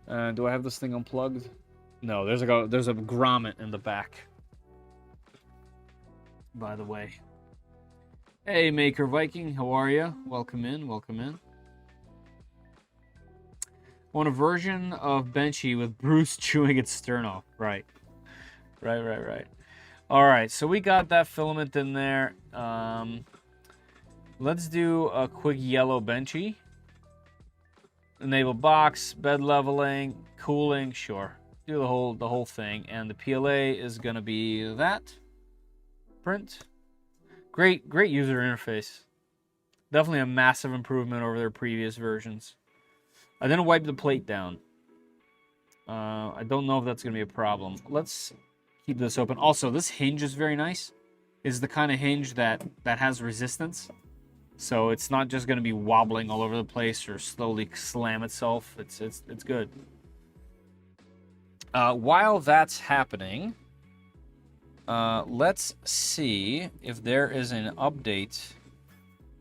Do I have this thing unplugged? No, there's a grommet in the back. By the way. Hey, Maker Viking, how are you? Welcome in, welcome in. Want a version of Benchy with Bruce chewing its stern off. Right. Right. All right, so we got that filament in there. Let's do a quick yellow Benchy. Enable box, bed leveling, cooling, sure. Do the whole thing. And the PLA is gonna be that. Print. Great user interface. Definitely a massive improvement over their previous versions. I didn't wipe the plate down. I don't know if that's gonna be a problem. Let's keep this open. Also, this hinge is very nice. It's the kind of hinge that has resistance. So it's not just going to be wobbling all over the place or slowly slam itself. It's good. While that's happening, let's see if there is an update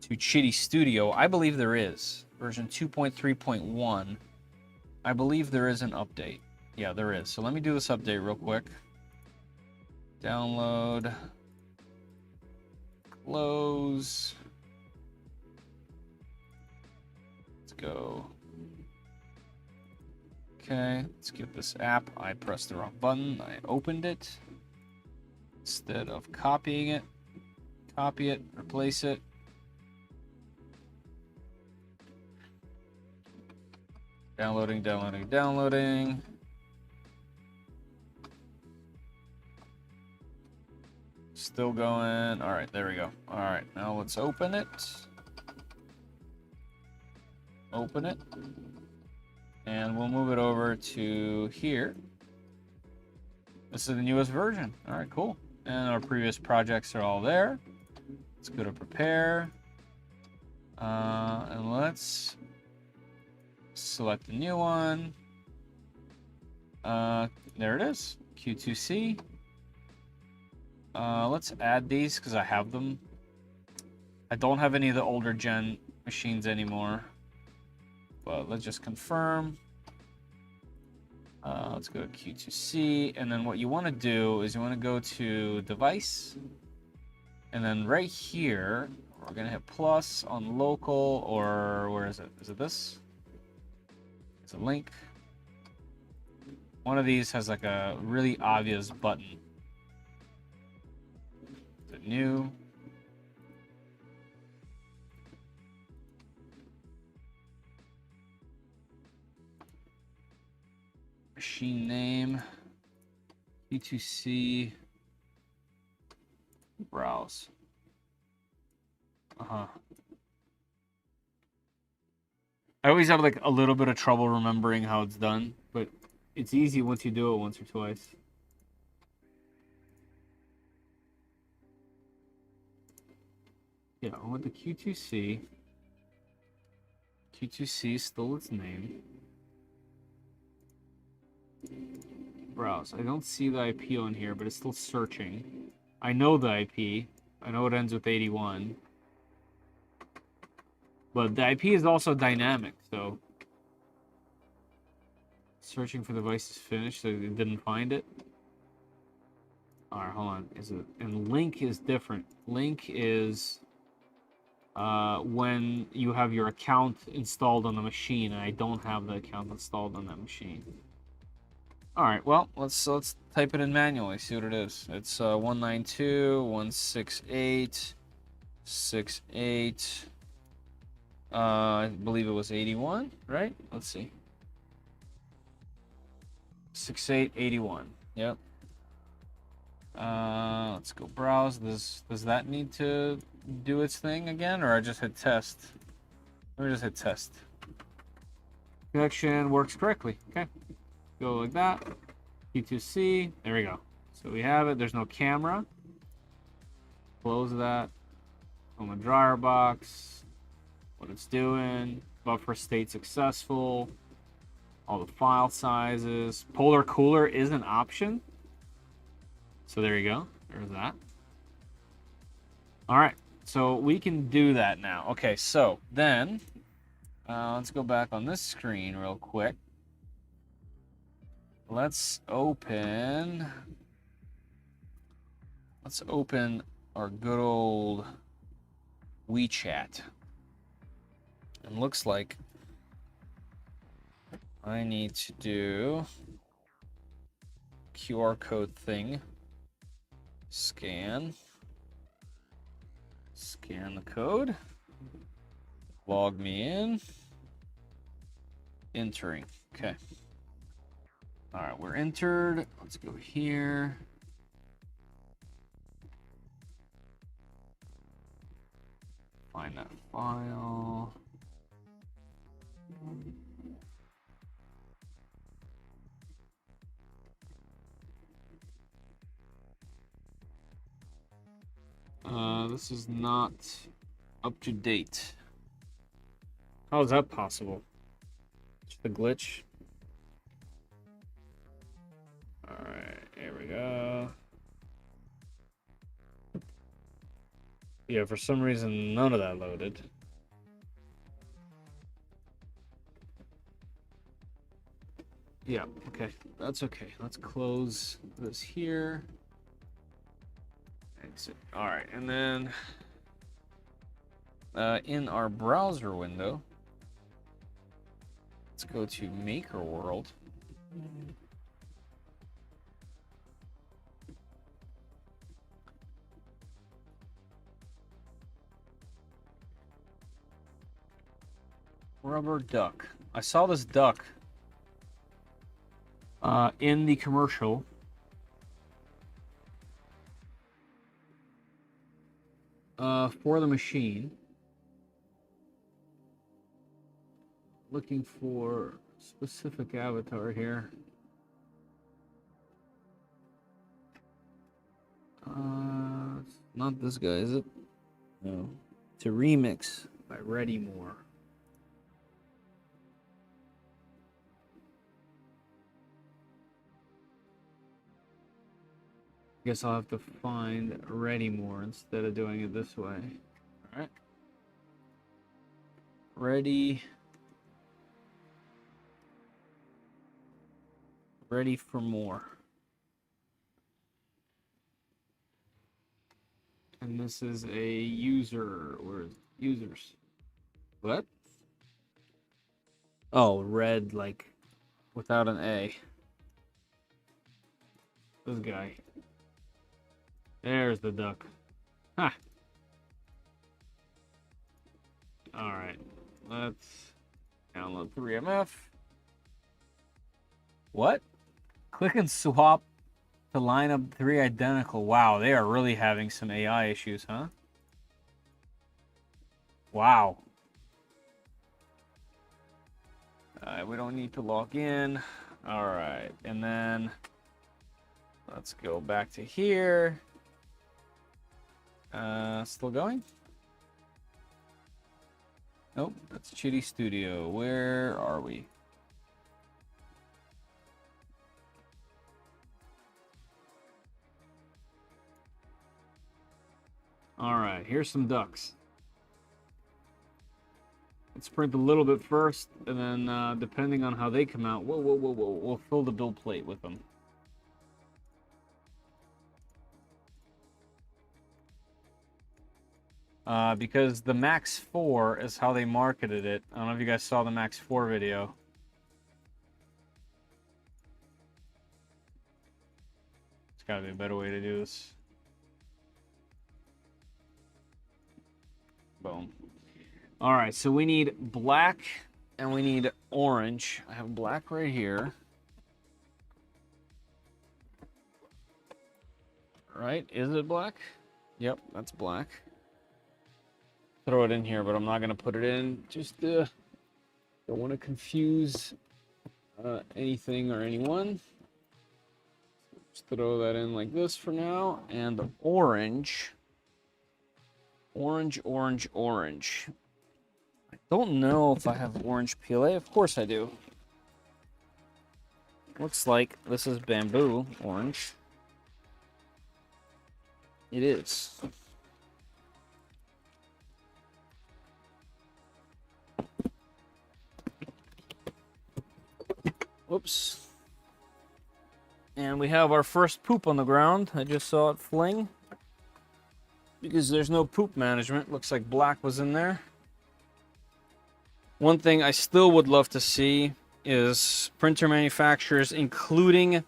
to Qidi Studio. I believe there is. Version 2.3.1. I believe there is an update. Yeah, there is. So let me do this update real quick. Download. Close. Go. Okay, let's get this app. I pressed the wrong button. I opened it. Instead of copying it, copy it, replace it. Downloading. Still going. All right, there we go. All right, now let's open it. Open it, and we'll move it over to here. This is the newest version. All right, cool. And our previous projects are all there. Let's go to prepare, and let's select the new one. There it is, Q2C. Let's add these because I have them. I don't have any of the older gen machines anymore. But let's just confirm. Let's go to Q2C, and then what you want to do is you want to go to Device, and then right here, we're going to hit plus on local, or where is it? Is it this? It's a link. One of these has like a really obvious button. Is it new? Machine name, Q2C, browse. I always have like a little bit of trouble remembering how it's done, but it's easy once you do it once or twice. Yeah, I want the Q2C. Q2C stole its name. Browse. I don't see the IP on here, but it's still searching. I know the IP. I know it ends with 81. But the IP is also dynamic, so... Searching for the device is finished, so it didn't find it. Alright, hold on. Is it... And link is different. Link is... when you have your account installed on the machine, and I don't have the account installed on that machine. All right, well, let's type it in manually, see what it is. It's 192.168.68. I believe it was 81, right? Let's see. 6881. Yep. Let's go browse. Does that need to do its thing again, or I just hit test? Let me just hit test. Connection works correctly. Okay. Go like that. Q2C. There we go. So we have it. There's no camera. Close that. On the dryer box. What it's doing. Buffer state successful. All the file sizes. Polar cooler is an option. So there you go. There's that. All right. So we can do that now. Okay. So then let's go back on this screen real quick. Let's open our good old WeChat. And looks like I need to do QR code thing. Scan the code. Log me in. Entering. Okay. All right, we're entered. Let's go here. Find that file. This is not up to date. How is that possible? Just a glitch. Alright, here we go. Yeah, for some reason, none of that loaded. Yeah, okay. That's okay. Let's close this here. Exit. Alright, and then in our browser window, let's go to Maker World. Rubber duck. I saw this duck in the commercial. For the machine. Looking for specific avatar here. It's not this guy, is it? No. It's a remix by Ready More. Guess I'll have to find Ready More instead of doing it this way. All right. Ready Ready for more. And this is a user. Where's users? What? Oh, red, like without an A. This guy. There's the duck. Ha! Alright. Let's download 3MF. What? Click and swap to line up 3 identical. Wow, they are really having some AI issues, huh? Wow. We don't need to log in. Alright, and then let's go back to here. Still going? Nope, that's Qidi Studio. Where are we? Alright, here's some ducks. Let's print a little bit first, and then depending on how they come out, we'll fill the build plate with them. Because the Max 4 is how they marketed it. I don't know if you guys saw the Max 4 video. There's gotta be a better way to do this. Boom. Alright, so we need black and we need orange. I have black right here. Right? Is it black? Yep, that's black. Throw it in here, but I'm not going to put it in. Just don't want to confuse anything or anyone. Just throw that in like this for now. And the orange. Orange, orange, orange. I don't know if I have orange PLA. Of course I do. Looks like this is bamboo orange. It is. Whoops. And we have our first poop on the ground. I just saw it fling. Because there's no poop management. Looks like black was in there. One thing I still would love to see is printer manufacturers including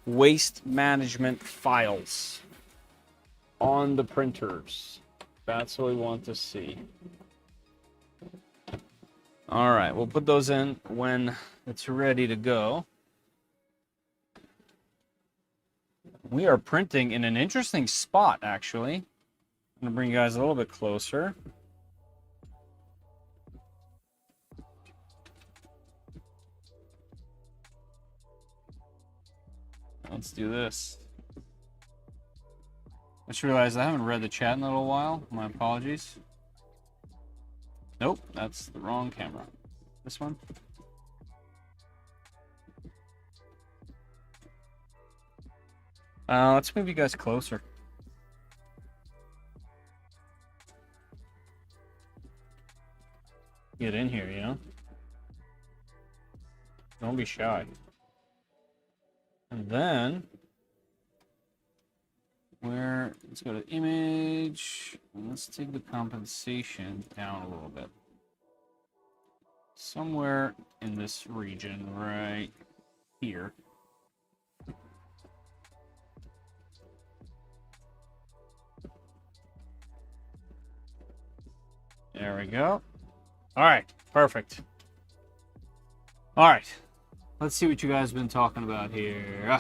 waste management files on the printers. That's what we want to see. All right, we'll put those in when it's ready to go. We are printing in an interesting spot, actually. I'm going to bring you guys a little bit closer. Let's do this. I just realized I haven't read the chat in a little while. My apologies. Nope, that's the wrong camera. This one. Let's move you guys closer. Get in here, you know? Don't be shy. And then, let's go to image, and let's take the compensation down a little bit. Somewhere in this region, right here. There we go. All right, perfect. All right, let's see what you guys have been talking about here.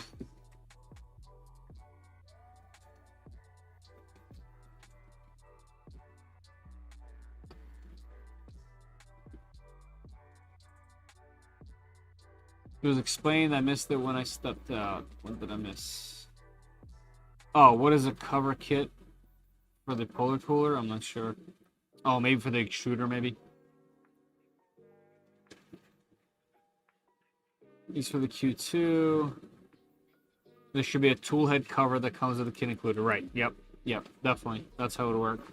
It was explained. I missed it when I stepped out. What did I miss? Oh, what is a cover kit for the polar cooler? I'm not sure. Oh, maybe for the extruder, maybe. These for the Q2. There should be a tool head cover that comes with the kit included. Right. Yep. Yep. Definitely. That's how it would work.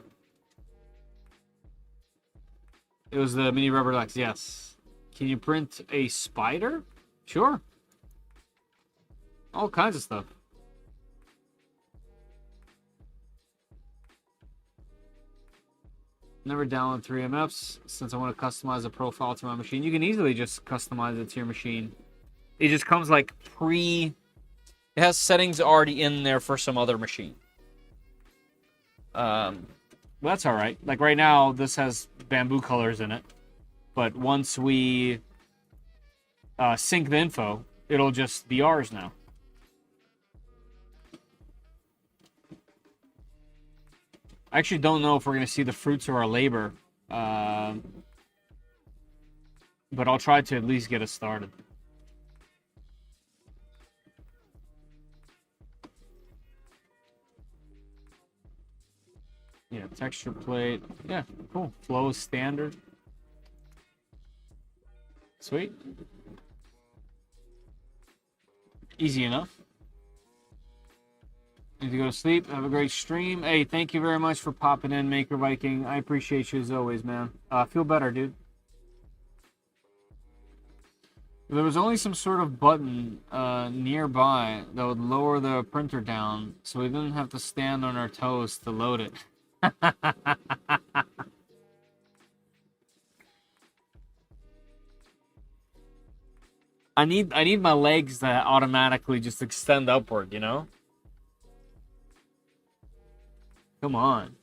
It was the mini rubber legs. Yes. Can you print a spider? Sure. All kinds of stuff. Never download 3MFs since I want to customize a profile to my machine. You can easily just customize it to your machine. It just comes like it has settings already in there for some other machine. Well, that's all right. Like right now, this has bamboo colors in it. But once we sync the info, it'll just be ours now. I actually don't know if we're going to see the fruits of our labor. But I'll try to at least get us started. Yeah, texture plate. Yeah, cool. Flow is standard. Sweet. Easy enough. Need to go to sleep. Have a great stream. Hey, thank you very much for popping in, Maker Viking. I appreciate you as always, man. Feel better, dude. If there was only some sort of button nearby that would lower the printer down so we didn't have to stand on our toes to load it. I need my legs to automatically just extend upward, you know? Come on.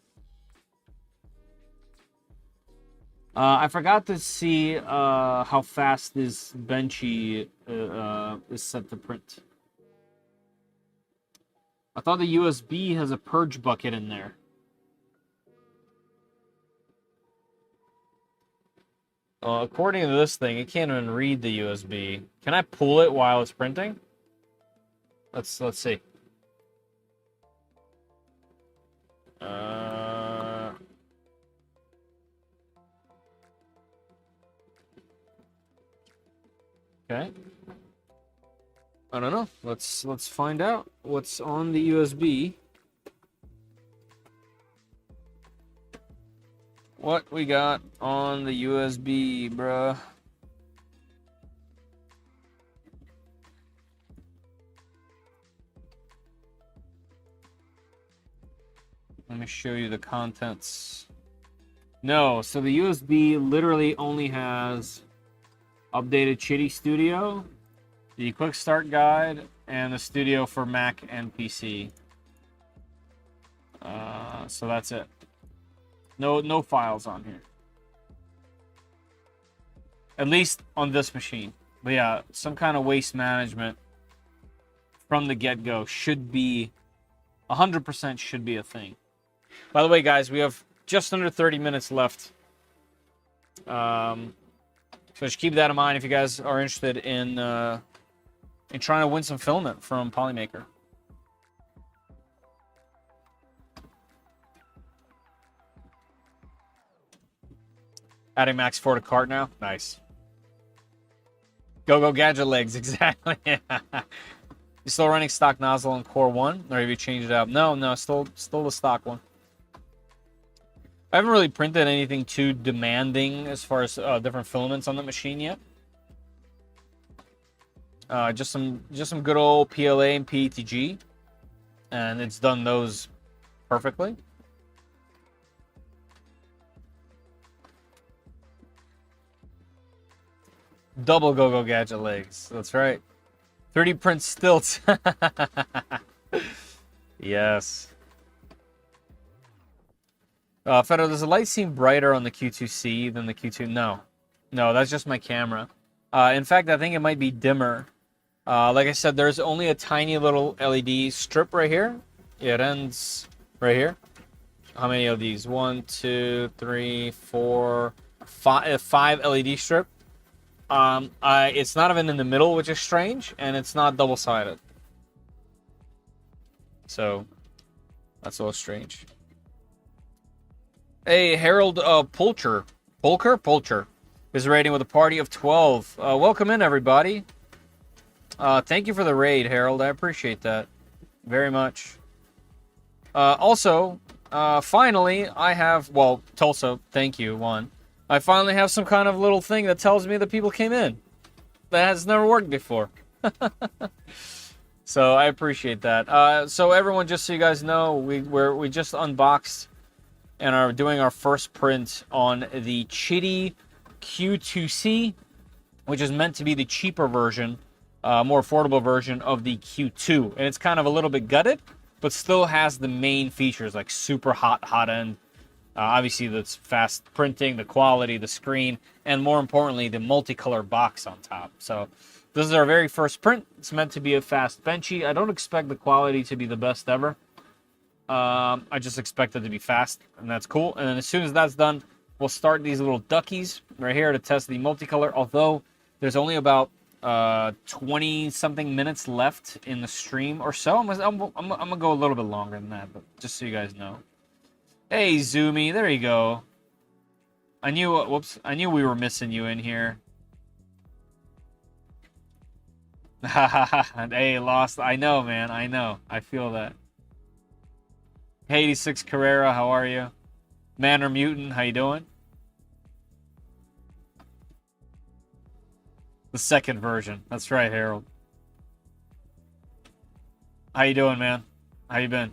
I forgot to see how fast this Benchy is set to print. I thought the USB has a purge bucket in there. According to this thing, it can't even read the USB. Can I pull it while it's printing? Let's see. Okay. I don't know. Let's find out what's on the USB. What we got on the USB, bruh? Let me show you the contents. No, so the USB literally only has updated Qidi Studio, the quick start guide, and the Studio for Mac and PC. So that's it. No files on here. At least on this machine. But yeah, some kind of waste management from the get-go should be 100% should be a thing. By the way, guys, we have just under 30 minutes left. So just keep that in mind if you guys are interested in trying to win some filament from Polymaker. Adding Max 4 to cart now. Nice. Go gadget legs, exactly. You still running stock nozzle in Core 1? Or have you changed it out? No, still the stock one. I haven't really printed anything too demanding as far as different filaments on the machine yet. Just some good old PLA and PETG, and it's done those perfectly. Double go gadget legs. That's right. 3D print stilts. Yes. Fedor, does the light seem brighter on the Q2C than the Q2? No, that's just my camera. In fact, I think it might be dimmer. Like I said, there's only a tiny little LED strip right here. Yeah, it ends right here. How many of these? 1, 2, 3, 4, 5 LED strip. It's not even in the middle, which is strange, and it's not double-sided. So that's a little strange. Hey, Harold Pulcher is raiding with a party of 12. Welcome in, everybody. Thank you for the raid, Harold. I appreciate that very much. Also, finally, I have... Well, Tulsa, thank you, one. I finally have some kind of little thing that tells me that people came in. That has never worked before. So I appreciate that. So everyone, just so you guys know, we just unboxed and are doing our first print on the Qidi Q2C, which is meant to be the cheaper version, more affordable version of the Q2. And it's kind of a little bit gutted, but still has the main features like super hot end. Obviously, that's fast printing, the quality, the screen, and more importantly, the multicolor box on top. So this is our very first print. It's meant to be a fast benchy. I don't expect the quality to be the best ever. I just expect it to be fast, and that's cool. And then as soon as that's done, we'll start these little duckies right here to test the multicolor. Although there's only about 20-something minutes left in the stream or so. I'm gonna go a little bit longer than that, but just so you guys know. Hey, Zoomy, there you go. I knew we were missing you in here. Hey, Lost. I know, man. I know. I feel that. Hey, 86 Carrera, how are you? Manor Mutant, how you doing? The second version. That's right, Harold. How you doing, man? How you been?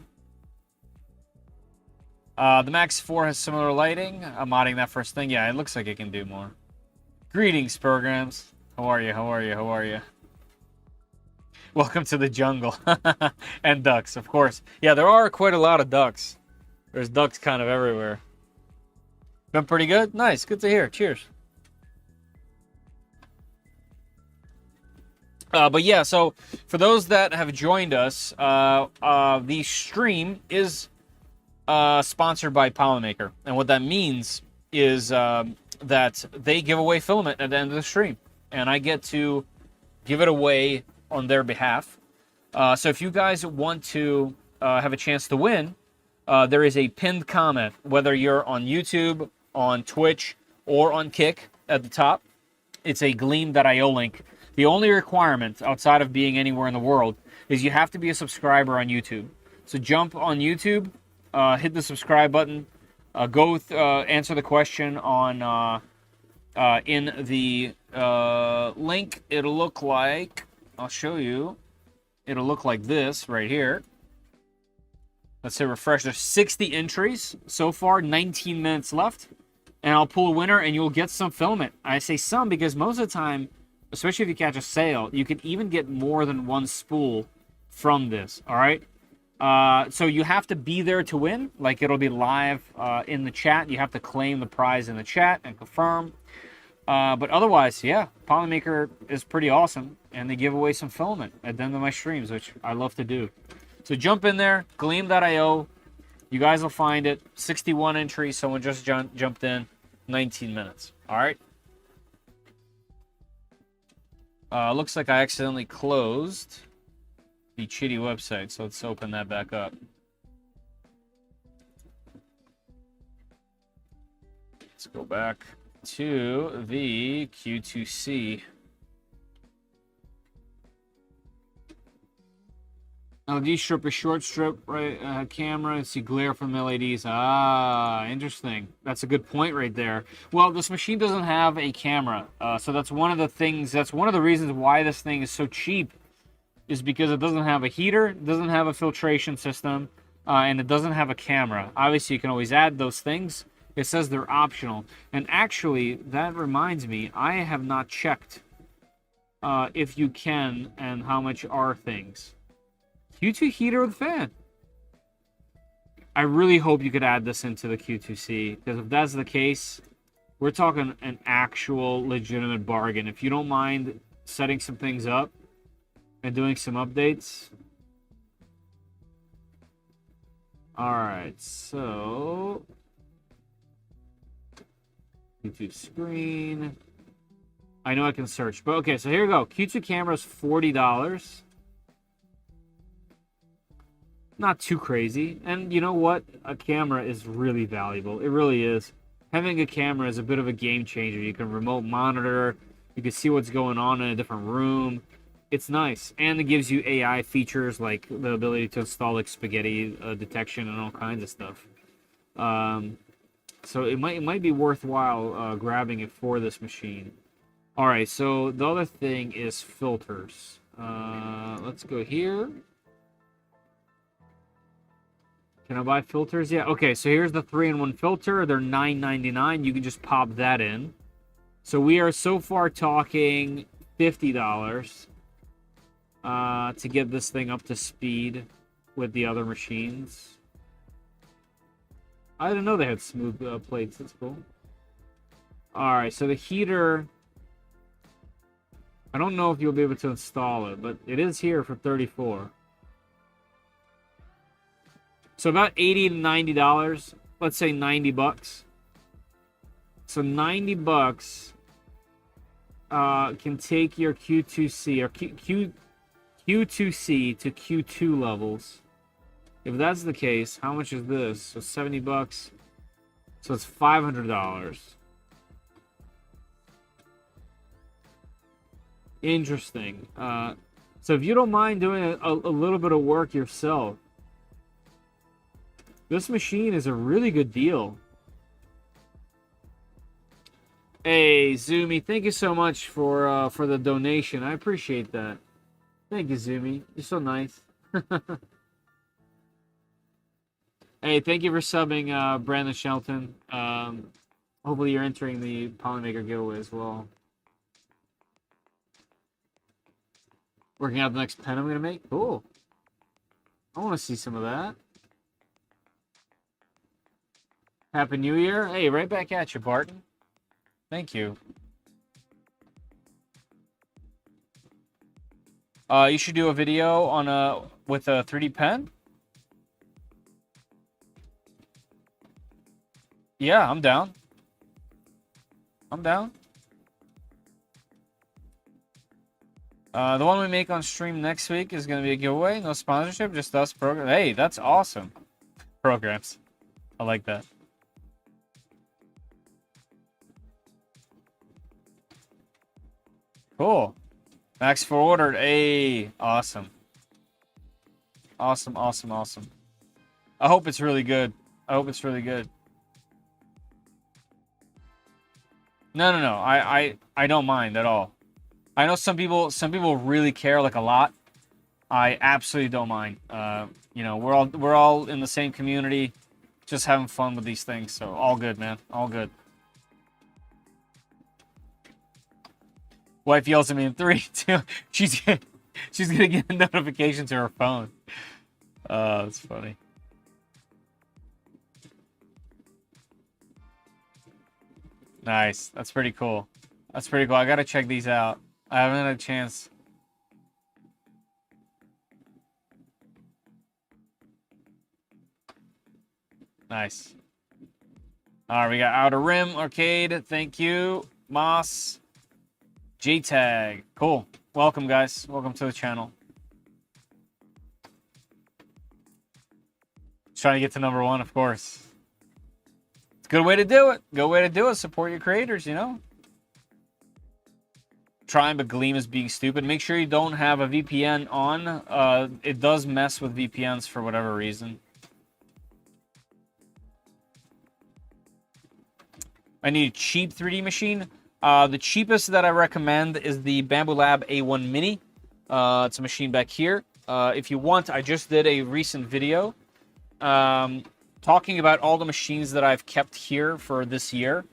The Max 4 has similar lighting. I'm modding that first thing. Yeah, it looks like it can do more. Greetings, programs. How are you? How are you? How are you? Welcome to the jungle. And ducks, of course. Yeah, there are quite a lot of ducks. There's ducks kind of everywhere. Been pretty good? Nice. Good to hear. Cheers. But yeah, so for those that have joined us, the stream is sponsored by Polymaker. And what that means is that they give away filament at the end of the stream. And I get to give it away on their behalf. So if you guys want to have a chance to win, there is a pinned comment, whether you're on YouTube, on Twitch, or on Kick at the top. It's a Gleam.io link. The only requirement outside of being anywhere in the world is you have to be a subscriber on YouTube. So jump on YouTube, hit the subscribe button, answer the question on in the link. It'll look like, I'll show you. It'll look like this right here. Let's say refresh. There's 60 entries so far, 19 minutes left. And I'll pull a winner and you'll get some filament. I say some because most of the time, especially if you catch a sale, you can even get more than one spool from this, all right? So you have to be there to win. Like, it'll be live in the chat. You have to claim the prize in the chat and confirm. But otherwise, yeah, Polymaker is pretty awesome. And they give away some filament at the end of my streams, which I love to do. So jump in there, Gleam.io. You guys will find it. 61 entries. Someone just jumped in. 19 minutes. All right. Looks like I accidentally closed the Qidi website, so let's open that back up. Let's go back to the Q2C. LED strip is short strip, right? Camera, see glare from LEDs. Ah, interesting. That's a good point right there. Well, this machine doesn't have a camera, so that's one of the things. That's one of the reasons why this thing is so cheap, is because it doesn't have a heater, it doesn't have a filtration system, and it doesn't have a camera. Obviously, you can always add those things. It says they're optional, and actually, that reminds me, I have not checked if you can and how much are things. Q2 heater with fan. I really hope you could add this into the Q2C, because if that's the case, we're talking an actual legitimate bargain. If you don't mind setting some things up and doing some updates. Alright, so Q2 screen. I know I can search, but okay, so here we go. Q2 camera is $40. Not too crazy. And you know what? A camera is really valuable. It really is. Having a camera is a bit of a game changer. You can remote monitor. You can see what's going on in a different room. It's nice. And it gives you AI features like the ability to install like spaghetti detection and all kinds of stuff. So it might be worthwhile grabbing it for this machine. All right, so the other thing is filters. Let's go here. Can I buy filters? Yeah. Okay, so here's the 3-in-1 filter. They're $9.99. You can just pop that in. So we are so far talking $50 to get this thing up to speed with the other machines. I didn't know they had smooth plates. That's cool. Alright, so the heater, I don't know if you'll be able to install it, but it is here for $34. So about $80 to $90. Let's say 90 bucks. So 90 bucks can take your Q2C or Q2C to Q2 levels. If that's the case, how much is this? So 70 bucks. So it's $500. Interesting. So if you don't mind doing a little bit of work yourself, this machine is a really good deal. Hey, Zumi, thank you so much for the donation. I appreciate that. Thank you, Zumi. You're so nice. Hey, thank you for subbing, Brandon Shelton. Hopefully you're entering the Polymaker giveaway as well. Working out the next pen I'm going to make? Cool. I want to see some of that. Happy New Year. Hey, right back at you, Barton. Thank you. You should do a video on with a 3D pen. Yeah, I'm down. I'm down. The one we make on stream next week is going to be a giveaway. No sponsorship, just us program. Hey, that's awesome. Programs. I like that. Cool. Max for ordered. Hey, awesome. Awesome, awesome, awesome. I hope it's really good. I hope it's really good. No. I don't mind at all. I know some people really care, like, a lot. I absolutely don't mind. You know, we're all in the same community, just having fun with these things. So all good, man. All good. Wife yells at me in 3, 2. She's gonna get a notification to her phone. That's funny. Nice. That's pretty cool. That's pretty cool. I gotta check these out. I haven't had a chance. Nice. All right, we got Outer Rim Arcade. Thank you, Moss. J-Tag. Cool. Welcome, guys. Welcome to the channel. Just trying to get to #1, of course. It's a good way to do it. Good way to do it. Support your creators, you know? Trying, but Gleam is being stupid. Make sure you don't have a VPN on. It does mess with VPNs for whatever reason. I need a cheap 3D machine. The cheapest that I recommend is the Bambu Lab A1 Mini. It's a machine back here. If you want, I just did a recent video talking about all the machines that I've kept here for this year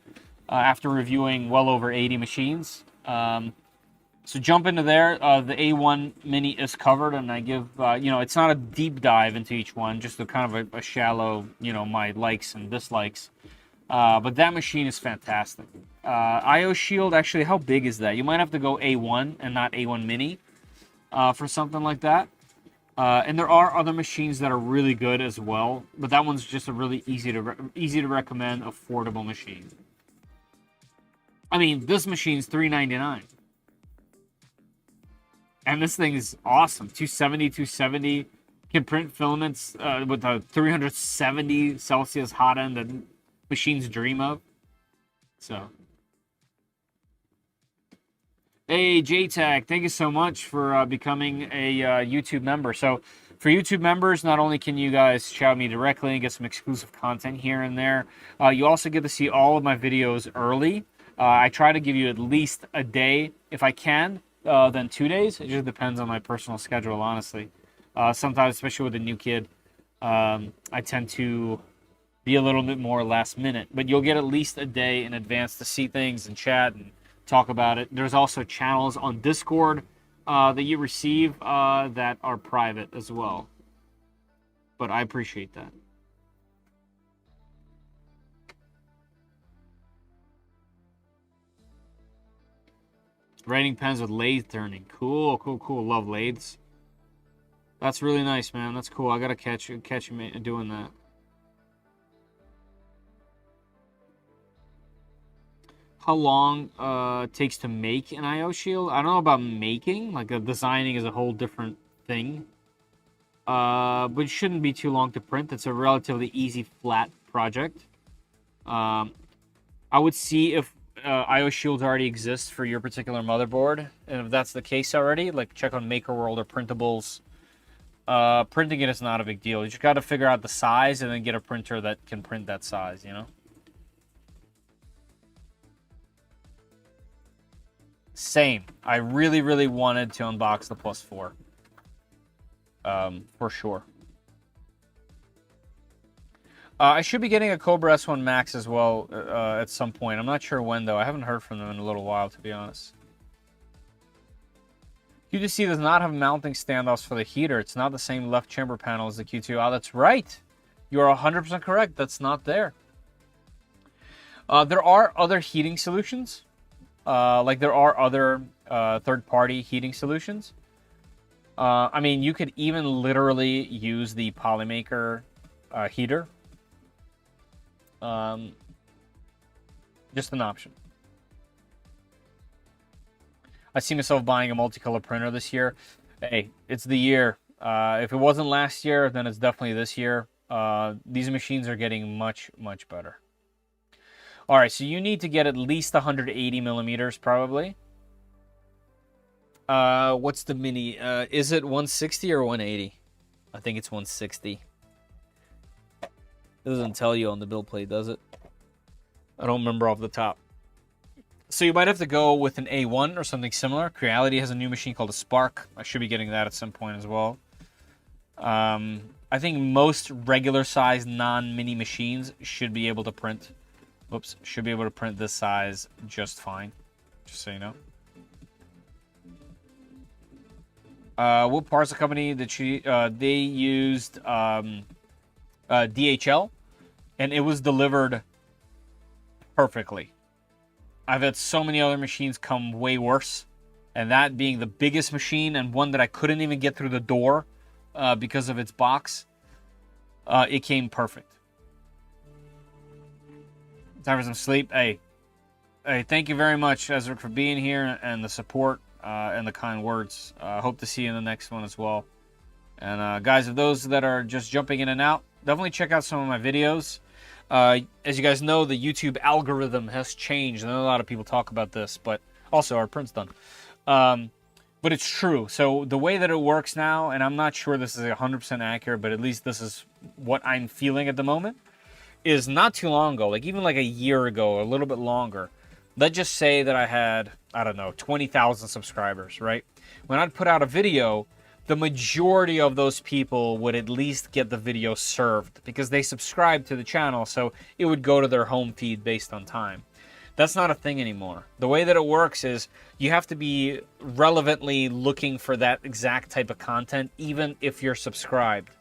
after reviewing well over 80 machines. So jump into there. The A1 Mini is covered, and I give, you know, it's not a deep dive into each one, just a kind of a shallow, you know, my likes and dislikes. But that machine is fantastic. IO Shield, actually, how big is that? You might have to go A1 and not A1 Mini for something like that. And there are other machines that are really good as well, but that one's just a really easy to recommend, affordable machine. I mean, this machine's $399. And this thing is awesome. 270. Can print filaments with a 370 Celsius hot end that machines dream of. So, hey, JTAG, thank you so much for becoming a YouTube member. So, for YouTube members, not only can you guys shout me directly and get some exclusive content here and there, you also get to see all of my videos early. I try to give you at least a day, if I can, than 2 days. It just depends on my personal schedule, honestly. Sometimes, especially with a new kid, I tend to be a little bit more last minute. But you'll get at least a day in advance to see things and chat and talk about it. There's also channels on Discord that you receive that are private as well. But I appreciate that. Writing pens with lathe turning. Cool, cool, cool. Love lathes. That's really nice, man. That's cool. I gotta catch you doing that. How long it takes to make an IO shield? I don't know about making. Like, designing is a whole different thing. But it shouldn't be too long to print. It's a relatively easy, flat project. I would see if IO shields already exist for your particular motherboard. And if that's the case already, like, check on MakerWorld or Printables. Printing it is not a big deal. You just got to figure out the size and then get a printer that can print that size, you know? Same. I really, really wanted to unbox the Plus 4. For sure. I should be getting a Cobra S1 Max as well at some point. I'm not sure when, though. I haven't heard from them in a little while, to be honest. Q2C does not have mounting standoffs for the heater. It's not the same left chamber panel as the Q2. Oh, that's right. You are 100% correct. That's not there. There are other heating solutions. Like, there are other third-party heating solutions. I mean, you could even literally use the Polymaker heater. Just an option. I see myself buying a multicolor printer this year. Hey, it's the year. If it wasn't last year, then it's definitely this year. These machines are getting much, much better. All right, so you need to get at least 180 millimeters, probably. What's the mini? Is it 160 or 180? I think it's 160. It doesn't tell you on the build plate, does it? I don't remember off the top. So you might have to go with an A1 or something similar. Creality has a new machine called a Spark. I should be getting that at some point as well. I think most regular-sized non-mini machines should be able to print. Oops, should be able to print this size just fine. Just so you know. What parts of the company that they used DHL, and it was delivered perfectly. I've had so many other machines come way worse, and that being the biggest machine and one that I couldn't even get through the door because of its box, it came perfect. Time for some sleep. Hey, thank you very much, Ezra, for being here and the support and the kind words. Hope to see you in the next one as well. And guys, of those that are just jumping in and out, definitely check out some of my videos. As you guys know, the YouTube algorithm has changed. I know a lot of people talk about this, but also our print's done. But it's true. So the way that it works now, and I'm not sure this is 100% accurate, but at least this is what I'm feeling at the moment, is not too long ago, like even like a year ago, a little bit longer. Let's just say that I had, I don't know, 20,000 subscribers, right? When I'd put out a video, the majority of those people would at least get the video served because they subscribed to the channel, so it would go to their home feed based on time. That's not a thing anymore. The way that it works is you have to be relevantly looking for that exact type of content, even if you're subscribed.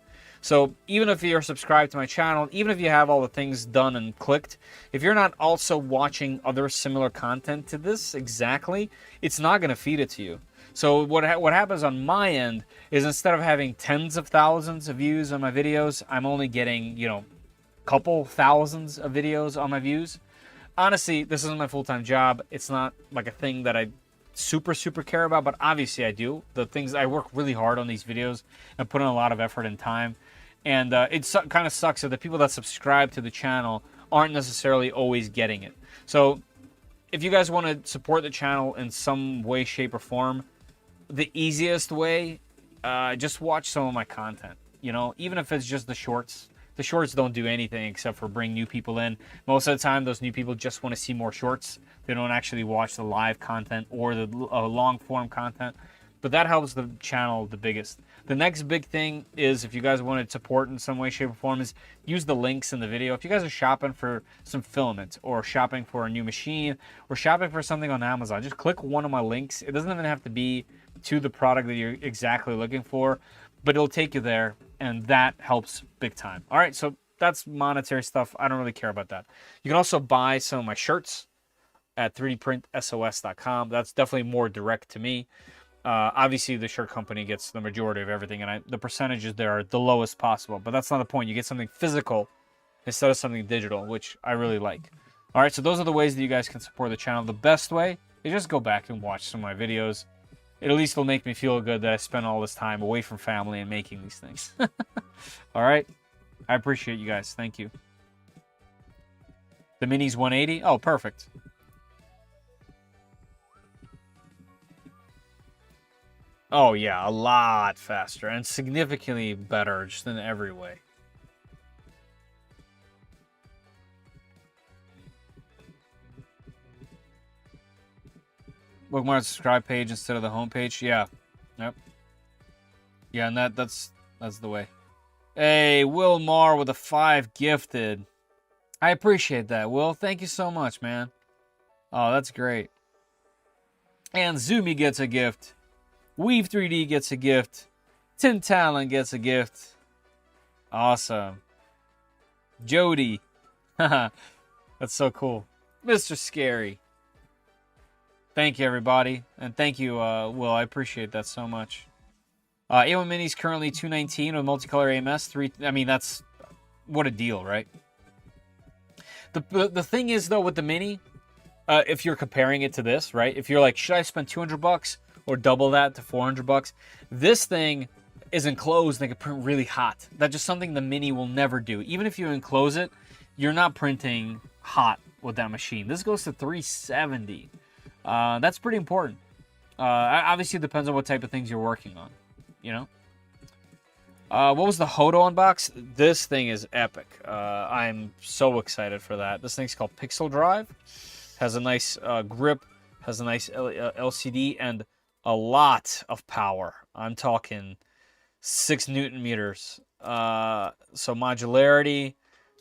So even if you're subscribed to my channel, even if you have all the things done and clicked, if you're not also watching other similar content to this exactly, it's not going to feed it to you. So what happens on my end is instead of having tens of thousands of views on my videos, I'm only getting, you know, a couple thousands of videos on my views. Honestly, this isn't my full-time job. It's not like a thing that I super care about, but obviously I do. The things I work really hard on these videos and put in a lot of effort and time. And it kind of sucks that the people that subscribe to the channel aren't necessarily always getting it. So if you guys want to support the channel in some way, shape, or form, the easiest way, just watch some of my content. You know, even if it's just the shorts. The shorts don't do anything except for bring new people in. Most of the time, those new people just want to see more shorts. They don't actually watch the live content or the long form content. But that helps the channel the biggest. The next big thing is, if you guys want to support in some way, shape, or form, is use the links in the video. If you guys are shopping for some filament, or shopping for a new machine, or shopping for something on Amazon, just click one of my links. It doesn't even have to be to the product that you're exactly looking for, but it'll take you there, and that helps big time. All right, so that's monetary stuff. I don't really care about that. You can also buy some of my shirts at 3dprintsos.com. That's definitely more direct to me. Obviously, the shirt company gets the majority of everything, and the percentages there are the lowest possible. But that's not the point. You get something physical instead of something digital, which I really like. All right, so those are the ways that you guys can support the channel. The best way is just go back and watch some of my videos. It at least will make me feel good that I spent all this time away from family and making these things. All right, I appreciate you guys. Thank you. The Mini's 180. Oh, perfect. Oh, yeah, a lot faster and significantly better just in every way. Bookmark the subscribe page instead of the homepage. Yeah. Yep. Yeah, and that's the way. Hey, Will Marr with a 5 gifted. I appreciate that, Will. Thank you so much, man. Oh, that's great. And Zoomy gets a gift. Weave 3D gets a gift. Tim Talon gets a gift. Awesome. Jody. Haha. That's so cool. Mr. Scary. Thank you, everybody. And thank you, Will. I appreciate that so much. A1 Mini's currently $219 with multicolor AMS. I mean, that's... What a deal, right? The thing is, though, with the Mini, if you're comparing it to this, right? If you're like, should I spend $200 or double that to $400? This thing is enclosed and it can print really hot. That's just something the Mini will never do. Even if you enclose it, you're not printing hot with that machine. This goes to 370. That's pretty important. Obviously, it depends on what type of things you're working on, you know? What was the Hoto unbox? This thing is epic. I'm so excited for that. This thing's called Pixel Drive. Has a nice grip, has a nice LCD, and a lot of power. I'm talking 6 Newton meters. So modularity,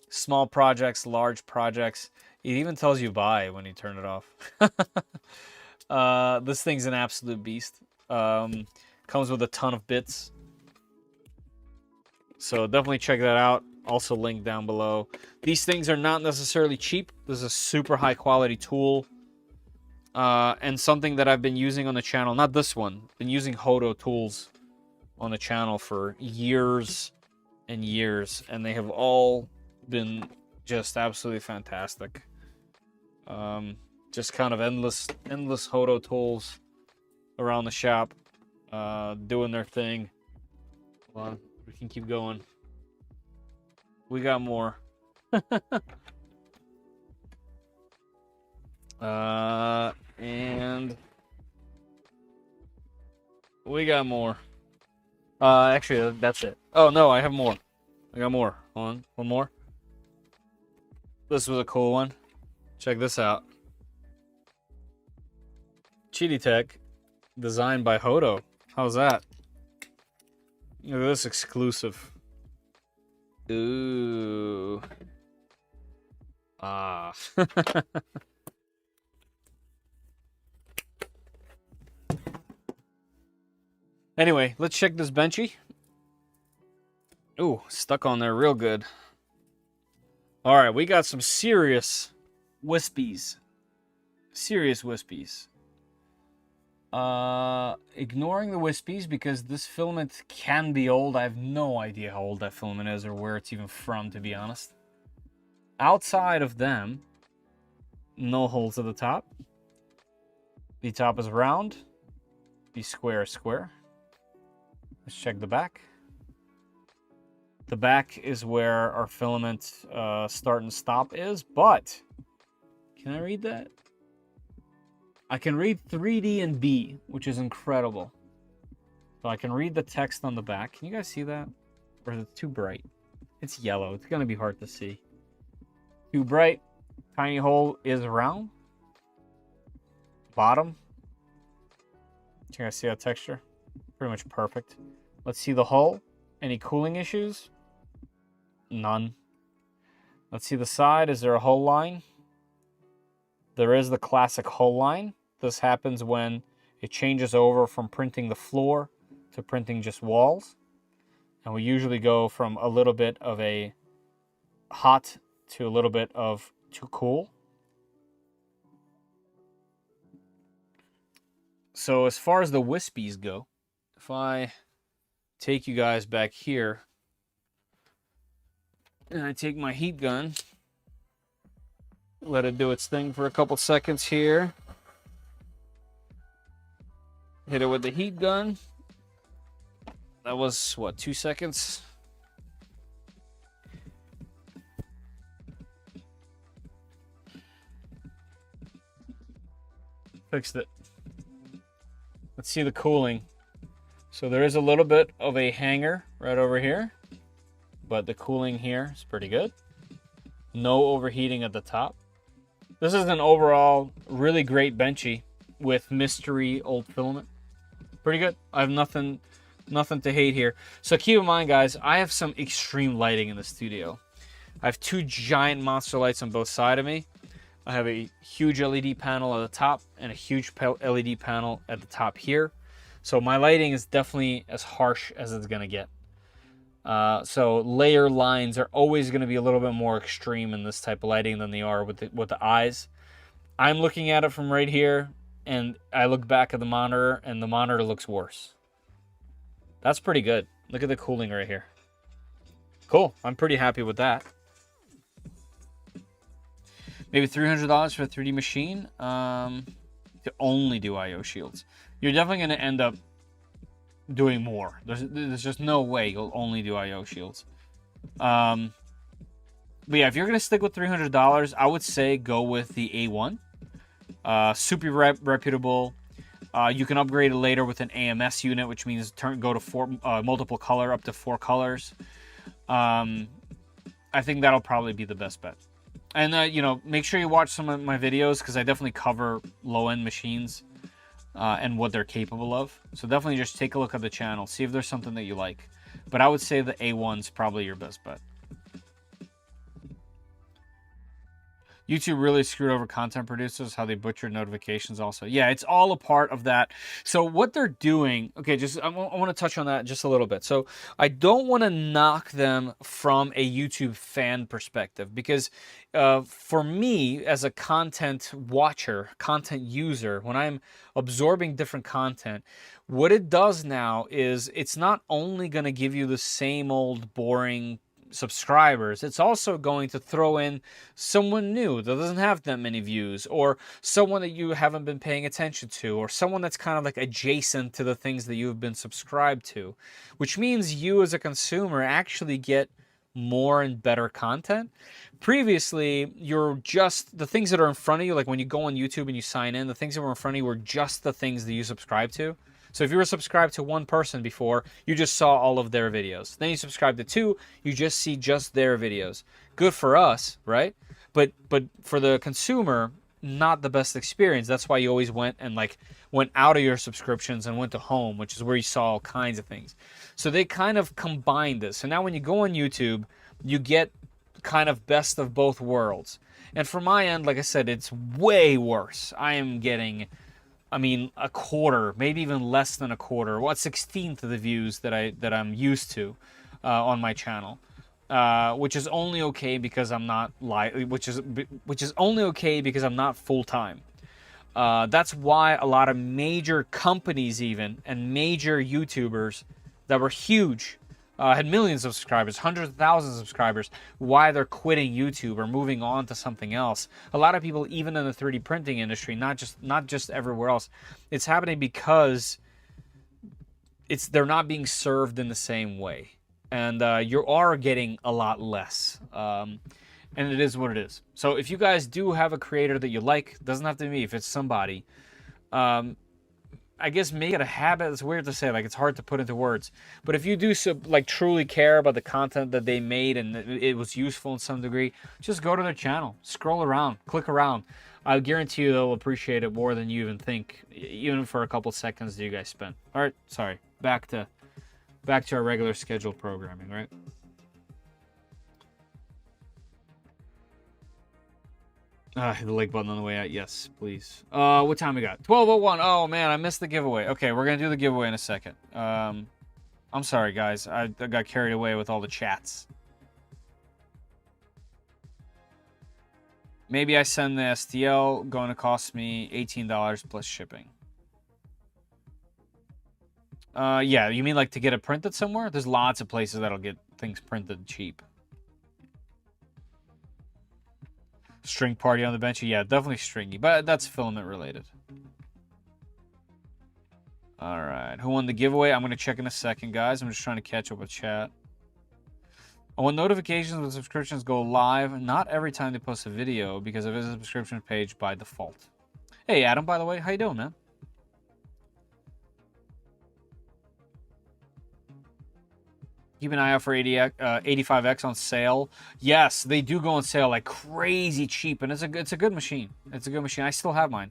small projects, large projects. It even tells you buy when you turn it off. This thing's an absolute beast. Comes with a ton of bits. So definitely check that out. Also linked down below. These things are not necessarily cheap. This is a super high quality tool. And something that I've been using on the channel. Not this one. Been using Hoto tools on the channel for years and years. And they have all been just absolutely fantastic. Just kind of endless Hoto tools around the shop. Doing their thing. Hold on. We can keep going. We got more. And we got more. Actually, that's it. Oh, no, I have more. I got more. Hold on. One more. This was a cool one. Check this out. Qidi Tech, designed by Hoto. How's that? Look at this exclusive. Ooh. Ah. Anyway, let's check this benchy. Ooh, stuck on there real good. All right, we got some serious wispies. Serious wispies. Ignoring the wispies because this filament can be old. I have no idea how old that filament is or where it's even from, to be honest. Outside of them, no holes at the top. The top is round. The square is square. Let's check the back. The back is where our filament start and stop is, but can I read that? I can read 3D and B, which is incredible. So I can read the text on the back. Can you guys see that? Or is it too bright? It's yellow. It's going to be hard to see. Too bright. Tiny hole is round. bottom. You guys see that texture? Pretty much perfect. Let's see the hull. Any cooling issues? None. Let's see the side. Is there a hull line? There is the classic hull line. This happens when it changes over from printing the floor to printing just walls. And we usually go from a little bit of a hot to a little bit of too cool. So as far as the wispies go, if I take you guys back here and I take my heat gun, let it do its thing for a couple seconds here. Hit it with the heat gun. That was, what, 2 seconds? Fixed it. Let's see the cooling. So there is a little bit of a hanger right over here, but the cooling here is pretty good. No overheating at the top. This is an overall really great benchy with mystery old filament. Pretty good. I have nothing to hate here. So keep in mind, guys, I have some extreme lighting in the studio. I have 2 giant monster lights on both sides of me. I have a huge LED panel at the top and a huge LED panel at the top here. So my lighting is definitely as harsh as it's gonna get. So layer lines are always gonna be a little bit more extreme in this type of lighting than they are with the eyes. I'm looking at it from right here, and I look back at the monitor, and the monitor looks worse. That's pretty good. Look at the cooling right here. Cool. I'm pretty happy with that. Maybe $300 for a 3D machine to only do I/O shields. You're definitely going to end up doing more. There's just no way you'll only do I/O shields. But yeah, if you're going to stick with $300, I would say go with the A1. Super reputable. You can upgrade it later with an AMS unit, which means go to multiple color, up to 4 colors. I think that'll probably be the best bet. And, you know, make sure you watch some of my videos because I definitely cover low-end machines and what they're capable of. So definitely just take a look at the channel. See if there's something that you like. But I would say the A1's probably your best bet. YouTube really screwed over content producers, how they butchered notifications also. Yeah, it's all a part of that. So what they're doing, okay, I want to touch on that just a little bit. So I don't want to knock them from a YouTube fan perspective because for me as a content watcher, content user, when I'm absorbing different content, what it does now is it's not only going to give you the same old boring subscribers, it's also going to throw in someone new that doesn't have that many views, or someone that you haven't been paying attention to, or someone that's kind of like adjacent to the things that you've been subscribed to, which means you as a consumer actually get more and better content. Previously, the things that are in front of you, like when you go on YouTube and you sign in, the things that were in front of you were just the things that you subscribe to. So if you were subscribed to one person before, you just saw all of their videos. Then you subscribe to 2, you just see just their videos. Good for us, right? But for the consumer, not the best experience. That's why you always went out of your subscriptions and went to home, which is where you saw all kinds of things. So they kind of combined this. So now when you go on YouTube, you get kind of best of both worlds. And from my end, like I said, it's way worse. I am getting, a quarter, maybe even less than a quarter, 1/16 of the views that I'm used to on my channel, which is only okay because I'm not which is only okay because I'm not full time. That's why a lot of major companies and major YouTubers that were huge, had millions of subscribers, hundreds of thousands of subscribers, why they're quitting YouTube or moving on to something else. A lot of people, even in the 3D printing industry, not just everywhere else, it's happening because they're not being served in the same way. And you are getting a lot less. And it is what it is. So if you guys do have a creator that you like, doesn't have to be me, if it's somebody, I guess make it a habit. It's weird to say, like it's hard to put into words. But if you do truly care about the content that they made and it was useful in some degree, just go to their channel, scroll around, click around. I guarantee you they'll appreciate it more than you even think, even for a couple seconds that you guys spent. All right, sorry. Back to our regular scheduled programming, right? The like button on the way out. Yes, please. What time we got? 12:01. Oh man, I missed the giveaway. Okay, we're gonna do the giveaway in a second. I'm sorry, guys. I got carried away with all the chats. Maybe I send the STL, going to cost me $18 plus shipping. Yeah, you mean like to get it printed somewhere? There's lots of places that'll get things printed cheap. String party on the bench? Yeah, definitely stringy, but that's filament related. All right, who won the giveaway? I'm going to check in a second, guys. I'm just trying to catch up with chat. When notifications with subscriptions go live, not every time they post a video because it is a subscription page by default. Hey, Adam, by the way, how you doing, man? Keep an eye out for 85X on sale. Yes, they do go on sale like crazy cheap, and it's a good machine. It's a good machine. I still have mine.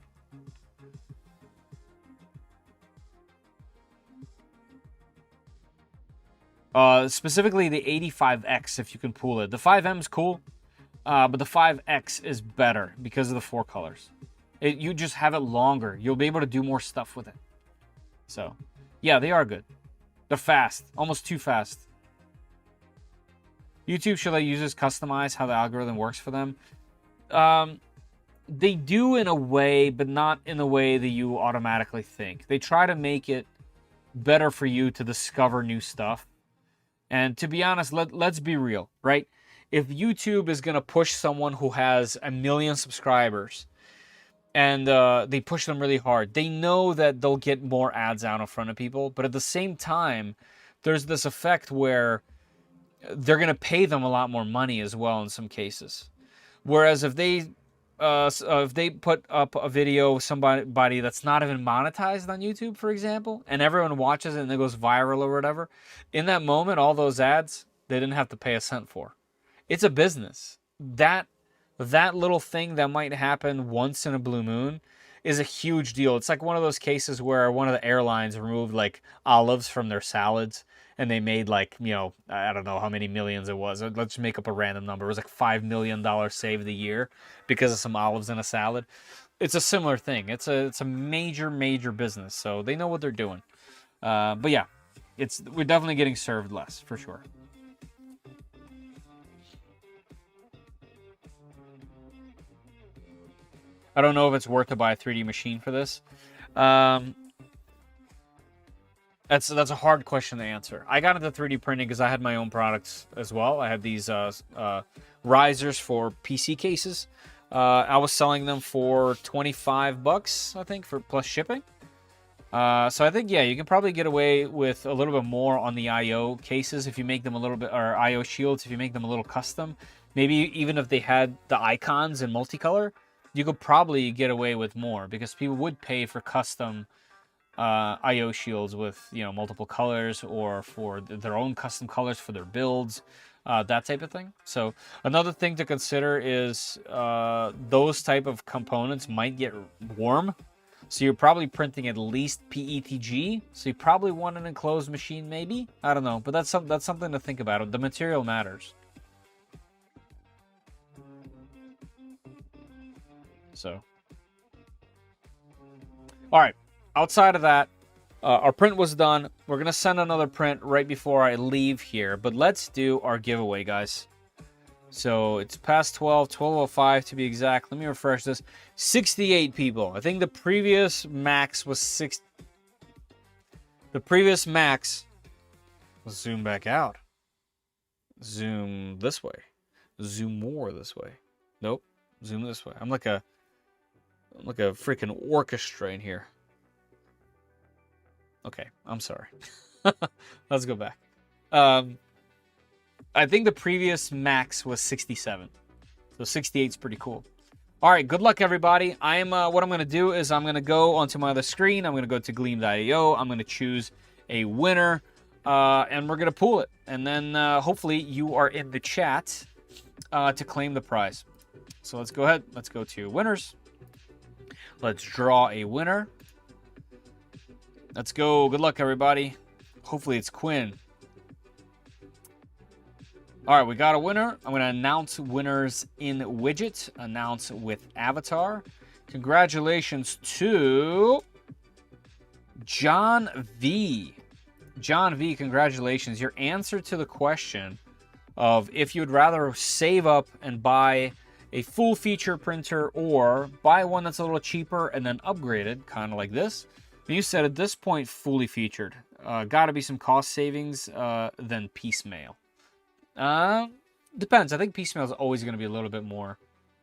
Specifically the 85X, if you can pull it. The 5M is cool, but the 5X is better because of the 4 colors. You just have it longer. You'll be able to do more stuff with it. So, yeah, they are good. They're fast, almost too fast. YouTube should let users customize how the algorithm works for them. They do in a way, but not in the way that you automatically think. They try to make it better for you to discover new stuff. And to be honest, let's be real, right? If YouTube is going to push someone who has 1 million subscribers and they push them really hard, they know that they'll get more ads out in front of people. But at the same time, there's this effect where they're going to pay them a lot more money as well in some cases. Whereas if they put up a video of somebody that's not even monetized on YouTube, for example, and everyone watches it and it goes viral or whatever, in that moment, all those ads, they didn't have to pay a cent for. It's a business. That little thing that might happen once in a blue moon is a huge deal. It's like one of those cases where one of the airlines removed like olives from their salads and they made like, you know, I don't know how many millions it was. Let's just make up a random number. It was like $5 million saved a year because of some olives in a salad. It's a similar thing. It's a major business. So they know what they're doing. But yeah, we're definitely getting served less for sure. I don't know if it's worth to buy a 3D machine for this. That's a hard question to answer. I got into 3D printing because I had my own products as well. I had these risers for PC cases. I was selling them for $25, I think, for plus shipping. So I think, yeah, you can probably get away with a little bit more on the IO cases if you make them a little bit, or IO shields if you make them a little custom. Maybe even if they had the icons in multicolor, you could probably get away with more because people would pay for custom IO shields with, you know, multiple colors or for their own custom colors for their builds, that type of thing. So another thing to consider is those type of components might get warm. So you're probably printing at least PETG. So you probably want an enclosed machine, maybe. I don't know, but that's something to think about. The material matters. So, all right. Outside of that, our print was done. We're going to send another print right before I leave here. But let's do our giveaway, guys. So it's past 12:05 to be exact. Let me refresh this. 68 people. I think the previous max was 6. The previous max. Let's zoom back out. Zoom this way. Zoom more this way. Nope. Zoom this way. I'm like a freaking orchestra in here. Okay, I'm sorry. Let's go back. I think the previous max was 67. So 68 is pretty cool. All right, good luck, everybody. What I'm going to do is I'm going to go onto my other screen. I'm going to go to Gleam.io. I'm going to choose a winner, and we're going to pool it. And then hopefully you are in the chat to claim the prize. So let's go ahead. Let's go to winners. Let's draw a winner. Let's go. Good luck, everybody. Hopefully it's Quinn. All right, we got a winner. I'm going to announce winners in widget. Announce with avatar. Congratulations to John V. John V, congratulations. Your answer to the question of if you'd rather save up and buy a full feature printer or buy one that's a little cheaper and then upgrade it, kind of like this. You said at this point, fully featured. Got to be some cost savings than piecemeal. Depends. I think piecemeal is always going to be a little bit more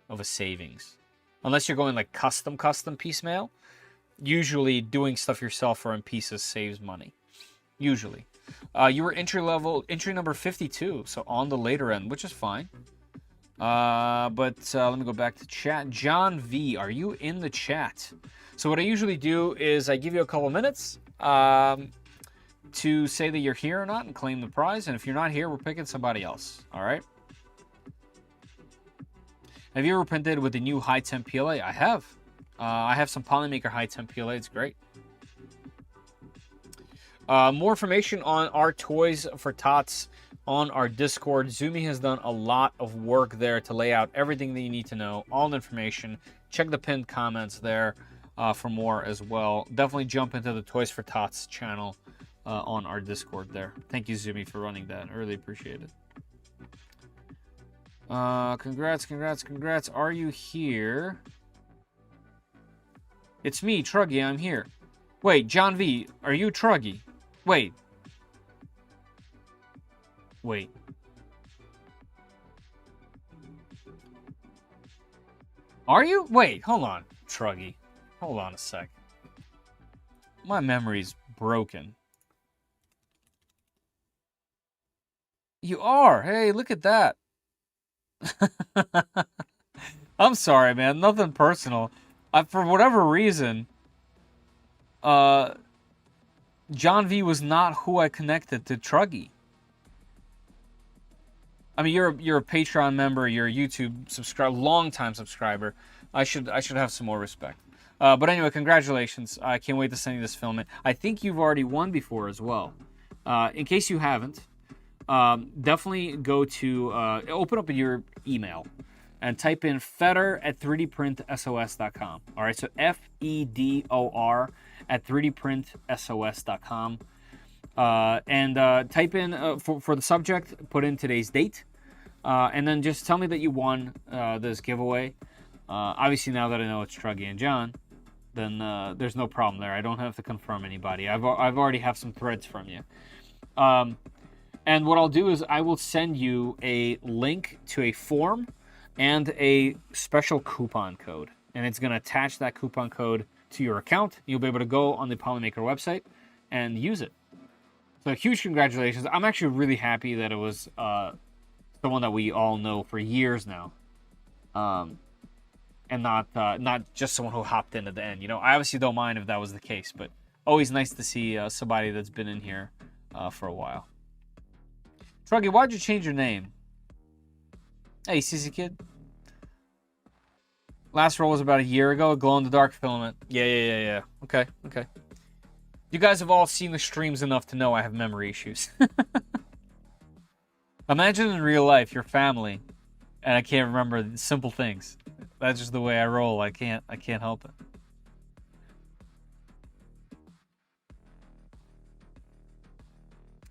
of a savings. Unless you're going like custom piecemeal. Usually doing stuff yourself or in pieces saves money. Usually. You were entry number 52, so on the later end, which is fine. But let me go back to chat. John V, are you in the chat? So what I usually do is I give you a couple minutes to say that you're here or not and claim the prize. And if you're not here, we're picking somebody else. All right? Have you ever printed with the new high temp PLA? I have. I have some Polymaker high temp PLA. It's great. More information on our toys for tots on our Discord. Zumi has done a lot of work there to lay out everything that you need to know, all the information. Check the pinned comments there for more as well. Definitely jump into the Toys for Tots channel on our Discord there. Thank you, Zumi, for running that. I really appreciate it. Congrats. Are you here? It's me, Truggy. I'm here. Wait, John V, are you Truggy? Wait. Are you? Wait, hold on, Truggy. Hold on a sec. My memory's broken. You are. Hey, look at that. I'm sorry, man. Nothing personal. For whatever reason, John V was not who I connected to Truggy. I mean, you're a Patreon member, you're a YouTube subscriber, long-time subscriber. I should have some more respect. But anyway, congratulations. I can't wait to send you this filament. I think you've already won before as well. In case you haven't, definitely go to open up your email and type in Fedor at 3dprintsos.com. All right, so FEDOR at 3dprintsos.com. And type in, for the subject, put in today's date. And then just tell me that you won this giveaway. Obviously, now that I know it's Truggy and John, then there's no problem there. I don't have to confirm anybody. I've already have some threads from you. And what I'll do is I will send you a link to a form and a special coupon code. And it's going to attach that coupon code to your account. You'll be able to go on the Polymaker website and use it. So huge congratulations. I'm actually really happy that it was someone that we all know for years now. And not just someone who hopped in at the end. You know, I obviously don't mind if that was the case, but always nice to see somebody that's been in here for a while. Truggy, why'd you change your name? Hey, CC Kid. Last roll was about a year ago. Glow-in-the-dark filament. Yeah. Okay. You guys have all seen the streams enough to know I have memory issues. Imagine in real life, your family, and I can't remember simple things. That's just the way I roll. I can't help it.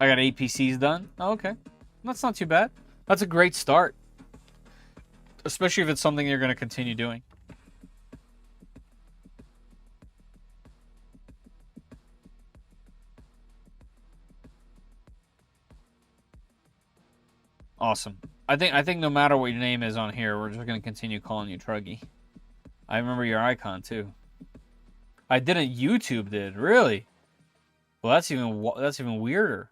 I got APCs done. Oh, okay. That's not too bad. That's a great start. Especially if it's something you're going to continue doing. Awesome. I think no matter what your name is on here, we're just going to continue calling you Truggy. I remember your icon too. I didn't. YouTube did. Really? Well, that's even weirder.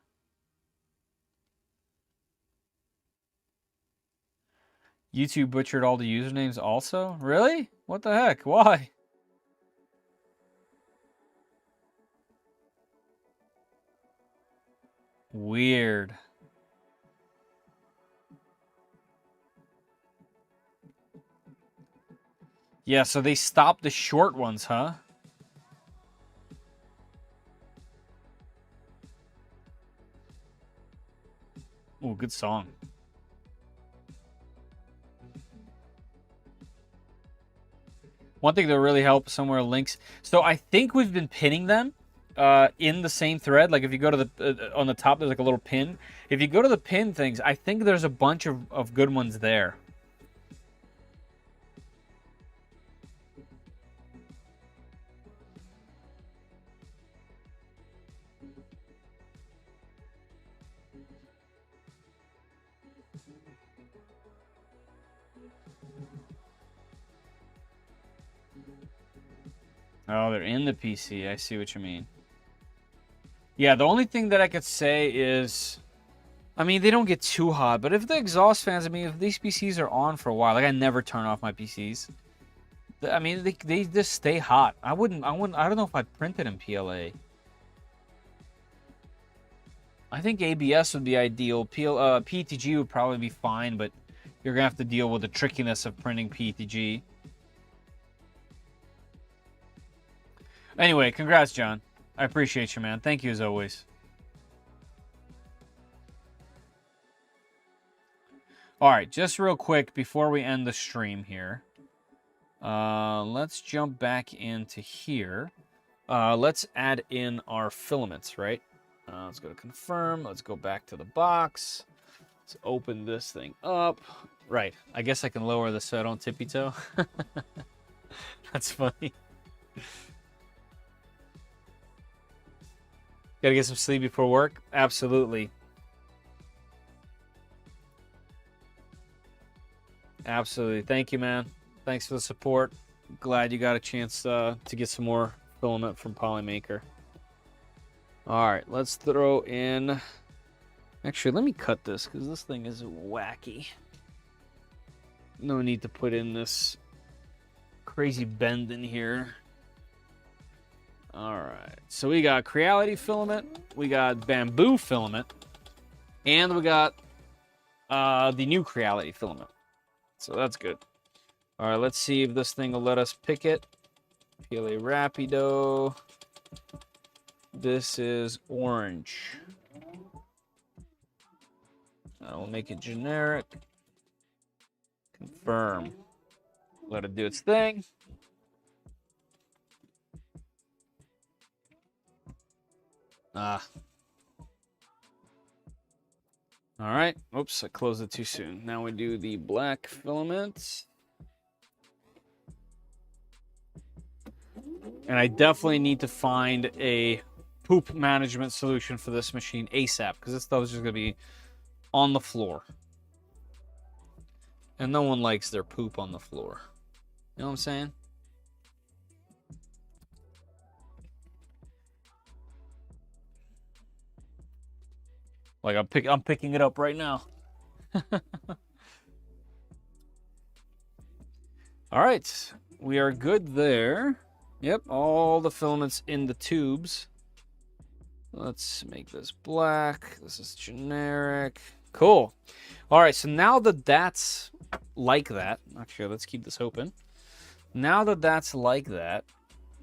YouTube butchered all the usernames also? Really? What the heck? Why? Weird. Yeah, so they stopped the short ones, huh? Oh, good song. One thing that really helps somewhere links. So I think we've been pinning them in the same thread. Like if you go to the on the top, there's like a little pin. If you go to the pin things, I think there's a bunch of good ones there. Oh, they're in the PC. I see what you mean. Yeah, the only thing that I could say is, I mean, they don't get too hot, but if the exhaust fans, I mean, if these PCs are on for a while, like I never turn off my PCs. I mean, they just stay hot. I don't know if I'd print it in PLA. I think ABS would be ideal. PETG would probably be fine, but you're going to have to deal with the trickiness of printing PETG. Anyway, congrats, John. I appreciate you, man. Thank you as always. All right, just real quick before we end the stream here. Let's jump back into here. Let's add in our filaments, right? Let's go to confirm. Let's go back to the box. Let's open this thing up. Right. I guess I can lower this so I don't tippy toe. That's funny. Gotta get some sleep before work? Absolutely. Absolutely. Thank you, man. Thanks for the support. Glad you got a chance to get some more filament from Polymaker. All right, let's throw in... Actually, let me cut this because this thing is wacky. No need to put in this crazy bend in here. All right, so we got Creality filament, we got Bamboo filament, and we got the new Creality filament. So that's good. All right, let's see if this thing will let us pick it. PLA Rapido. This is orange. I'll make it generic. Confirm. Let it do its thing. All right. Oops, I closed it too soon. Now we do the black filament. And I definitely need to find a poop management solution for this machine ASAP, because this stuff is just going to be on the floor. And no one likes their poop on the floor. You know what I'm saying? Like I'm picking it up right now. All right, we are good there. Yep, all the filaments in the tubes. Let's make this black. This is generic. Cool. All right, so now that that's like that, actually, let's keep this open. Now that that's like that,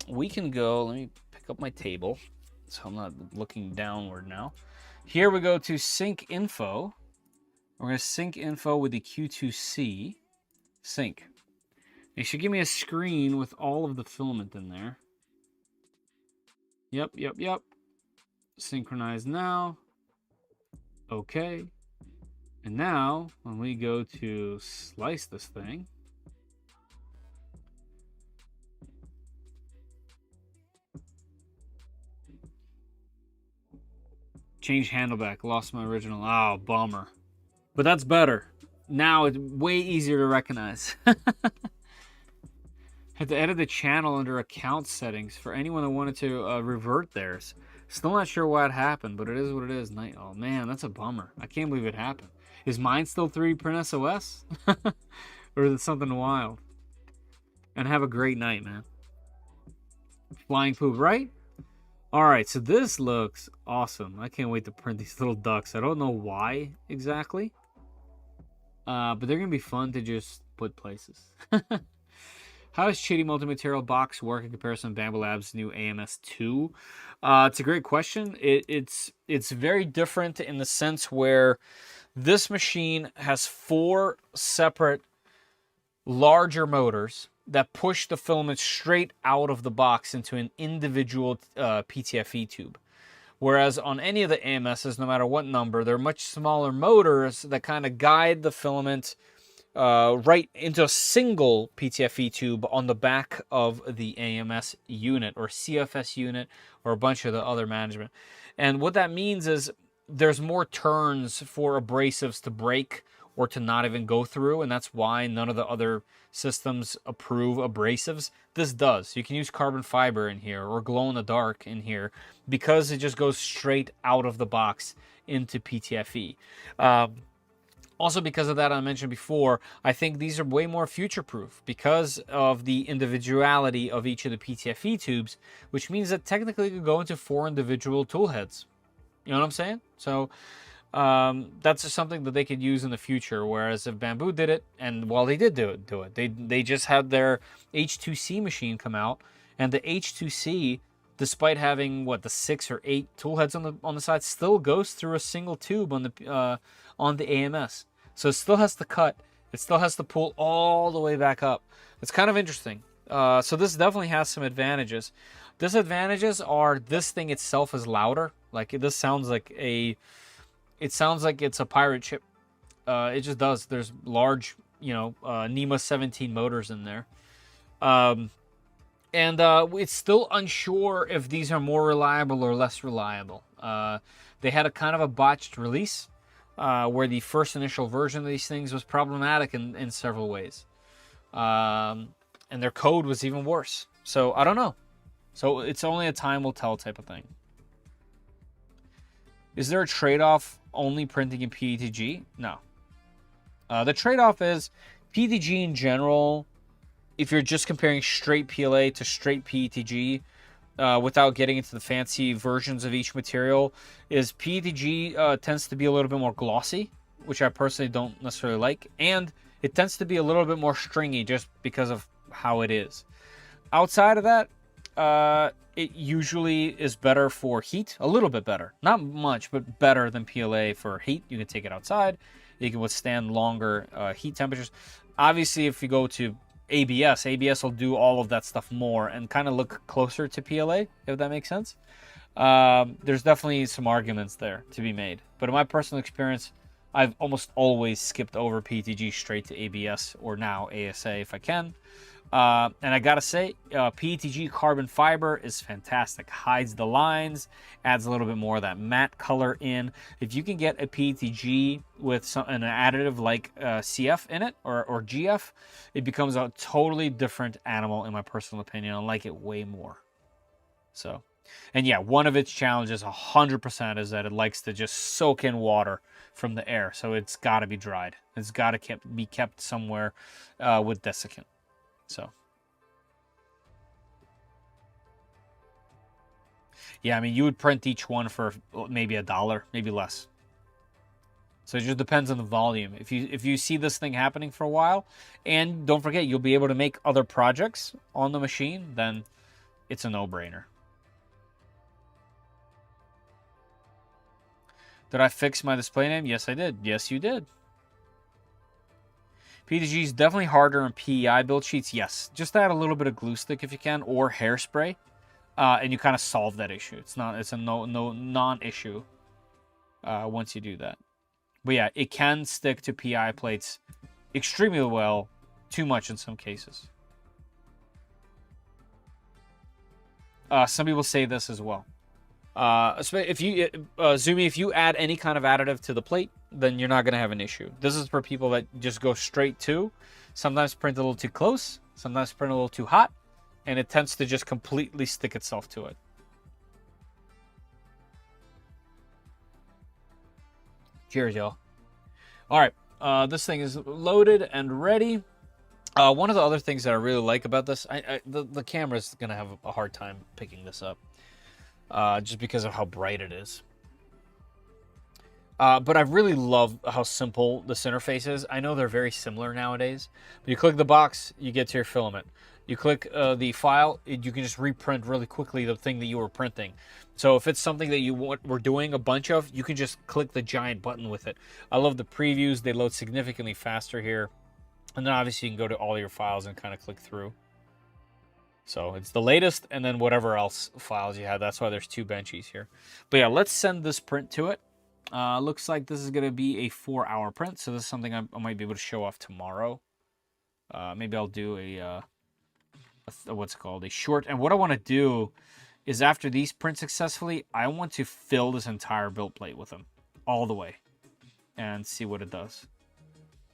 we can go, let me pick up my table so I'm not looking downward now. Here we go to sync info. We're going to sync info with the Q2C. Sync. It should give me a screen with all of the filament in there. Yep. Synchronize now. Okay. And now, when we go to slice this thing, change handleback, lost my original. Oh, bummer. But that's better. Now it's way easier to recognize. Had to edit the channel under account settings for anyone that wanted to revert theirs. Still not sure why it happened, but it is what it is. Oh man, that's a bummer. I can't believe it happened. Is mine still 3D print SOS? Or is it something wild? And have a great night, man. Flying poop, right? Alright, so this looks awesome. I can't wait to print these little ducks. I don't know why exactly. But they're going to be fun to just put places. How does Qidi multi-material box work in comparison to Bambu Labs' new AMS2? It's a great question. It's very different in the sense where this machine has 4 separate larger motors that push the filament straight out of the box into an individual PTFE tube. Whereas on any of the AMSs, no matter what number, they're much smaller motors that kind of guide the filament right into a single PTFE tube on the back of the AMS unit or CFS unit or a bunch of the other management. And what that means is there's more turns for abrasives to break or to not even go through, and that's why none of the other systems approve abrasives. This does. You can use carbon fiber in here or glow in the dark in here because it just goes straight out of the box into PTFE. Also, because of that, I mentioned before, I think these are way more future-proof because of the individuality of each of the PTFE tubes, which means that technically it could go into 4 individual tool heads. You know what I'm saying? So that's just something that they could use in the future. Whereas if Bambu did it, and well, they did do it. They just had their H2C machine come out, and the H2C, despite having what the 6 or 8 tool heads on the side, still goes through a single tube on the AMS. So it still has to cut. It still has to pull all the way back up. It's kind of interesting. So this definitely has some advantages. Disadvantages are this thing itself is louder. Like this sounds like it's a pirate ship. It just does. There's large, NEMA 17 motors in there. And it's still unsure if these are more reliable or less reliable. They had a kind of a botched release where the first initial version of these things was problematic in several ways. And their code was even worse. So I don't know. So it's only a time will tell type of thing. Is there a trade-off only printing in PETG? No. The trade-off is PETG in general, if you're just comparing straight PLA to straight PETG, without getting into the fancy versions of each material, is PETG tends to be a little bit more glossy, which I personally don't necessarily like, and it tends to be a little bit more stringy just because of how it is. Outside of that, it usually is better for heat, a little bit better. Not much, but better than PLA for heat. You can take it outside. You can withstand longer heat temperatures. Obviously, if you go to ABS will do all of that stuff more and kind of look closer to PLA, if that makes sense. There's definitely some arguments there to be made. But in my personal experience, I've almost always skipped over PETG straight to ABS or now ASA if I can. And I gotta say, PETG carbon fiber is fantastic. Hides the lines, adds a little bit more of that matte color in. If you can get a PETG with an additive like CF in it or GF, it becomes a totally different animal in my personal opinion. I like it way more. So, and yeah, one of its challenges 100% is that it likes to just soak in water from the air. So it's got to be dried. It's got to be kept somewhere with desiccant. So, yeah, I mean, you would print each one for maybe $1, maybe less. So it just depends on the volume. If you see this thing happening for a while, and don't forget, you'll be able to make other projects on the machine, then it's a no-brainer. Did I fix my display name? Yes, I did. Yes, you did. PETG is definitely harder on PEI build sheets. Yes, just add a little bit of glue stick if you can, or hairspray, and you kind of solve that issue. It's a non-issue once you do that. But yeah, it can stick to PEI plates extremely well, too much in some cases. Some people say this as well. If you Zumi, if you add any kind of additive to the plate, then you're not going to have an issue. This is for people that just go straight to, sometimes print a little too close, sometimes print a little too hot, and it tends to just completely stick itself to it. Cheers, y'all. All right, this thing is loaded and ready. One of the other things that I really like about this, the camera's going to have a hard time picking this up. Just because of how bright it is. But I really love how simple this interface is. I know they're very similar nowadays. But you click the box, you get to your filament. You click the file, you can just reprint really quickly the thing that you were printing. So if it's something that you were doing a bunch of, you can just click the giant button with it. I love the previews. They load significantly faster here. And then obviously you can go to all your files and kind of click through. So it's the latest and then whatever else files you have. That's why there's 2 benchies here. But yeah, let's send this print to it. Looks like this is going to be a 4-hour print. So this is something I might be able to show off tomorrow. Maybe I'll do what's it called? A short. And what I want to do is after these print successfully, I want to fill this entire build plate with them all the way and see what it does.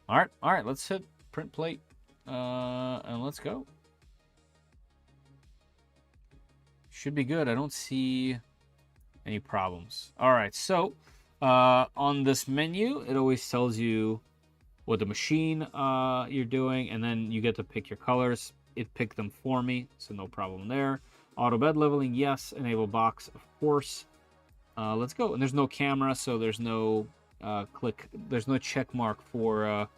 All right, let's hit print plate and let's go. Should be good. I don't see any problems. All right, so on this menu, it always tells you what the machine you're doing, and then you get to pick your colors. It picked them for me, so no problem there. Auto bed leveling, yes. Enable box, of course. Let's go. And there's no camera, so there's no there's no check mark for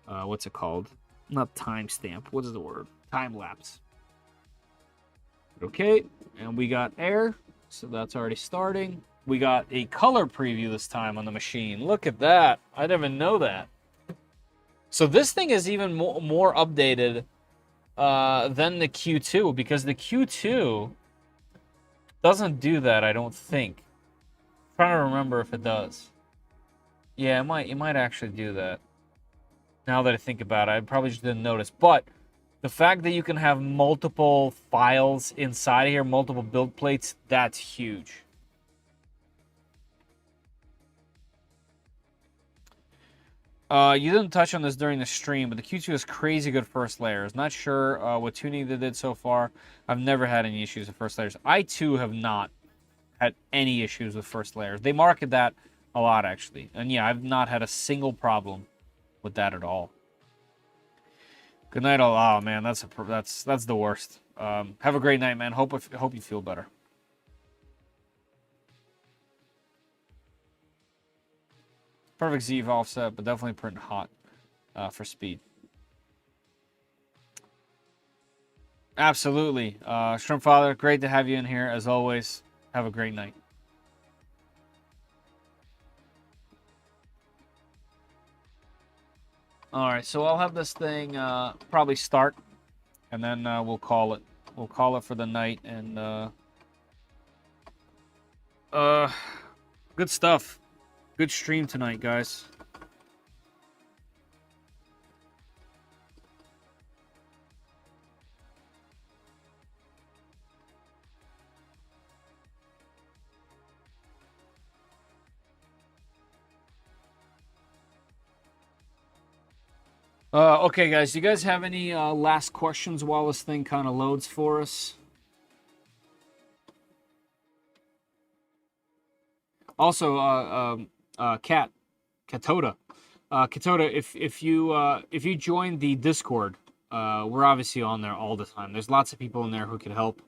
what's it called? Not timestamp. What is the word? Time lapse. Okay, and we got air, so that's already starting. We got a color preview this time on the machine. Look at that. I didn't even know that. So this thing is even more updated than the Q2, because the Q2 doesn't do that, I don't think. I'm trying to remember if it does. Yeah, it might actually do that. Now that I think about it, I probably just didn't notice. But the fact that you can have multiple files inside here, multiple build plates, that's huge. You didn't touch on this during the stream, but the Q2 is crazy good first layers. Not sure what tuning they did so far. I've never had any issues with first layers. I, too, have not had any issues with first layers. They market that a lot, actually. And, yeah, I've not had a single problem with that at all. Good night, all. Oh, man, that's the worst. Have a great night, man. Hope you feel better. Perfect Z offset, but definitely print hot for speed. Absolutely. Shrimp Father, great to have you in here, as always. Have a great night. All right, so I'll have this thing probably start, and then we'll call it. We'll call it for the night, and good stuff. Good stream tonight, guys. Okay, guys. Do you guys have any last questions while this thing kind of loads for us? Also, Katoda, if you join the Discord, we're obviously on there all the time. There's lots of people in there who can help.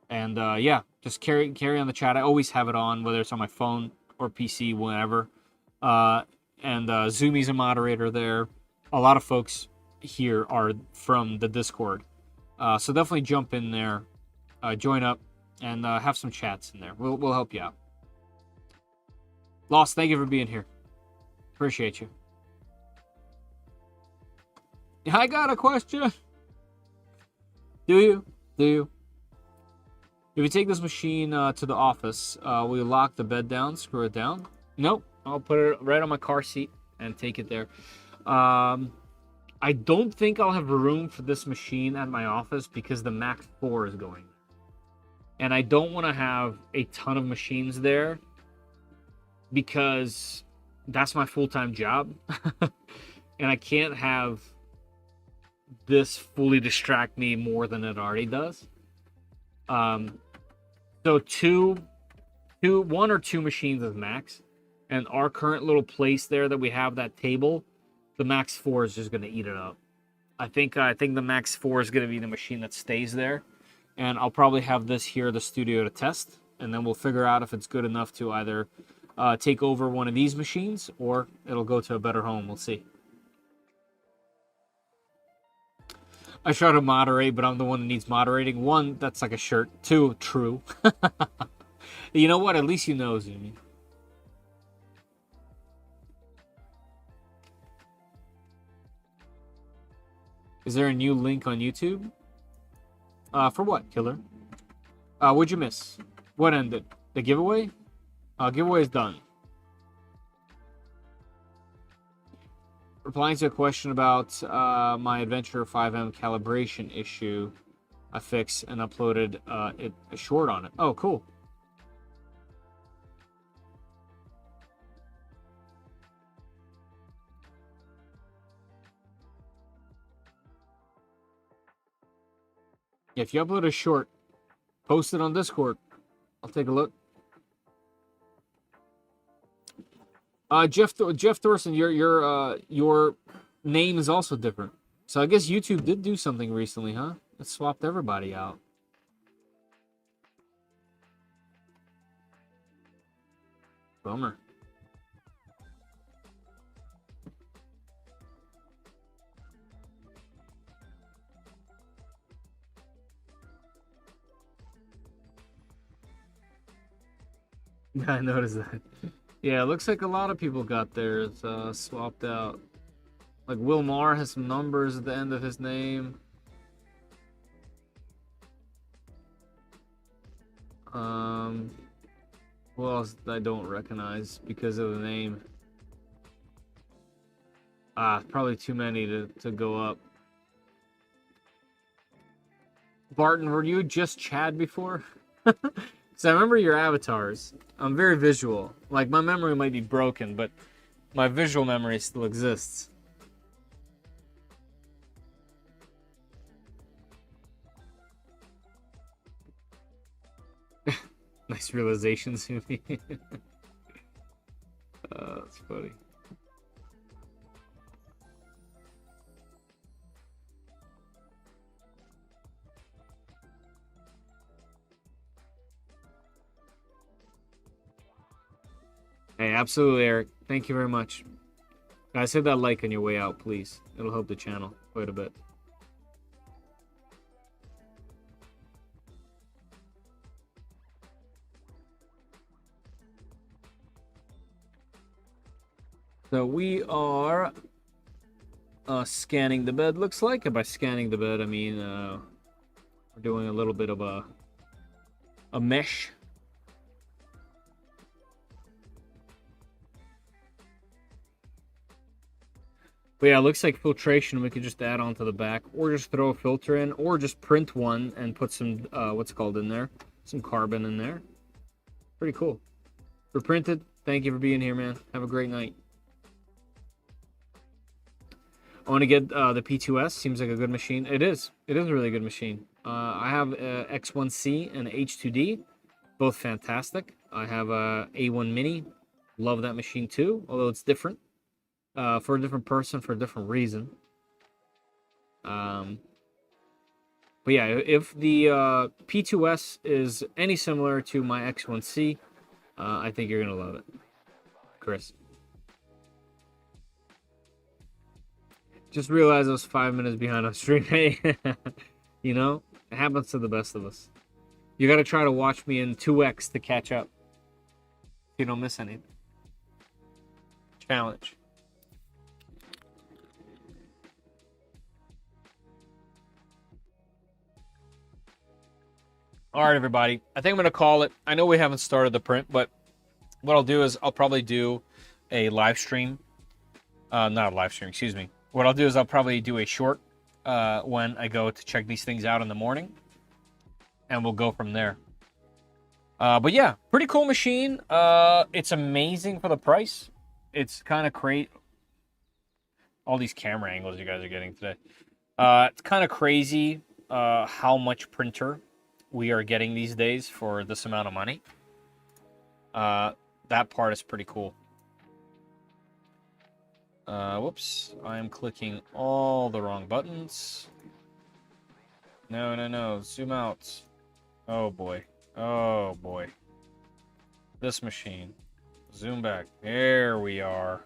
Yeah, just carry on the chat. I always have it on, whether it's on my phone or PC, whenever. Zoomies a moderator there. A lot of folks here are from the Discord, so definitely jump in there, join up, and have some chats in there. We'll help you out. Lost, thank you for being here. Appreciate you. I got a question. Do you? If you take this machine to the office, will you lock the bed down, screw it down? Nope. I'll put it right on my car seat and take it there. I don't think I'll have room for this machine at my office because the Max 4 is going. And I don't want to have a ton of machines there because that's my full-time job. And I can't have this fully distract me more than it already does. So one or two machines is max. And our current little place there that we have, that table, the Max 4 is just going to eat it up. I think the Max 4 is going to be the machine that stays there. And I'll probably have this here at the studio to test. And then we'll figure out if it's good enough to either take over one of these machines or it'll go to a better home. We'll see. I try to moderate, but I'm the one that needs moderating. One, that's like a shirt. Two, true. You know what? At least you know, Zumi. Is there a new link on YouTube? For what, Killer? What'd you miss? What ended? The giveaway? Giveaway is done. Replying to a question about my Adventure 5M calibration issue, I fixed and uploaded a short on it. Oh, cool. If you upload a short, post it on Discord. I'll take a look. Jeff Thorson, your name is also different. So I guess YouTube did do something recently, huh? It swapped everybody out. Bummer. I noticed that. Yeah, it looks like a lot of people got theirs swapped out. Like Will Maher has some numbers at the end of his name. Who else I don't recognize because of the name? Probably too many to go up. Barton, were you just Chad before? So I remember your avatars. I'm very visual. Like, my memory might be broken, but my visual memory still exists. Nice realization, Sumi. That's funny. Hey, absolutely, Eric. Thank you very much. Guys, hit that like on your way out, please. It'll help the channel quite a bit. So we are scanning the bed, looks like. And by scanning the bed, I mean we're doing a little bit of a mesh. But yeah, it looks like filtration we could just add onto the back, or just throw a filter in, or just print one and put some, what's it called in there? Some carbon in there. Pretty cool. For printed, thank you for being here, man. Have a great night. I want to get the P2S. Seems like a good machine. It is. It is a really good machine. I have X1C and H2D. Both fantastic. I have a A1 Mini. Love that machine too, although it's different. For a different person, for a different reason. But yeah, if the P2S is any similar to my X1C, I think you're going to love it. Chris. Just realized I was 5 minutes behind on stream. Hey, you know, it happens to the best of us. You got to try to watch me in 2x to catch up. You don't miss anything. Challenge. All right, everybody. I think I'm going to call it. I know we haven't started the print, but what I'll do is I'll probably do a live stream. Not a live stream, excuse me. What I'll do is I'll probably do a short when I go to check these things out in the morning. And we'll go from there. But yeah, pretty cool machine. It's amazing for the price. It's kind of crazy. All these camera angles you guys are getting today. It's kind of crazy how much printer we are getting these days for this amount of money. That part is pretty cool. Whoops. I am clicking all the wrong buttons. No. Zoom out. Oh, boy. Oh, boy. This machine. Zoom back. There we are.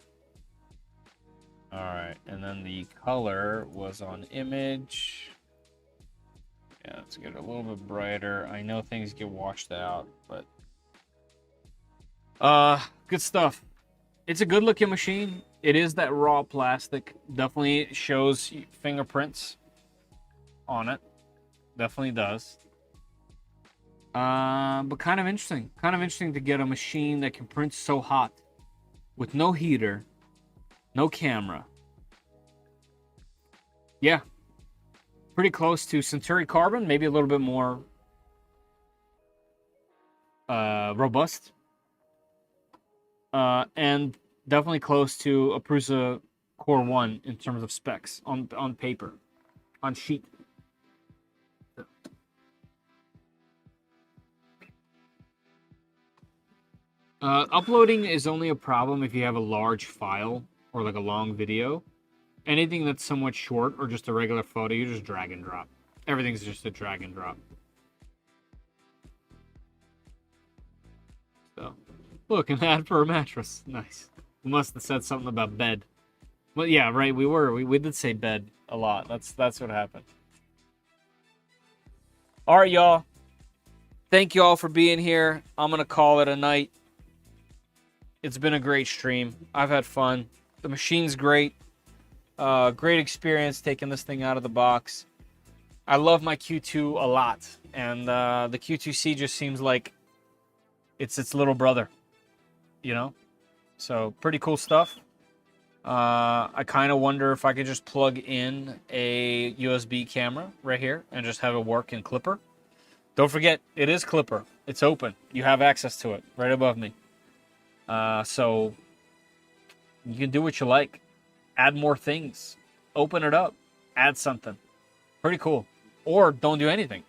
All right. And then the color was on image. Yeah, let's get it a little bit brighter. I know things get washed out, but good stuff. It's a good looking machine. It is that raw plastic. Definitely shows fingerprints on it. Definitely does. But kind of interesting. Kind of interesting to get a machine that can print so hot with no heater, no camera. Yeah. Pretty close to Centauri Carbon, maybe a little bit more robust. And definitely close to a Prusa Core 1 in terms of specs on paper, on sheet. Uploading is only a problem if you have a large file or like a long video. Anything that's somewhat short or just a regular photo, you just drag and drop. Everything's just a drag and drop. So, look, an ad for a mattress. Nice. We must have said something about bed. Well, yeah, right. We did say bed a lot. That's what happened. All right, y'all. Thank you all for being here. I'm gonna call it a night. It's been a great stream. I've had fun. The machine's great. Great experience taking this thing out of the box. I love my Q2 a lot, and the Q2C just seems like it's its little brother, you know? So pretty cool stuff. I kind of wonder if I could just plug in a USB camera right here and just have it work in Clipper. Don't forget, it is Clipper. It's open. You have access to it right above me. So you can do what you like. Add more things. Open it up. Add something. Pretty cool. Or don't do anything.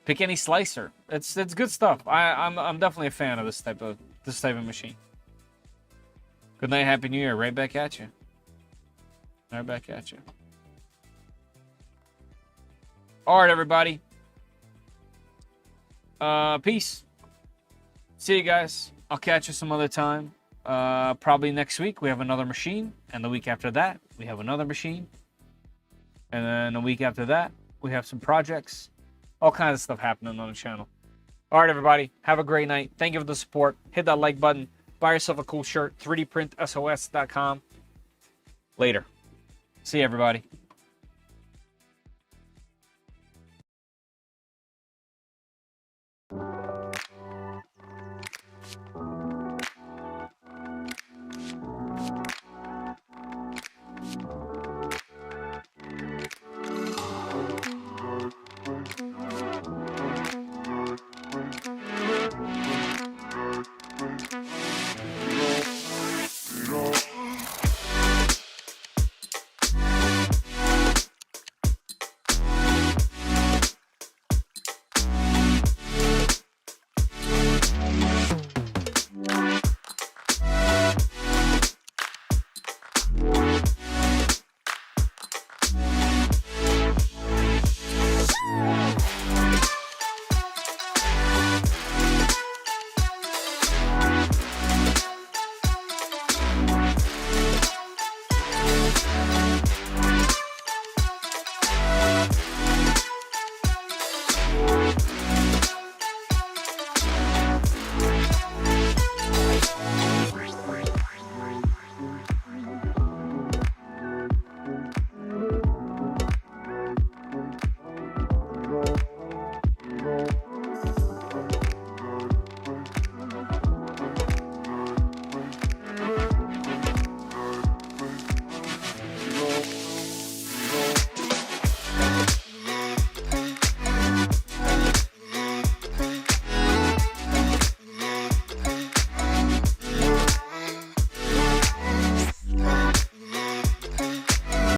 Pick any slicer. It's good stuff. I'm definitely a fan of this type of machine. Good night, Happy New Year. Right back at you. Right back at you. All right, everybody. Peace. See you guys. I'll catch you some other time. Probably next week we have another machine, and the week after that we have another machine, and then a week after that we have some projects. All kinds of stuff happening on the channel. All right, everybody. Have a great night. Thank you for the support. Hit that like button. Buy yourself a cool shirt. 3dprintsos.com. Later. See you, everybody.